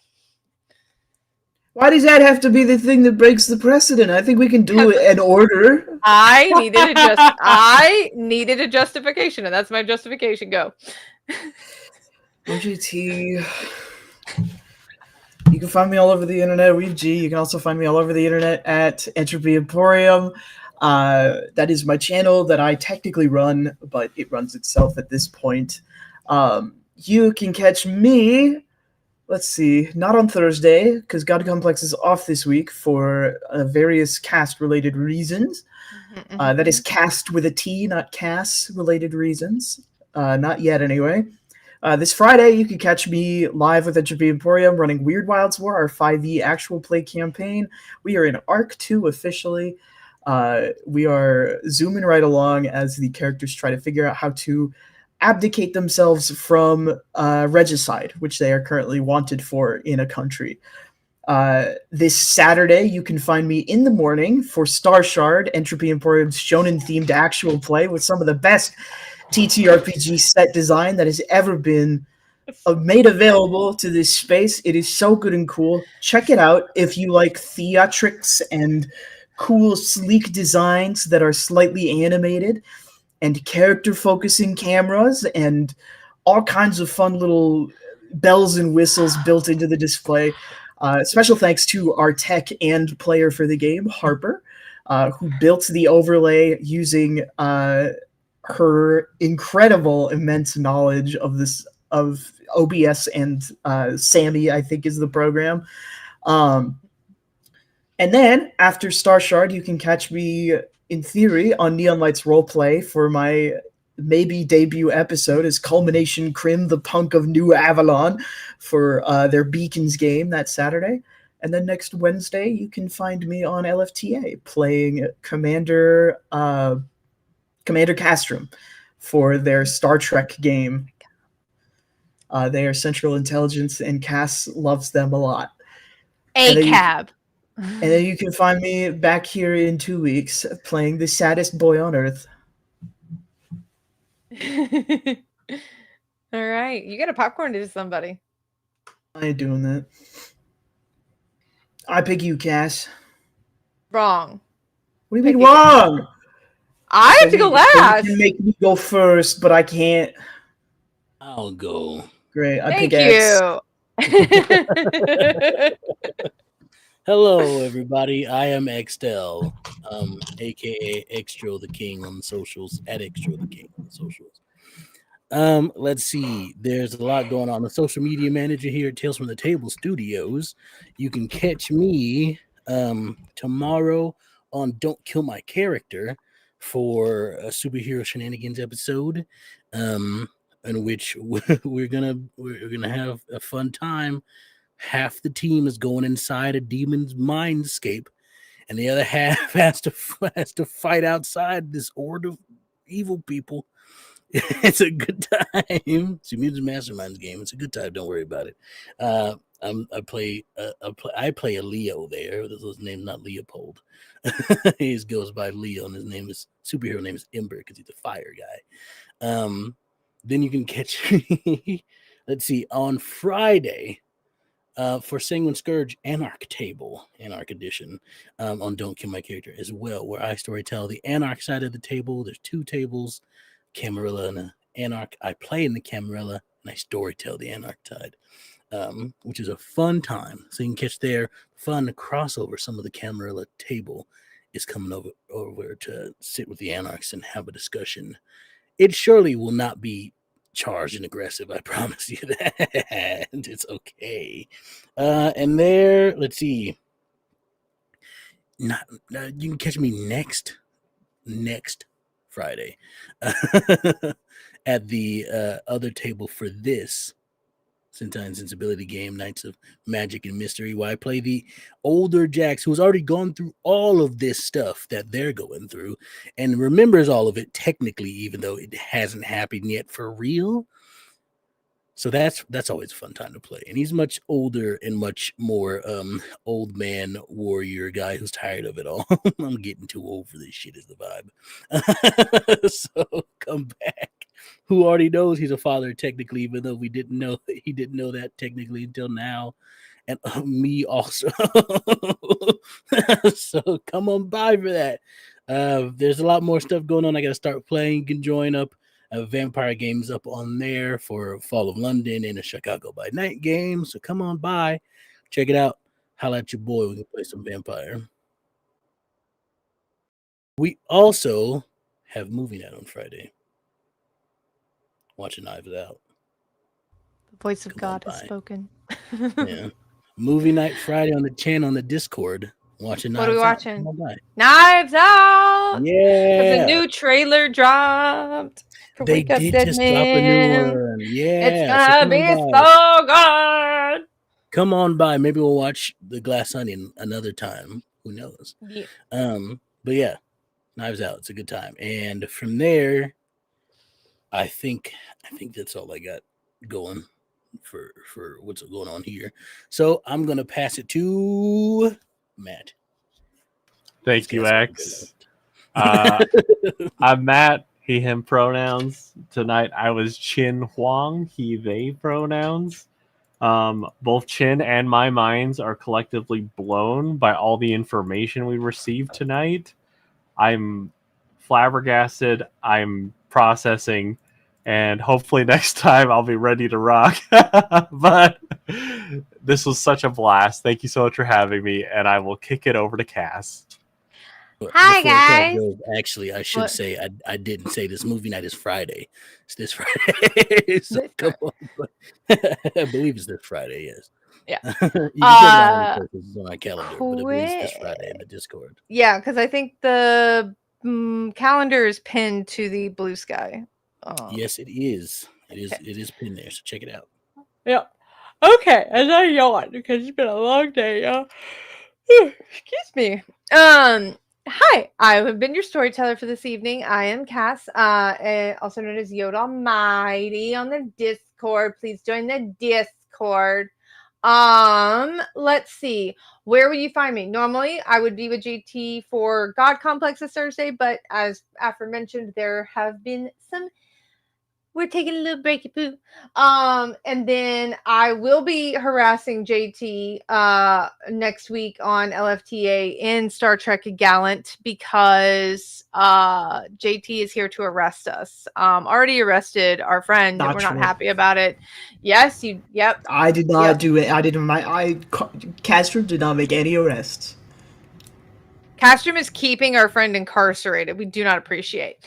Why does that have to be the thing that breaks the precedent? I think we can do it in order. I needed a justification, and that's my justification. Go. OGT. You can find me all over the internet, WeebG. You can also find me all over the internet at Entropy Emporium. That is my channel that I technically run, but it runs itself at this point. You can catch me, let's see, not on Thursday, because God Complex is off this week for various cast-related reasons. That is cast with a T, not Cass-related reasons. Not yet, anyway. This Friday, you can catch me live with Entropy Emporium running Weird Wilds War, our 5e actual play campaign. We are in Arc 2 officially. We are zooming right along as the characters try to figure out how to abdicate themselves from regicide, which they are currently wanted for in a country. This Saturday, you can find me in the morning for Star Shard, Entropy Emporium's shonen-themed actual play with some of the best TTRPG set design that has ever been made available to this space. It is so good and cool. Check it out if you like theatrics and cool, sleek designs that are slightly animated and character-focusing cameras and all kinds of fun little bells and whistles built into the display. Special thanks to our tech and player for the game, Harper, who built the overlay using her incredible, immense knowledge of OBS and Sammy, I think is the program. And then after Star Shard, you can catch me in theory on Neon Lights Roleplay for my maybe debut episode as Culmination Crim, the punk of New Avalon, for their Beacons game that Saturday. And then next Wednesday, you can find me on LFTA playing Commander Castrum for their Star Trek game. They are Central Intelligence, and Cass loves them a lot. A-cab. And then you can find me back here in 2 weeks playing the saddest boy on Earth. All right, you got a popcorn to somebody. I ain't doing that. I pick you, Cass. Wrong. What do you mean Pick again. wrong? I have to go So last. you can make me go first, but I can't. I'll go. Great. I Thank pick X. you. Hello, everybody. I am Xtel, aka Xtro the King on the socials, at Xtro the King on the socials. Let's see. There's a lot going on. The social media manager here at Tales from the Table Studios. You can catch me tomorrow on Don't Kill My Character for a superhero shenanigans episode, in which we're gonna have a fun time. Half the team is going inside a demon's mindscape, and the other half has to fight outside this horde of evil people. It's a good time. It's a Music Masterminds game. It's a good time. Don't worry about it. I play a Leo there. His name's not Leopold. He goes by Leo, and his superhero name is Ember because he's a fire guy. Then you can catch me. Let's see, on Friday. For Sanguine Scourge Anarch Edition, on Don't Kill My Character as well, where I storytell the Anarch side of the table. There's 2 tables, Camarilla and an Anarch. I play in the Camarilla and I storytell the Anarch side, which is a fun time. So you can catch their fun crossover. Some of the Camarilla table is coming over to sit with the Anarchs and have a discussion. It surely will not be charged and aggressive. I promise you that. It's okay. And there, let's see. You can catch me next Friday at the other table for this Sentai and Sensibility game, Nights of Magic and Mystery, where I play the older Jax who's already gone through all of this stuff that they're going through and remembers all of it technically, even though it hasn't happened yet for real. So that's always a fun time to play. And he's much older and much more old man warrior guy who's tired of it all. I'm getting too old for this shit is the vibe. So come back. Who already knows he's a father technically, even though he didn't know that technically until now. And me also. So come on by for that. There's a lot more stuff going on. I got to start playing. You can join up. Vampire games up on there for Fall of London and a Chicago by Night game. So come on by, check it out. Holla at your boy. We can play some Vampire. We also have movie night on Friday. Watching Knives Out. The voice of God has spoken. Yeah. Movie night Friday on the channel on the Discord. Watching Knives Out. What are we watching? Knives Out! Yeah. Because a new trailer dropped. They did just drop a new one. Yeah. It's gonna be so good. Come on by. Maybe we'll watch The Glass Onion another time. Who knows? Yeah. But yeah, Knives Out. It's a good time. And from there, I think that's all I got going for what's going on here. So I'm gonna pass it to Matt. Thank you, X. I'm Matt. He, him pronouns. Tonight I was Chin Huang. He, they pronouns. Both Chin and my minds are collectively blown by all the information we received tonight. I'm flabbergasted. I'm processing. And hopefully next time I'll be ready to rock. But this was such a blast. Thank you so much for having me. And I will kick it over to Cass. Hi, guys. Actually, I should say I didn't say this movie night is Friday. It's this Friday. So come on. I believe it's this Friday. Yes. Yeah. You can check it on my calendar, but it is this Friday in the Discord. Yeah, because I think the calendar is pinned to the Blue Sky. Yes, it is. It is pinned there. So check it out. Yeah. Okay, as I yawn because it's been a long day. Excuse me. Hi, I have been your storyteller for this evening. I am Cass, also known as Yoda Almighty on the Discord. Please join the Discord. Let's see. Where would you find me? Normally, I would be with JT for God Complex this Thursday, but as aforementioned, there have been some we're taking a little breaky poo. And then I will be harassing JT next week on LFTA in Star Trek Gallant because JT is here to arrest us. Already arrested our friend. Not We're not true. happy about it. Yes, you. Yep. I did not Yep. do it. I didn't. Castro did not make any arrests. Castrum is keeping our friend incarcerated. We do not appreciate.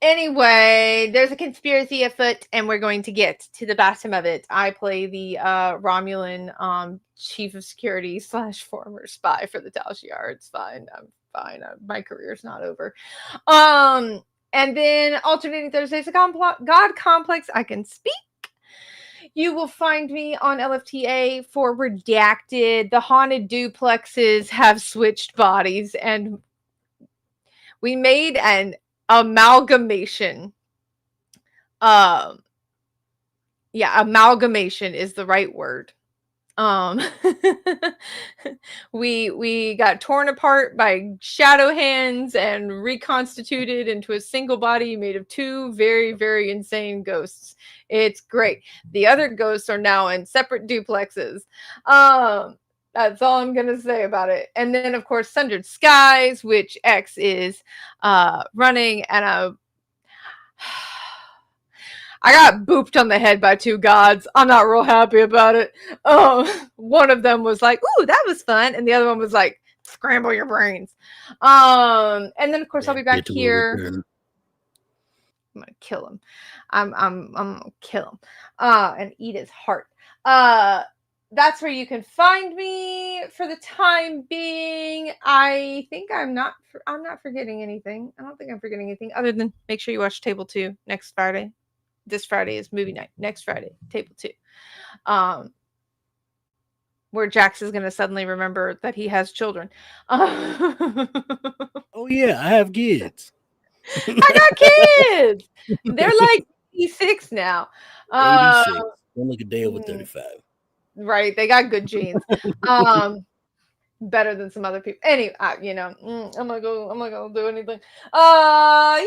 Anyway, there's a conspiracy afoot, and we're going to get to the bottom of it. I play the Romulan chief of security / former spy for the Tal Shiar. It's fine. I'm fine. My career's not over. And then alternating Thursdays, a God Complex. I can speak. You will find me on LFTA for Redacted. The haunted duplexes have switched bodies, and we made an amalgamation. Amalgamation is the right word. We got torn apart by shadow hands and reconstituted into a single body made of two very, very insane ghosts. It's great. The other ghosts are now in separate duplexes. That's all I'm gonna say about it. And then of course Sundered Skies, which X is running, and I got booped on the head by two gods. I'm not real happy about it. One of them was like, "Ooh, that was fun," and the other one was like, "Scramble your brains." And then of course I'll be back here. I'm gonna kill him. I'm gonna kill him. And eat his heart. That's where you can find me for the time being. I think I'm not forgetting anything. I don't think I'm forgetting anything other than make sure you watch Table 2 next Friday. This Friday is movie night. Next Friday, Table 2. Where Jax is going to suddenly remember that he has children. Oh yeah, I have kids. I got kids. They're like 86 now. 86. Don't look a day over 35. Right. They got good genes. Better than some other people. Anyway, I'm gonna go do anything. Yeah.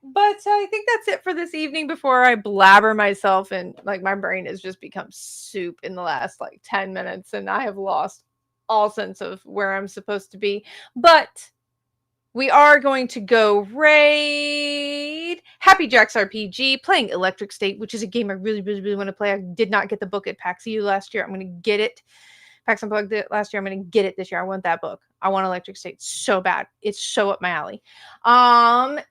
But I think that's it for this evening before I blabber myself, and like my brain has just become soup in the last like 10 minutes, and I have lost all sense of where I'm supposed to be. But we are going to go raid Happy Jacks RPG, playing Electric State, which is a game I really, really, really want to play. I did not get the book at PAX EU last year. I'm going to get it. PAX Unplugged it last year. I'm going to get it this year. I want that book. I want Electric State so bad. It's so up my alley. And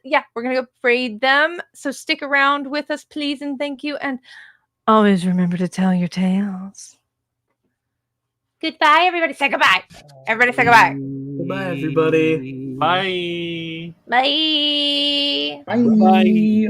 yeah, we're going to go raid them. So stick around with us, please, and thank you. And always remember to tell your tales. Goodbye, everybody. Say goodbye. Everybody say goodbye. Goodbye, everybody. Bye. Bye. Bye.